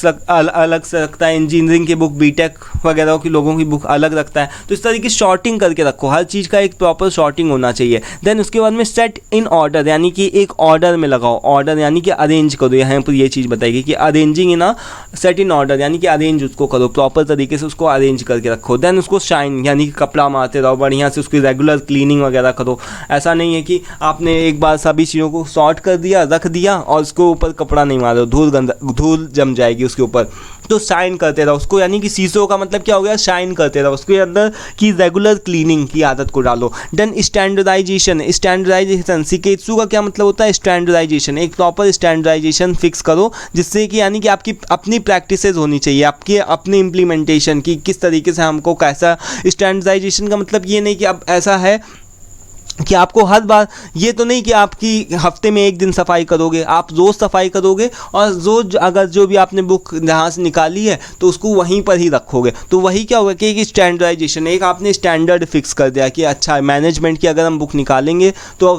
से रखता है, इंजीनियरिंग की बुक, बीटेक वगैरह के लोगों की बुक अलग रखता है। तो इस तरीके से शॉर्टिंग करके रखो, हर चीज़ का एक प्रॉपर शॉर्टिंग होना चाहिए। देन उसके बाद में सेट इन ऑर्डर, यानी कि एक ऑर्डर में लगाओ, ऑर्डर यानी कि अरेंज करो। यहाँ पर ये चीज़ बताएगी कि arranging in a set in order, यानी कि अरेंज उसको करो, प्रॉपर तरीके से उसको अरेंज करके रखो। देन उसको शाइन, यानी कि कपड़ा मारते रहो, बढ़िया से उसकी रेगुलर क्लीनिंग वगैरह करो। ऐसा नहीं है कि आपने एक बार सभी चीज़ों को सॉर्ट कर दिया, रख दिया और उसको ऊपर कपड़ा नहीं मारो, धूल जम जाएगी उसके ऊपर। तो शाइन करते रहो उसको, यानी कि सीसो का मतलब क्या हो गया, शाइन करते रहो, उसके अंदर की रेगुलर क्लीनिंग की आदत को डालो। देन स्टैंडर्डाइजेशन, सिकेत्सु का क्या मतलब होता है, स्टैंडर्डाइजेशन, एक प्रॉपर स्टैंडर्डाइजेशन फिक्स करो, जिससे कि यानी कि आपकी अपनी प्रैक्टिसेस होनी चाहिए, आपकी अपनी इम्प्लीमेंटेशन की, किस तरीके से हमको कैसा। स्टैंडर्डाइजेशन का मतलब ये नहीं कि अब ऐसा है कि आपको हर बार ये तो नहीं कि आपकी हफ्ते में एक दिन सफाई करोगे, आप रोज़ सफाई करोगे और रोज़ अगर जो भी आपने बुक जहाँ से निकाली है तो उसको वहीं पर ही रखोगे। तो वही क्या होगा कि एक स्टैंडर्डाइजेशन, एक आपने स्टैंडर्ड फिक्स कर दिया कि अच्छा मैनेजमेंट की अगर हम बुक निकालेंगे तो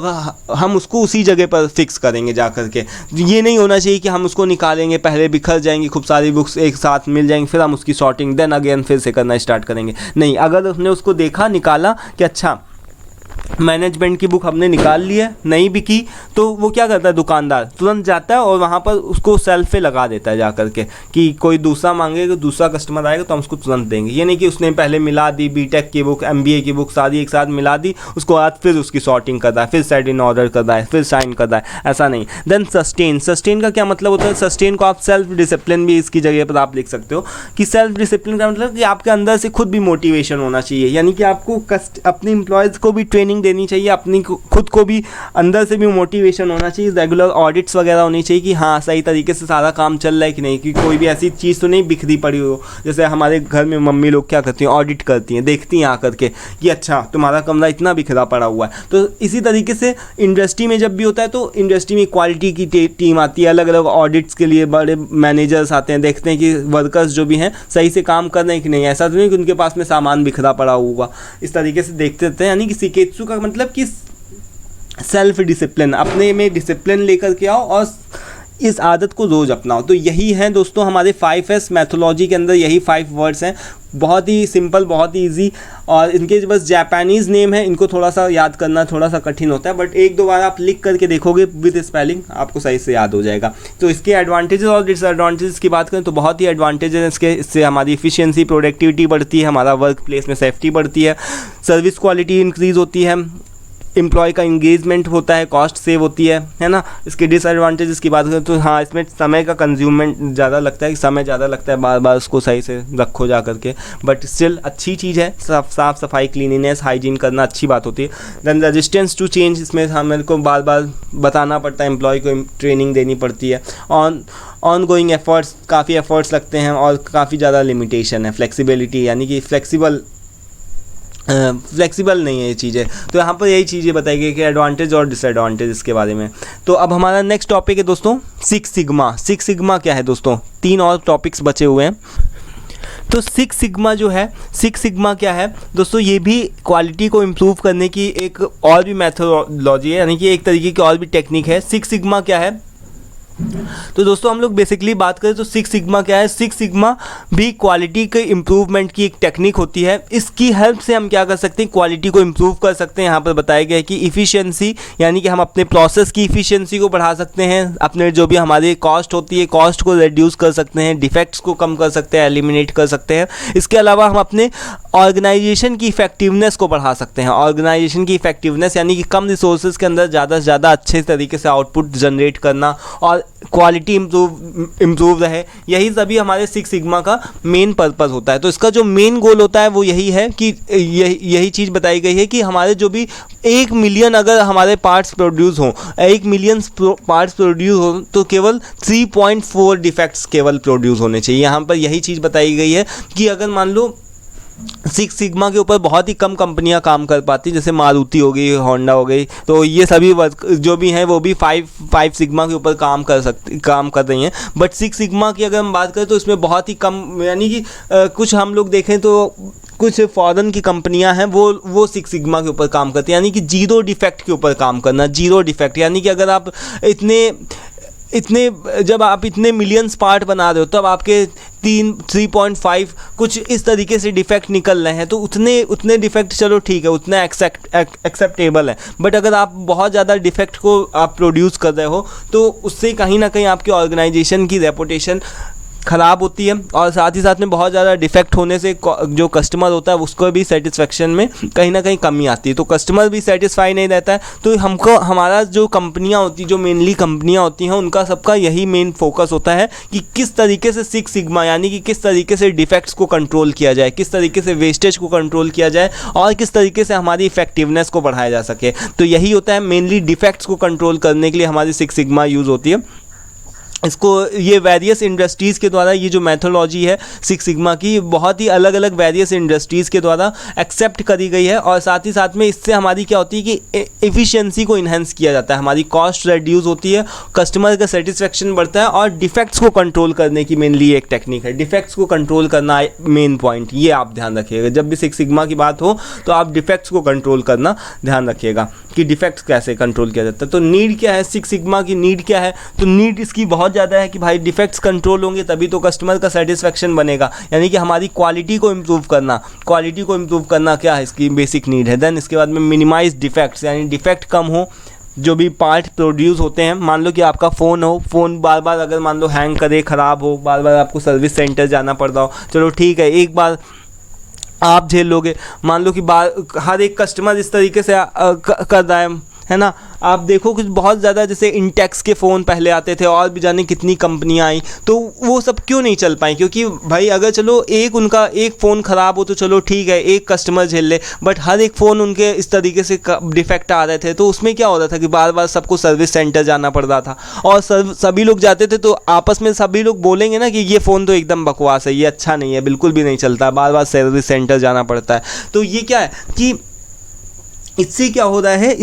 हम उसको उसी जगह पर फिक्स करेंगे जा कर के। ये नहीं होना चाहिए कि हम उसको निकालेंगे, पहले बिखर जाएंगी खूब सारी बुक्स एक साथ मिल जाएंगी, फिर हम उसकी सॉर्टिंग देन अगेन फिर से करना स्टार्ट करेंगे। नहीं, अगर उसने उसको देखा, निकाला कि अच्छा मैनेजमेंट की बुक हमने निकाल ली है, नहीं बिकी, तो वो क्या करता है, दुकानदार तुरंत जाता है और वहाँ पर उसको सेल्फ पे लगा देता है जा करके कि कोई दूसरा मांगेगा, दूसरा कस्टमर आएगा तो हम उसको तुरंत देंगे। ये नहीं कि उसने पहले मिला दी, बीटेक की बुक, एमबीए की बुक सारी एक साथ मिला दी, उसको बाद फिर उसकी सॉर्टिंग कर रहा है, फिर सेट इन ऑर्डर कर रहा है, फिर साइन कर रहा है, ऐसा नहीं। देन सस्टेन, सस्टेन का क्या मतलब होता है? सस्टेन को आप सेल्फ डिसिप्लिन भी इसकी जगह पर आप लिख सकते हो कि सेल्फ डिसिप्लिन का मतलब कि आपके अंदर से खुद भी मोटिवेशन होना चाहिए, यानी कि आपको अपने एम्प्लॉयज़ को भी ट्रेनिंग देनी चाहिए, अपनी खुद को भी अंदर से भी मोटिवेशन होना चाहिए, रेगुलर ऑडिट्स वगैरह होनी चाहिए कि हाँ सही तरीके से सारा काम चल रहा है कि नहीं, कि कोई भी ऐसी चीज़ तो नहीं बिखरी पड़ी हो। जैसे हमारे घर में मम्मी लोग क्या करती हैं, ऑडिट करती हैं, देखती हैं आकर के कि अच्छा तुम्हारा कमरा इतना बिखरा पड़ा हुआ है। तो इसी तरीके से इंडस्ट्री में जब भी होता है तो इंडस्ट्री में क्वालिटी की टीम आती है, अलग अलग ऑडिट्स के लिए बड़े मैनेजर्स आते हैं, देखते हैं कि वर्कर्स जो भी हैं सही से काम कर रहे हैं कि नहीं, ऐसा तो नहीं कि उनके पास में सामान बिखरा पड़ा होगा। इस तरीके से देखते रहते हैं, यानी कि शिकेत्सु का मतलब कि सेल्फ डिसिप्लिन, अपने में डिसिप्लिन लेकर के आओ और इस आदत को रोज़ अपनाओ। तो यही है दोस्तों हमारे 5S मैथोलॉजी के अंदर, यही 5 वर्ड्स हैं, बहुत ही सिंपल, बहुत ही ईजी, और इनके बस जापानीज़ नेम है, इनको थोड़ा सा याद करना थोड़ा सा कठिन होता है, बट एक दो बार आप लिख करके देखोगे विद स्पेलिंग आपको सही से याद हो जाएगा। तो इसके एडवांटेजेस और डिसएडवांटेजेस की बात करें तो बहुत ही एडवांटेजेस हैं इसके। इससे हमारी इफिशियंसी, प्रोडक्टिविटी बढ़ती है, हमारा वर्क प्लेस में सेफ्टी बढ़ती है, सर्विस क्वालिटी इंक्रीज़ होती है, एम्प्लॉय का इंगेजमेंट होता है, कॉस्ट सेव होती है ना। इसके डिसएडवांटेजेस की बात करें तो हाँ, इसमें समय का कंज्यूममेंट ज़्यादा लगता है, समय ज़्यादा लगता है, बार बार उसको सही से रखो जा करके, बट स्टिल अच्छी चीज़ है। साफ सफाई, क्लीनिनेस, हाइजीन करना अच्छी बात होती है। देन रेजिस्टेंस टू चेंज, इसमें हमें को बार बार बताना पड़ता है, एम्प्लॉय को ट्रेनिंग देनी पड़ती है। ऑन गोइंग एफर्ट्स, काफ़ी एफर्ट्स लगते हैं और काफ़ी ज़्यादा लिमिटेशन है। फ्लेक्सिबिलिटी, यानी कि फ्लेक्सिबल नहीं है ये चीज़ें। तो यहाँ पर यही चीज़ें बताई गई कि एडवांटेज और डिसएडवांटेज इसके बारे में। तो अब हमारा नेक्स्ट टॉपिक है दोस्तों सिक्स सिग्मा। सिक्स सिग्मा क्या है दोस्तों? 3 और टॉपिक्स बचे हुए हैं। तो सिक्स सिग्मा जो है, सिक्स सिग्मा क्या है दोस्तों? ये भी क्वालिटी को इम्प्रूव करने की एक और भी मैथोलॉजी है, यानी कि एक तरीके की और भी टेक्निक है। सिक्स सिग्मा क्या है? तो दोस्तों हम लोग बेसिकली बात करें तो सिक्स सिग्मा क्या है? सिक्स सिग्मा भी क्वालिटी के इम्प्रूवमेंट की एक टेक्निक होती है। इसकी हेल्प से हम क्या कर सकते हैं? क्वालिटी को इम्प्रूव कर सकते हैं। यहाँ पर बताया गया है कि इफ़िशियंसी, यानी कि हम अपने प्रोसेस की इफ़िशियंसी को बढ़ा सकते हैं, अपने जो भी हमारी कॉस्ट होती है कॉस्ट को रिड्यूस कर सकते हैं, डिफेक्ट्स को कम कर सकते हैं, एलिमिनेट कर सकते हैं। इसके अलावा हम अपने ऑर्गेनाइजेशन की इफेक्टिवनेस को बढ़ा सकते हैं। ऑर्गेनाइजेशन की इफेक्टिवनेस यानी कि कम रिसोर्सेज के अंदर ज़्यादा से ज़्यादा अच्छे तरीके से आउटपुट जनरेट करना और क्वालिटी इम्प्रूव रहे, यही सभी हमारे सिक्स सिग्मा का मेन पर्पस होता है। तो इसका जो मेन गोल होता है वो यही है कि यही चीज़ बताई गई है कि हमारे जो भी 1 मिलियन अगर हमारे पार्ट्स प्रोड्यूस हों, 1 मिलियन पार्ट्स प्रोड्यूस हो तो केवल 3.4 डिफेक्ट्स केवल प्रोड्यूस होने चाहिए। यहाँ पर यही चीज़ बताई गई है कि अगर मान लो सिक्स सिग्मा के ऊपर बहुत ही कम कंपनियां काम कर पाती, जैसे मारुति हो गई, होंडा हो गई, तो ये सभी जो भी हैं वो भी फाइव सिग्मा के ऊपर काम कर रही हैं। बट सिक्स सिग्मा की अगर हम बात करें तो इसमें बहुत ही कम, यानी कि कुछ हम लोग देखें तो कुछ फॉरेन की कंपनियां हैं वो सिक्स सिग्मा के ऊपर काम करती हैं, यानी कि 0 डिफेक्ट के ऊपर काम करना। 0 डिफेक्ट यानी कि अगर आप जब आप इतने मिलियंस पार्ट बना रहे हो तब आपके 3.5 कुछ इस तरीके से डिफेक्ट निकल रहे हैं, तो उतने डिफेक्ट चलो ठीक है, उतना एक्सेप्टेबल है। बट अगर आप बहुत ज़्यादा डिफेक्ट को आप प्रोड्यूस कर रहे हो तो उससे कहीं ना कहीं आपकी ऑर्गेनाइजेशन की रेपुटेशन ख़राब होती है, और साथ ही साथ में बहुत ज़्यादा डिफेक्ट होने से जो कस्टमर होता है उसको भी सेटिस्फेक्शन में कहीं ना कहीं कमी आती है, तो कस्टमर भी सेटिस्फाई नहीं रहता है। तो हमको हमारा जो कंपनियां होती, जो मेनली कंपनियां होती हैं, उनका सबका यही मेन फोकस होता है कि किस तरीके से सिक्स सिग्मा यानी कि किस तरीके से डिफेक्ट्स को कंट्रोल किया जाए, किस तरीके से वेस्टेज को कंट्रोल किया जाए और किस तरीके से हमारी इफेक्टिवनेस को बढ़ाया जा सके। तो यही होता है मेनली डिफेक्ट्स को कंट्रोल करने के लिए हमारी सिक्स सिग्मा यूज़ होती है। इसको ये वेरियस इंडस्ट्रीज़ के द्वारा, ये जो मेथोलॉजी है सिक्स सिग्मा की, बहुत ही अलग अलग वेरियस इंडस्ट्रीज़ के द्वारा एक्सेप्ट करी गई है। और साथ ही साथ में इससे हमारी क्या होती है कि एफिशिएंसी को इन्हेंस किया जाता है, हमारी कॉस्ट रिड्यूस होती है, कस्टमर का सेटिस्फेक्शन बढ़ता है, और डिफेक्ट्स को कंट्रोल करने की मेनली एक टेक्निक है। डिफेक्ट्स को कंट्रोल करना मेन पॉइंट, ये आप ध्यान रखिएगा। जब भी सिक्स सिग्मा की बात हो तो आप डिफेक्ट्स को कंट्रोल करना ध्यान रखिएगा कि डिफेक्ट्स कैसे कंट्रोल किया जाता है। तो नीड क्या है, सिक्स सिग्मा की नीड क्या है? तो नीड इसकी बहुत ज़्यादा है कि भाई डिफेक्ट्स कंट्रोल होंगे तभी तो कस्टमर का सेटिस्फेक्शन बनेगा, यानी कि हमारी क्वालिटी को इम्प्रूव करना। क्वालिटी को इम्प्रूव करना क्या है, इसकी बेसिक नीड है। देन इसके बाद में मिनिमाइज डिफेक्ट्स, यानी डिफेक्ट कम हो, जो भी पार्ट प्रोड्यूस होते हैं। मान लो कि आपका फ़ोन हो, फ़ोन बार बार अगर मान लो हैंग करे, ख़राब हो, बार बार आपको सर्विस सेंटर जाना पड़ रहा हो, चलो ठीक है, एक बार आप झेल लोगे। मान लो कि हर एक कस्टमर इस तरीके से कर रहा है ना। आप देखो कि बहुत ज़्यादा जैसे इंटेक्स के फ़ोन पहले आते थे, और भी जाने कितनी कंपनियां आई, तो वो सब क्यों नहीं चल पाई? क्योंकि भाई अगर चलो उनका एक फ़ोन ख़राब हो तो चलो ठीक है, एक कस्टमर झेल ले, बट हर एक फ़ोन उनके इस तरीके से डिफेक्ट आ रहे थे, तो उसमें क्या हो रहा था कि बार बार सबको सर्विस सेंटर जाना पड़ रहा था। और सभी लोग जाते थे तो आपस में सभी लोग बोलेंगे ना कि ये फ़ोन तो एकदम बकवास है, ये अच्छा नहीं है, बिल्कुल भी नहीं चलता, बार बार सर्विस सेंटर जाना पड़ता है। तो ये क्या है कि इससे क्या हो रहा है,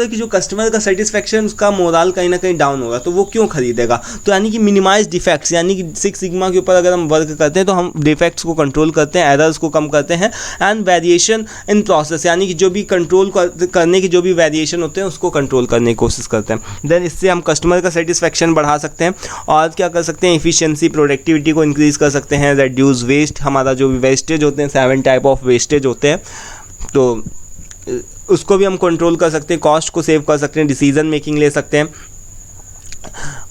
कि जो कस्टमर का सेटिस्फेक्शन, उसका मोरल कहीं ना कहीं डाउन होगा, तो वो क्यों खरीदेगा? तो यानी कि मिनिमाइज डिफेक्ट्स, यानी कि सिक्स सिग्मा के ऊपर अगर हम वर्क करते हैं तो हम डिफेक्ट्स को कंट्रोल करते हैं, एरर्स को कम करते हैं, एंड वेरिएशन इन प्रोसेस, यानी कि जो भी कंट्रोल करने की जो भी वेरिएशन होते हैं उसको कंट्रोल करने की कोशिश करते हैं। देन इससे हम कस्टमर का सेटिस्फेक्शन बढ़ा सकते हैं, और क्या कर सकते हैं, एफिशिएंसी, प्रोडक्टिविटी को इंक्रीज़ कर सकते हैं, रिड्यूस वेस्ट, हमारा जो भी वेस्टेज होते हैं, 7 टाइप ऑफ वेस्टेज होते हैं, तो उसको भी हम कंट्रोल कर सकते हैं, कॉस्ट को सेव कर सकते हैं, डिसीजन मेकिंग ले सकते हैं,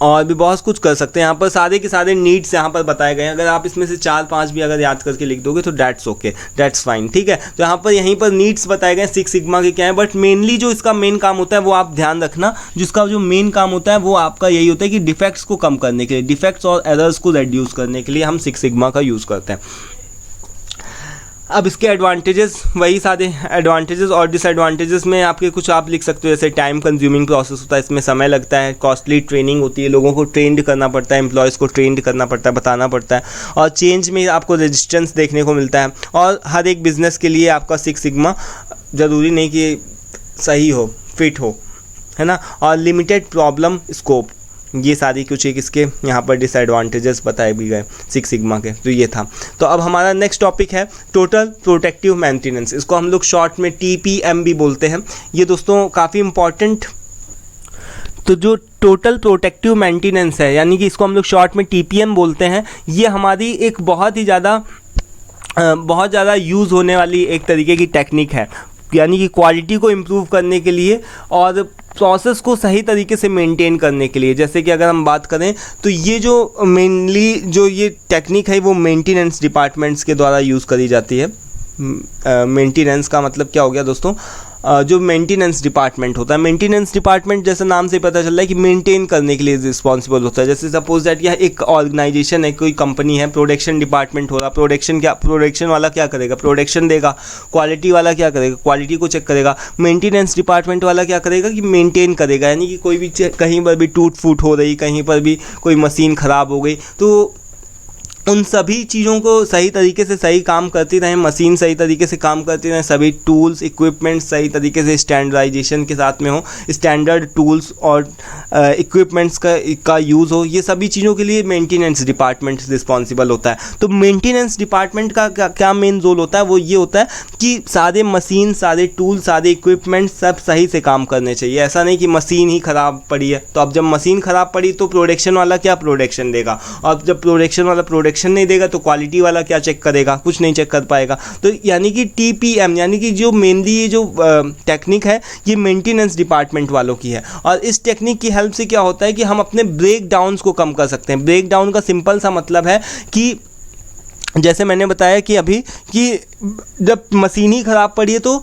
और भी बहुत कुछ कर सकते हैं। यहाँ पर सारे के सारे नीड्स यहाँ पर बताए गए हैं। अगर आप इसमें से 4-5 भी अगर याद करके लिख दोगे तो डैट्स ओके, डैट्स फाइन, ठीक है। तो यहाँ पर यहीं पर नीड्स बताए गए हैं सिक्स सिग्मा के क्या है, बट मेनली जो इसका मेन काम होता है वो आप ध्यान रखना, जिसका जो मेन काम होता है वो आपका यही होता है कि डिफेक्ट्स को कम करने के लिए, डिफेक्ट्स और एरर्स को रिड्यूस करने के लिए हम सिक्स सिग्मा का यूज़ करते हैं। अब इसके एडवांटेजेस, वही सारे एडवांटेजेस और डिसएडवांटेजेस में आपके कुछ आप लिख सकते हो, जैसे टाइम कंज्यूमिंग प्रोसेस होता है, इसमें समय लगता है, कॉस्टली ट्रेनिंग होती है, लोगों को ट्रेंड करना पड़ता है, एम्प्लॉयज़ को ट्रेंड करना पड़ता है, बताना पड़ता है, और चेंज में आपको रेजिस्टेंस देखने को मिलता है। और हर एक बिज़नेस के लिए आपका सिक्स सिग्मा ज़रूरी नहीं कि सही हो, फिट हो, है ना। और लिमिटेड प्रॉब्लम स्कोप, ये सारी कुछ एक इसके यहाँ पर डिसएडवांटेजेस बताए भी गए सिक्स सिग्मा के। तो ये था। तो अब हमारा नेक्स्ट टॉपिक है टोटल प्रोटेक्टिव मेंटेनेंस, इसको हम लोग शॉर्ट में TPM भी बोलते हैं। ये दोस्तों काफ़ी इम्पॉर्टेंट, तो जो टोटल प्रोटेक्टिव मेंटेनेंस है, यानी कि इसको हम लोग शॉर्ट में TPM बोलते हैं, ये हमारी एक बहुत ज़्यादा यूज़ होने वाली एक तरीके की टेक्निक है, यानी कि क्वालिटी को इम्प्रूव करने के लिए और प्रोसेस को सही तरीके से मेंटेन करने के लिए। जैसे कि अगर हम बात करें तो ये जो मेनली जो ये टेक्निक है वो मेंटेनेंस डिपार्टमेंट्स के द्वारा यूज़ करी जाती है। मेंटेनेंस का मतलब क्या हो गया दोस्तों, जो मेंटेनेंस डिपार्टमेंट होता है, मेंटेनेंस डिपार्टमेंट जैसे नाम से पता चल रहा है कि मेंटेन करने के लिए रिस्पॉन्सिबल होता है। जैसे सपोज दैट यह एक ऑर्गेनाइजेशन है, कोई कंपनी है, प्रोडक्शन डिपार्टमेंट हो रहा, प्रोडक्शन वाला क्या करेगा, प्रोडक्शन देगा, क्वालिटी वाला क्या करेगा, क्वालिटी को चेक करेगा, मेंटेनेंस डिपार्टमेंट वाला क्या करेगा कि मेंटेन करेगा, यानी कि कोई भी कहीं पर भी टूट फूट हो रही, कहीं पर भी कोई मशीन ख़राब हो गई, तो उन सभी चीज़ों को सही तरीके से सही काम करती रहें, मशीन सही तरीके से काम करती रहें, सभी टूल्स इक्विपमेंट्स सही तरीके से स्टैंडर्डाइजेशन के साथ में हो, स्टैंडर्ड टूल्स और इक्विपमेंट्स का यूज़ हो, ये सभी चीज़ों के लिए मेंटेनेंस डिपार्टमेंट रिस्पॉन्सिबल होता है। तो मेंटेनेंस डिपार्टमेंट का क्या मेन रोल होता है, वो ये होता है कि सारे मशीन, सारे टूल, सारे इक्विपमेंट्स सब सही से काम करने चाहिए। ऐसा नहीं कि मशीन ही ख़राब पड़ी है, तो अब जब मशीन ख़राब पड़ी तो प्रोडक्शन वाला क्या प्रोडक्शन देगा, और जब प्रोडक्शन वाला प्रोडक्शन नहीं देगा तो क्वालिटी वाला क्या चेक करेगा, कुछ नहीं चेक कर पाएगा। तो यानी कि TPM, यानी कि जो मेनली ये जो टेक्निक है ये मेंटेनेंस डिपार्टमेंट वालों की है, और इस टेक्निक की हेल्प से क्या होता है कि हम अपने ब्रेक डाउन्स को कम कर सकते हैं। ब्रेक डाउन का सिंपल सा मतलब है कि जैसे मैंने बताया कि अभी कि जब मशीन ही ख़राब पड़ी है तो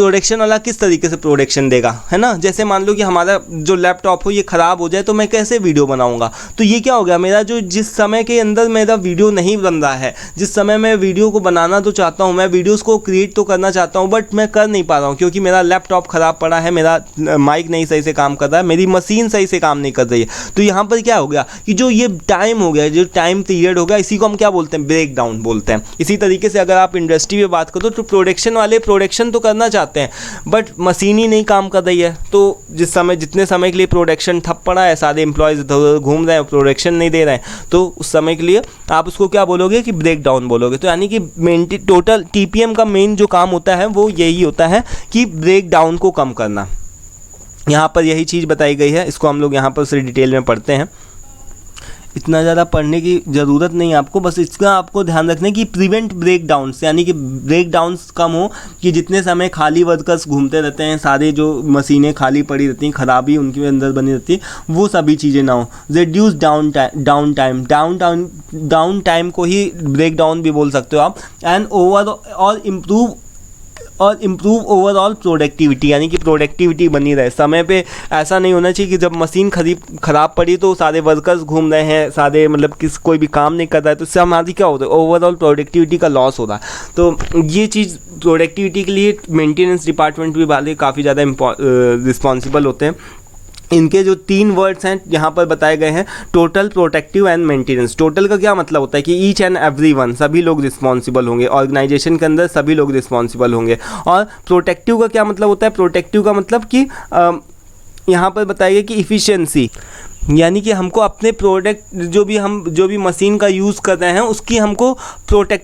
प्रोडक्शन वाला किस तरीके से प्रोडक्शन देगा, है ना। जैसे मान लो कि हमारा जो लैपटॉप हो ये ख़राब हो जाए तो मैं कैसे वीडियो बनाऊंगा। तो ये क्या हो गया, मेरा जो जिस समय के अंदर मेरा वीडियो नहीं बन रहा है, जिस समय मैं वीडियो को बनाना तो चाहता हूँ, मैं वीडियोज़ को क्रिएट तो करना चाहता हूँ, बट मैं कर नहीं पा रहा हूँ क्योंकि मेरा लैपटॉप ख़राब पड़ा है, मेरा माइक नहीं सही से काम कर रहा है, मेरी मशीन सही से काम नहीं कर रही है। तो यहाँ पर क्या हो गया कि जो ये टाइम हो गया, जो टाइम पीरियड हो गया, इसी को हम क्या बोलते हैं, ब्रेक डाउन बोलते हैं। इसी तरीके से अगर आप इंडस्ट्री में बात करो तो प्रोडक्शन वाले प्रोडक्शन तो करना चाहते हैं बट मशीन ही नहीं काम कर रही है। तो जितने समय के लिए प्रोडक्शन ठप पड़ा है, सारे एम्प्लॉयज़ इधर घूम रहे हैं, प्रोडक्शन नहीं दे रहे हैं, तो उस समय के लिए आप उसको क्या बोलोगे कि ब्रेक डाउन बोलोगे। तो यानी कि टोटल टीपीएम का मेन जो काम होता है वो यही होता है कि ब्रेक डाउन को कम करना। यहाँ पर यही चीज़ बताई गई है, इसको हम लोग यहाँ पर से डिटेल में पढ़ते हैं। इतना ज़्यादा पढ़ने की ज़रूरत नहीं है आपको, बस इसका आपको ध्यान रखना है कि प्रिवेंट ब्रेक डाउन्स, यानी कि ब्रेक डाउन्स कम हो, कि जितने समय खाली वर्कर्स घूमते रहते हैं, सारे जो मशीनें खाली पड़ी रहती हैं, खराबी उनके अंदर बनी रहती है, वो सभी चीज़ें ना हो। रिड्यूस डाउन टाइम को ही ब्रेक डाउन भी बोल सकते हो आप। And overall improve overall productivity, यानी कि प्रोडक्टिविटी बनी रहे समय पे। ऐसा नहीं होना चाहिए कि जब मशीन ख़राब पड़ी तो सारे वर्कर्स घूम रहे हैं, सारे मतलब कोई भी काम नहीं कर रहा है, तो इससे हमारी क्या होता है, ओवरऑल प्रोडक्टिविटी का लॉस हो रहा है। तो ये चीज़ प्रोडक्टिविटी के लिए मेंटेनेंस डिपार्टमेंट भी वाले काफ़ी ज़्यादा रिस्पॉन्सिबल होते हैं। इनके जो 3 वर्ड्स हैं यहाँ पर बताए गए हैं, total, protective and maintenance. Total का क्या मतलब होता है कि ईच एंड एवरी वन, सभी लोग रिस्पॉन्सिबल होंगे, ऑर्गेनाइजेशन के अंदर सभी लोग रिस्पॉन्सिबल होंगे। और प्रोटेक्टिव का क्या मतलब होता है, प्रोटेक्टिव का मतलब कि यहाँ पर बताया गया कि इफ़िशियंसी, यानी कि हमको अपने प्रोडक्ट जो भी मशीन का यूज़ कर रहे हैं उसकी हमको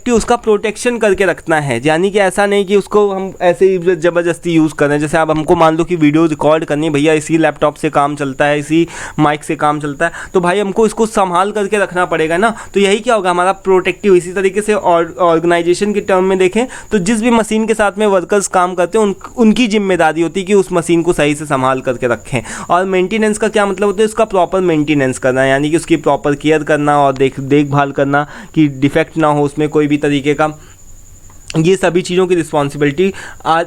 उसका प्रोटेक्शन करके रखना है। यानी कि ऐसा नहीं कि उसको हम ऐसे ही ज़बरदस्ती यूज़ कर रहे हैं। जैसे आप हमको मान लो कि वीडियो रिकॉर्ड करनी है, भैया इसी लैपटॉप से काम चलता है, इसी माइक से काम चलता है, तो भाई हमको इसको संभाल करके रखना पड़ेगा ना। तो यही क्या होगा, हमारा प्रोटेक्टिव। इसी तरीके से ऑर्गेनाइजेशन के टर्म में देखें तो जिस भी मशीन के साथ में वर्कर्स काम करते हैं उनकी जिम्मेदारी होती है कि उस मशीन को सही से संभाल करके रखें। और मेंटेनेंस का क्या मतलब होता है, उसका प्रॉपर मेंटेनेंस करना, यानी कि उसकी प्रॉपर केयर करना और देखभाल करना कि डिफेक्ट ना हो उसमें कोई भी तरीके का। ये सभी चीज़ों की रिस्पॉन्सिबिलिटी आज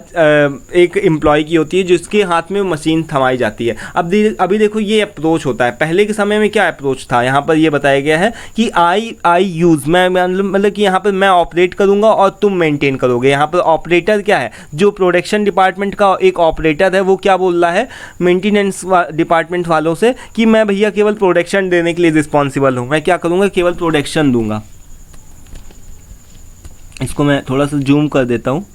एक एम्प्लॉय की होती है जिसके हाथ में मशीन थमाई जाती है। अभी देखो ये अप्रोच होता है। पहले के समय में क्या अप्रोच था, यहाँ पर ये बताया गया है कि आई यूज़, मैं मतलब कि यहाँ पर मैं ऑपरेट करूँगा और तुम मेंटेन करोगे। यहाँ पर ऑपरेटर क्या है, जो प्रोडक्शन डिपार्टमेंट का एक ऑपरेटर है वो क्या बोल रहा है मेंटेनेंस डिपार्टमेंट वालों से कि मैं भैया केवल प्रोडक्शन देने के लिए रिस्पॉन्सिबल हूँ, मैं क्या करूँगा, केवल प्रोडक्शन दूंगा। इसको मैं थोड़ा सा जूम कर देता हूँ।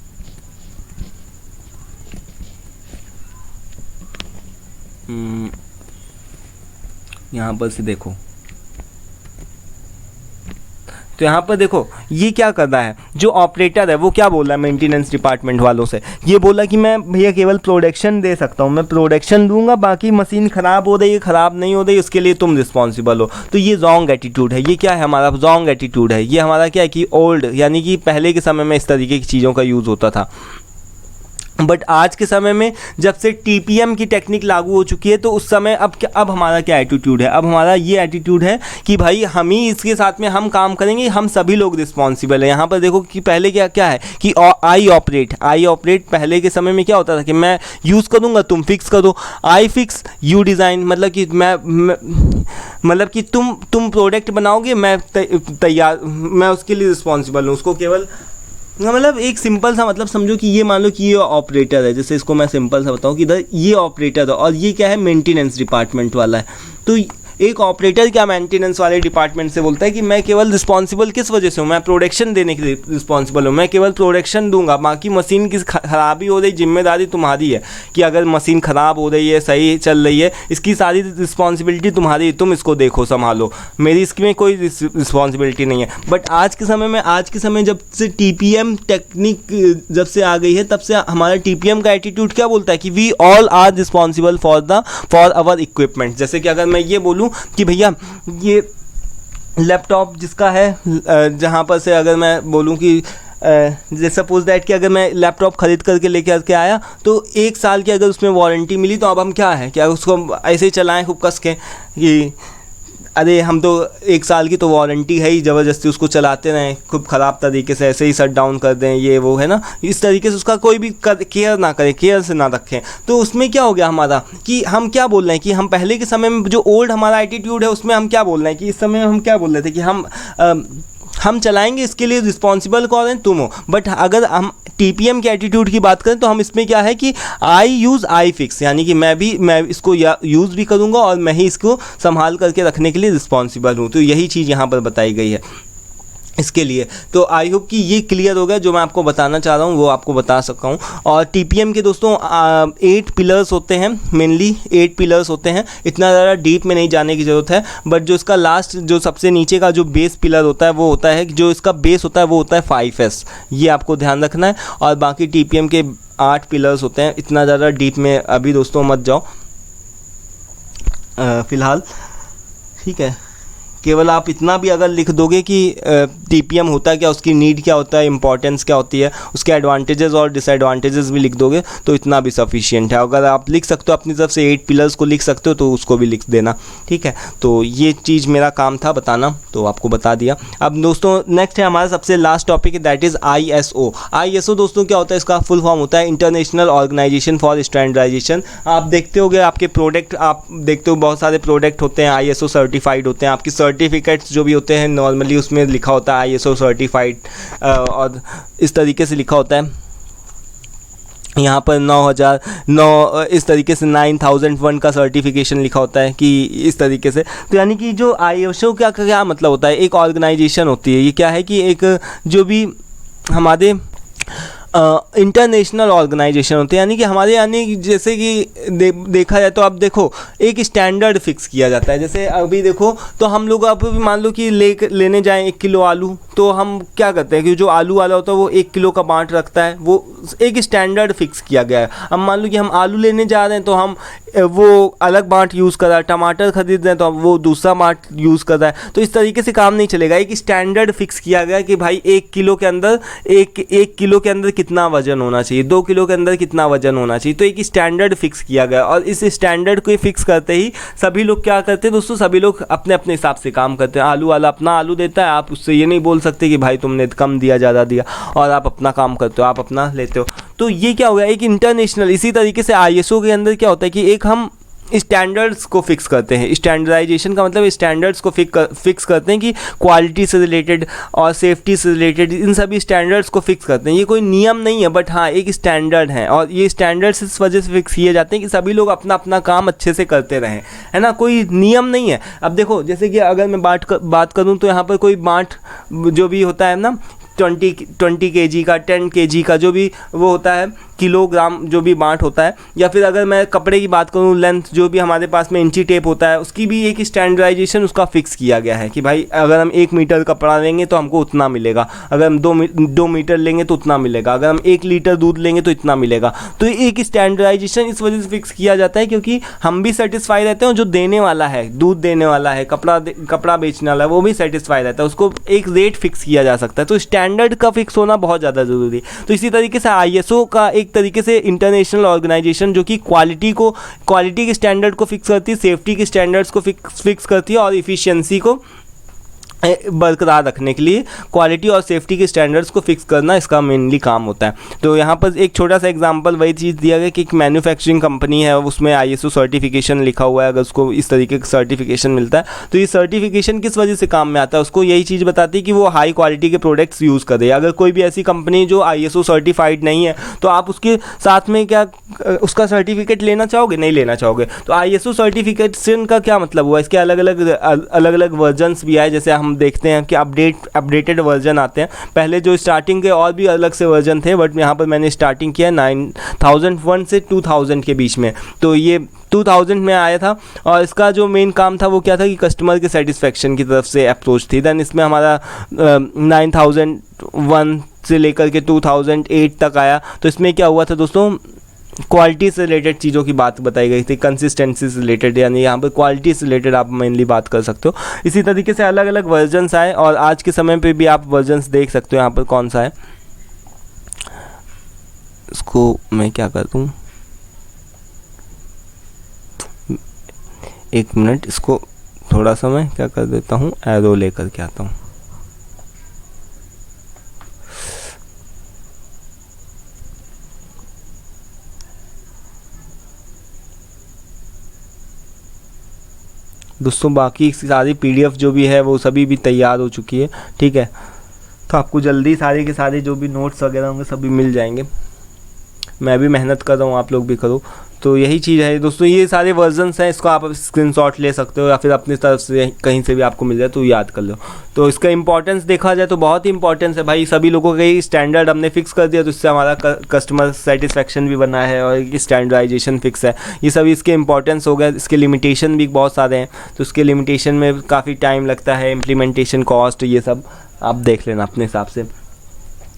यहाँ पर से देखो, तो यहाँ पर देखो ये क्या कर रहा है, जो ऑपरेटर है वो क्या बोल रहा है मेंटेनेंस डिपार्टमेंट वालों से, ये बोला कि मैं भैया केवल प्रोडक्शन दे सकता हूँ, मैं प्रोडक्शन दूंगा, बाकी मशीन ख़राब हो रही है ख़राब नहीं हो रही उसके लिए तुम रिस्पॉन्सिबल हो। तो ये रॉन्ग एटीट्यूड है। ये क्या है, हमारा रॉन्ग एटीट्यूड है। ये हमारा क्या है कि ओल्ड, यानी कि पहले के समय में इस तरीके की चीज़ों का यूज़ होता था। बट आज के समय में जब से टीपीएम की टेक्निक लागू हो चुकी है तो उस समय अब हमारा क्या एटीट्यूड है, अब हमारा ये एटीट्यूड है कि भाई हम ही इसके साथ में हम काम करेंगे, हम सभी लोग रिस्पॉन्सिबल है। यहाँ पर देखो कि पहले क्या है कि आई ऑपरेट पहले के समय में क्या होता था कि मैं यूज़ करूँगा तुम फिक्स करो, आई फिक्स यू डिज़ाइन, मतलब कि मतलब कि तुम प्रोडक्ट बनाओगे, मैं तैयार, मैं उसके लिए रिस्पॉन्सिबल हूँ, उसको केवल मतलब एक सिंपल सा मतलब समझो कि ये मान लो कि ये ऑपरेटर है, जैसे इसको मैं सिंपल सा बताऊं कि इधर ये ऑपरेटर है और ये क्या है मेंटेनेंस डिपार्टमेंट वाला है। तो एक ऑपरेटर क्या मेंटेनेंस वाले डिपार्टमेंट से बोलता है कि मैं केवल रिस्पॉन्सिबल किस वजह से हूँ, मैं प्रोडक्शन देने के लिए रिस्पॉन्सिबल हूँ, मैं केवल प्रोडक्शन दूंगा, बाकी मशीन की खराबी हो रही जिम्मेदारी तुम्हारी है कि अगर मशीन ख़राब हो रही है सही चल रही है इसकी सारी रिस्पॉन्सिबिलिटी तुम्हारी, तुम इसको देखो संभालो, मेरी इसमें कोई रिस्पॉन्सिबिलिटी नहीं है। बट आज के समय जब से टीपीएम टेक्निक जब से आ गई है तब से हमारा टीपीएम का एटीट्यूड क्या बोलता है कि we all are responsible for our equipment. जैसे कि अगर मैं ये बोलूँ कि भैया ये लैपटॉप जिसका है, जहाँ पर से अगर मैं बोलूँ कि जैसे सपोज दैट कि अगर मैं लैपटॉप ख़रीद करके लेकर के आया तो 1 साल की अगर उसमें वारंटी मिली तो अब हम क्या है, क्या उसको ऐसे ही चलाएं खूब कस के कि अरे हम तो 1 साल की तो वारंटी है ही, ज़बरदस्ती उसको चलाते रहें खूब ख़राब तरीके से, ऐसे ही शट डाउन कर दें, ये वो है ना, इस तरीके से उसका कोई भी केयर ना करे, केयर से ना रखें। तो उसमें क्या हो गया हमारा कि हम क्या बोल रहे हैं कि हम पहले के समय में जो ओल्ड हमारा एटीट्यूड है उसमें हम क्या बोल रहे हैं कि इस समय हम क्या बोल रहे थे कि हम चलाएंगे, इसके लिए रिस्पॉन्सिबल कौन है, तुम हो। बट अगर हम टीपीएम के एटीट्यूड की बात करें तो हम इसमें क्या है कि आई यूज़ आई फिक्स, यानी कि मैं इसको यूज़ भी करूँगा और मैं ही इसको संभाल करके रखने के लिए रिस्पॉन्सिबल हूँ। तो यही चीज़ यहाँ पर बताई गई है इसके लिए। तो आई होप कि ये क्लियर हो गया, जो मैं आपको बताना चाह रहा हूँ वो आपको बता सका हूँ। और टीपीएम के दोस्तों 8 पिलर्स होते हैं, मेनली 8 पिलर्स होते हैं, इतना ज़्यादा डीप में नहीं जाने की ज़रूरत है। बट जो इसका लास्ट, जो सबसे नीचे का जो बेस पिलर होता है वो होता है, जो इसका बेस होता है वो होता है 5S, ये आपको ध्यान रखना है। और बाकी टीपीएम के 8 पिलर्स होते हैं, इतना ज़्यादा डीप में अभी दोस्तों मत जाओ फ़िलहाल, ठीक है। केवल आप इतना भी अगर लिख दोगे कि टीपीएम होता क्या, उसकी नीड क्या होता है, इंपॉर्टेंस क्या होती है, उसके एडवांटेजेस और डिसएडवांटेजेस भी लिख दोगे तो इतना भी सफिशिएंट है। अगर आप लिख सकते हो अपनी तरफ से 8 पिलर्स को लिख सकते हो तो उसको भी लिख देना, ठीक है। तो ये चीज़ मेरा काम था बताना, तो आपको बता दिया। अब दोस्तों नेक्स्ट है हमारा सबसे last topic, that is ISO। ISO दोस्तों क्या होता है, इसका फुल फॉर्म होता है इंटरनेशनल ऑर्गेनाइजेशन फॉर स्टैंडर्डाइजेशन। आप देखते होगे आपके प्रोडक्ट, आप देखते हो बहुत सारे प्रोडक्ट होते हैं ISO सर्टिफाइड होते हैं, आपकी सर्टिफिकेट्स जो भी होते हैं नॉर्मली उसमें लिखा होता है ISO सर्टिफाइड, और इस तरीके से लिखा होता है यहाँ पर 9009, इस तरीके से 9001 का सर्टिफिकेशन लिखा होता है कि इस तरीके से। तो यानी कि जो ISO क्या मतलब होता है, एक ऑर्गेनाइजेशन होती है, ये क्या है कि एक जो भी हमारे इंटरनेशनल ऑर्गेनाइजेशन होते हैं, यानी कि हमारे, यानी जैसे कि देखा जाए तो आप देखो एक स्टैंडर्ड फिक्स किया जाता है। जैसे अभी देखो तो हम लोग आप भी मान लो कि लेने जाएं 1 किलो आलू, तो हम क्या करते हैं कि जो आलू वाला होता है वो 1 किलो का बाँट रखता है, वो एक स्टैंडर्ड फिक्स किया गया है। अब मान लो कि हम आलू लेने जा रहे हैं तो हम वो अलग बाँट यूज़ कर रहा है, टमाटर खरीद रहे हैं तो वो दूसरा बाँट यूज़ कर रहा है, तो इस तरीके से काम नहीं चलेगा। एक स्टैंडर्ड फिक्स किया गया कि भाई 1 किलो के अंदर एक किलो के अंदर कितना वजन होना चाहिए, 2 किलो के अंदर कितना वजन होना चाहिए, तो एक स्टैंडर्ड फिक्स किया गया। और इस स्टैंडर्ड को फिक्स करते ही सभी लोग क्या करते हैं दोस्तों, सभी लोग अपने अपने हिसाब से काम करते हैं। आलू वाला अपना आलू देता है, आप उससे ये नहीं बोल सकते कि भाई तुमने कम दिया ज़्यादा दिया, और आप अपना काम करते हो, आप अपना लेते हो। तो ये क्या हो गया, एक इंटरनेशनल। इसी तरीके से ISO के अंदर क्या होता है कि एक हम स्टैंडर्ड्स को फिक्स करते हैं। स्टैंडर्डाइजेशन का मतलब स्टैंडर्ड्स को फिक्स करते हैं कि क्वालिटी से रिलेटेड और सेफ्टी से रिलेटेड इन सभी स्टैंडर्ड्स को फिक्स करते हैं। ये कोई नियम नहीं है, बट हाँ एक स्टैंडर्ड है, और ये स्टैंडर्ड्स इस वजह से फिक्स किए जाते हैं कि सभी लोग अपना अपना काम अच्छे से करते रहें, है ना, कोई नियम नहीं है। अब देखो जैसे कि अगर मैं बात करूँ तो यहाँ पर कोई बाँट जो भी होता है ना 20 kg का, 10 kg का, जो भी वो होता है किलोग्राम, जो भी बाँट होता है, या फिर अगर मैं कपड़े की बात करूँ, लेंथ जो भी हमारे पास में इंची टेप होता है, उसकी भी एक स्टैंडर्डाइजेशन उसका फिक्स किया गया है कि भाई अगर हम 1 मीटर कपड़ा लेंगे तो हमको उतना मिलेगा, अगर हम 2 मीटर लेंगे तो उतना मिलेगा, अगर हम 1 लीटर दूध लेंगे तो इतना मिलेगा। तो एक स्टैंडर्डाइजेशन इस वजह से फिक्स किया जाता है क्योंकि हम भी सेटिस्फाई रहते हैं, जो देने वाला है, दूध देने वाला है, कपड़ा बेचने वाला है, वो भी सेटिस्फाई रहता है, उसको एक रेट फिक्स किया जा सकता है। तो स्टैंडर्ड का फिक्स होना बहुत ज़्यादा ज़रूरी है। तो इसी तरीके से ISO का एक तरीके से इंटरनेशनल ऑर्गेनाइजेशन जो कि क्वालिटी के स्टैंडर्ड को फिक्स करती है, सेफ्टी के स्टैंडर्ड्स को फिक्स करती है, और इफ़िशियंसी को बरकरार रखने के लिए क्वालिटी और सेफ्टी के स्टैंडर्ड्स को फिक्स करना इसका मेनली काम होता है। तो यहाँ पर एक छोटा सा एग्जांपल वही चीज़ दिया गया कि एक मैन्युफैक्चरिंग कंपनी है, उसमें ISO सर्टिफिकेशन लिखा हुआ है, अगर उसको इस तरीके का सर्टिफिकेशन मिलता है तो ये सर्टिफिकेशन किस वजह से काम में आता है, उसको यही चीज़ बताती है कि वो हाई क्वालिटी के प्रोडक्ट्स यूज़ करे। अगर कोई भी ऐसी कंपनी जो ISO सर्टिफाइड नहीं है तो आप उसके साथ में क्या उसका सर्टिफिकेट लेना चाहोगे, नहीं लेना चाहोगे। तो ISO सर्टिफिकेशन का क्या मतलब हुआ, इसके अलग अलग वर्जन्स भी आए, जैसे हम देखते हैं कि अपडेटेड वर्जन आते हैं। पहले जो स्टार्टिंग के और भी अलग से वर्जन थे, बट यहाँ पर मैंने स्टार्टिंग किया 9001 से 2000 के बीच में, तो ये 2000 में आया था। और इसका जो मेन काम था वो क्या था कि कस्टमर के सेटिस्फेक्शन की तरफ से अप्रोच थी। देन इसमें हमारा 9001 से लेकर के 2008 तक आया। तो इसमें क्या हुआ था दोस्तों, क्वालिटी से रिलेटेड चीज़ों की बात बताई गई थी, कंसिस्टेंसी से रिलेटेड, यानी यहाँ पर क्वालिटी से रिलेटेड आप मेनली बात कर सकते हो। इसी तरीके से अलग अलग वर्जन्स आए, और आज के समय पे भी आप वर्जन्स देख सकते हो। यहाँ पर कौन सा है, इसको मैं क्या कर दूँ, 1 मिनट, इसको थोड़ा सा मैं क्या कर देता हूँ, एरो लेकर के आता हूँ। दोस्तों बाकी सारी पीडीएफ जो भी है वो सभी भी तैयार हो चुकी है, ठीक है। तो आपको जल्दी सारे के सारे जो भी नोट्स वगैरह होंगे सभी मिल जाएंगे। मैं भी मेहनत कर रहा हूँ, आप लोग भी करो। तो यही चीज़ है दोस्तों, ये सारे वर्जन्स हैं, इसको आप स्क्रीनशॉट ले सकते हो या फिर अपनी तरफ से कहीं से भी आपको मिल जाए तो याद कर लो। तो इसका इंपॉर्टेंस देखा जाए तो बहुत ही इंपॉर्टेंस है भाई, सभी लोगों का स्टैंडर्ड हमने फिक्स कर दिया, तो इससे हमारा कस्टमर सेटिस्फेक्शन भी बना है और स्टैंडर्डाइजेशन फिक्स है। ये सभी इसके इंपॉर्टेंस हो गए। इसके लिमिटेशन भी बहुत सारे हैं, तो इसके लिमिटेशन में काफ़ी टाइम लगता है, इम्प्लीमेंटेशन कॉस्ट, ये सब आप देख लेना अपने हिसाब से,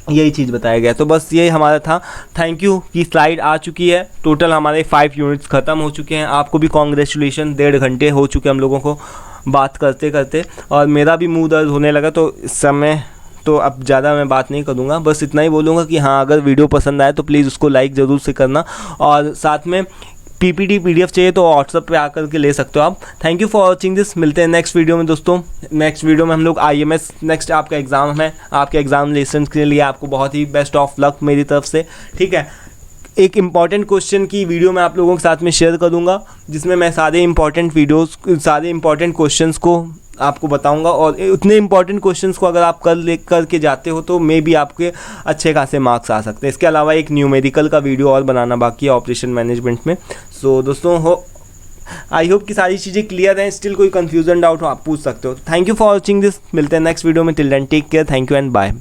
यही चीज़ बताया गया। तो बस ये हमारा था। थैंक यू की स्लाइड आ चुकी है। टोटल हमारे 5 यूनिट्स ख़त्म हो चुके हैं। आपको भी कॉन्ग्रेचुलेशन, 1.5 घंटे हो चुके हम लोगों को बात करते करते, और मेरा भी मुंह दर्द होने लगा। तो इस समय तो अब ज़्यादा मैं बात नहीं करूँगा, बस इतना ही बोलूँगा कि हाँ, अगर वीडियो पसंद आए तो प्लीज़ उसको लाइक ज़रूर से करना, और साथ में पीपीटी पीडीएफ चाहिए तो व्हाट्सएप पे आकर के ले सकते हो आप। Thank you for watching this. मिलते हैं नेक्स्ट वीडियो में दोस्तों। नेक्स्ट वीडियो में हम लोग आईएमएस, नेक्स्ट आपका एग्ज़ाम है, आपके एग्जामिनेशन के लिए आपको बहुत ही बेस्ट ऑफ लक मेरी तरफ से, ठीक है। एक इम्पॉर्टेंट क्वेश्चन की वीडियो मैं आप लोगों के साथ में शेयर करूँगा, जिसमें मैं सारे इंपॉर्टेंट क्वेश्चंस को आपको बताऊंगा, और उतने इंपॉर्टेंट क्वेश्चंस को अगर आप करके जाते हो तो मे भी आपके अच्छे खासे मार्क्स आ सकते हैं। इसके अलावा एक न्यूमेरिकल का वीडियो और बनाना बाकी है ऑपरेशन मैनेजमेंट में। सो दोस्तों आई होप कि सारी चीज़ें क्लियर हैं। स्टिल कोई कन्फ्यूजन डाउट हो आप पूछ सकते हो। Thank you for watching this. मिलते हैं नेक्स्ट वीडियो में। Till then take care, thank you and bye.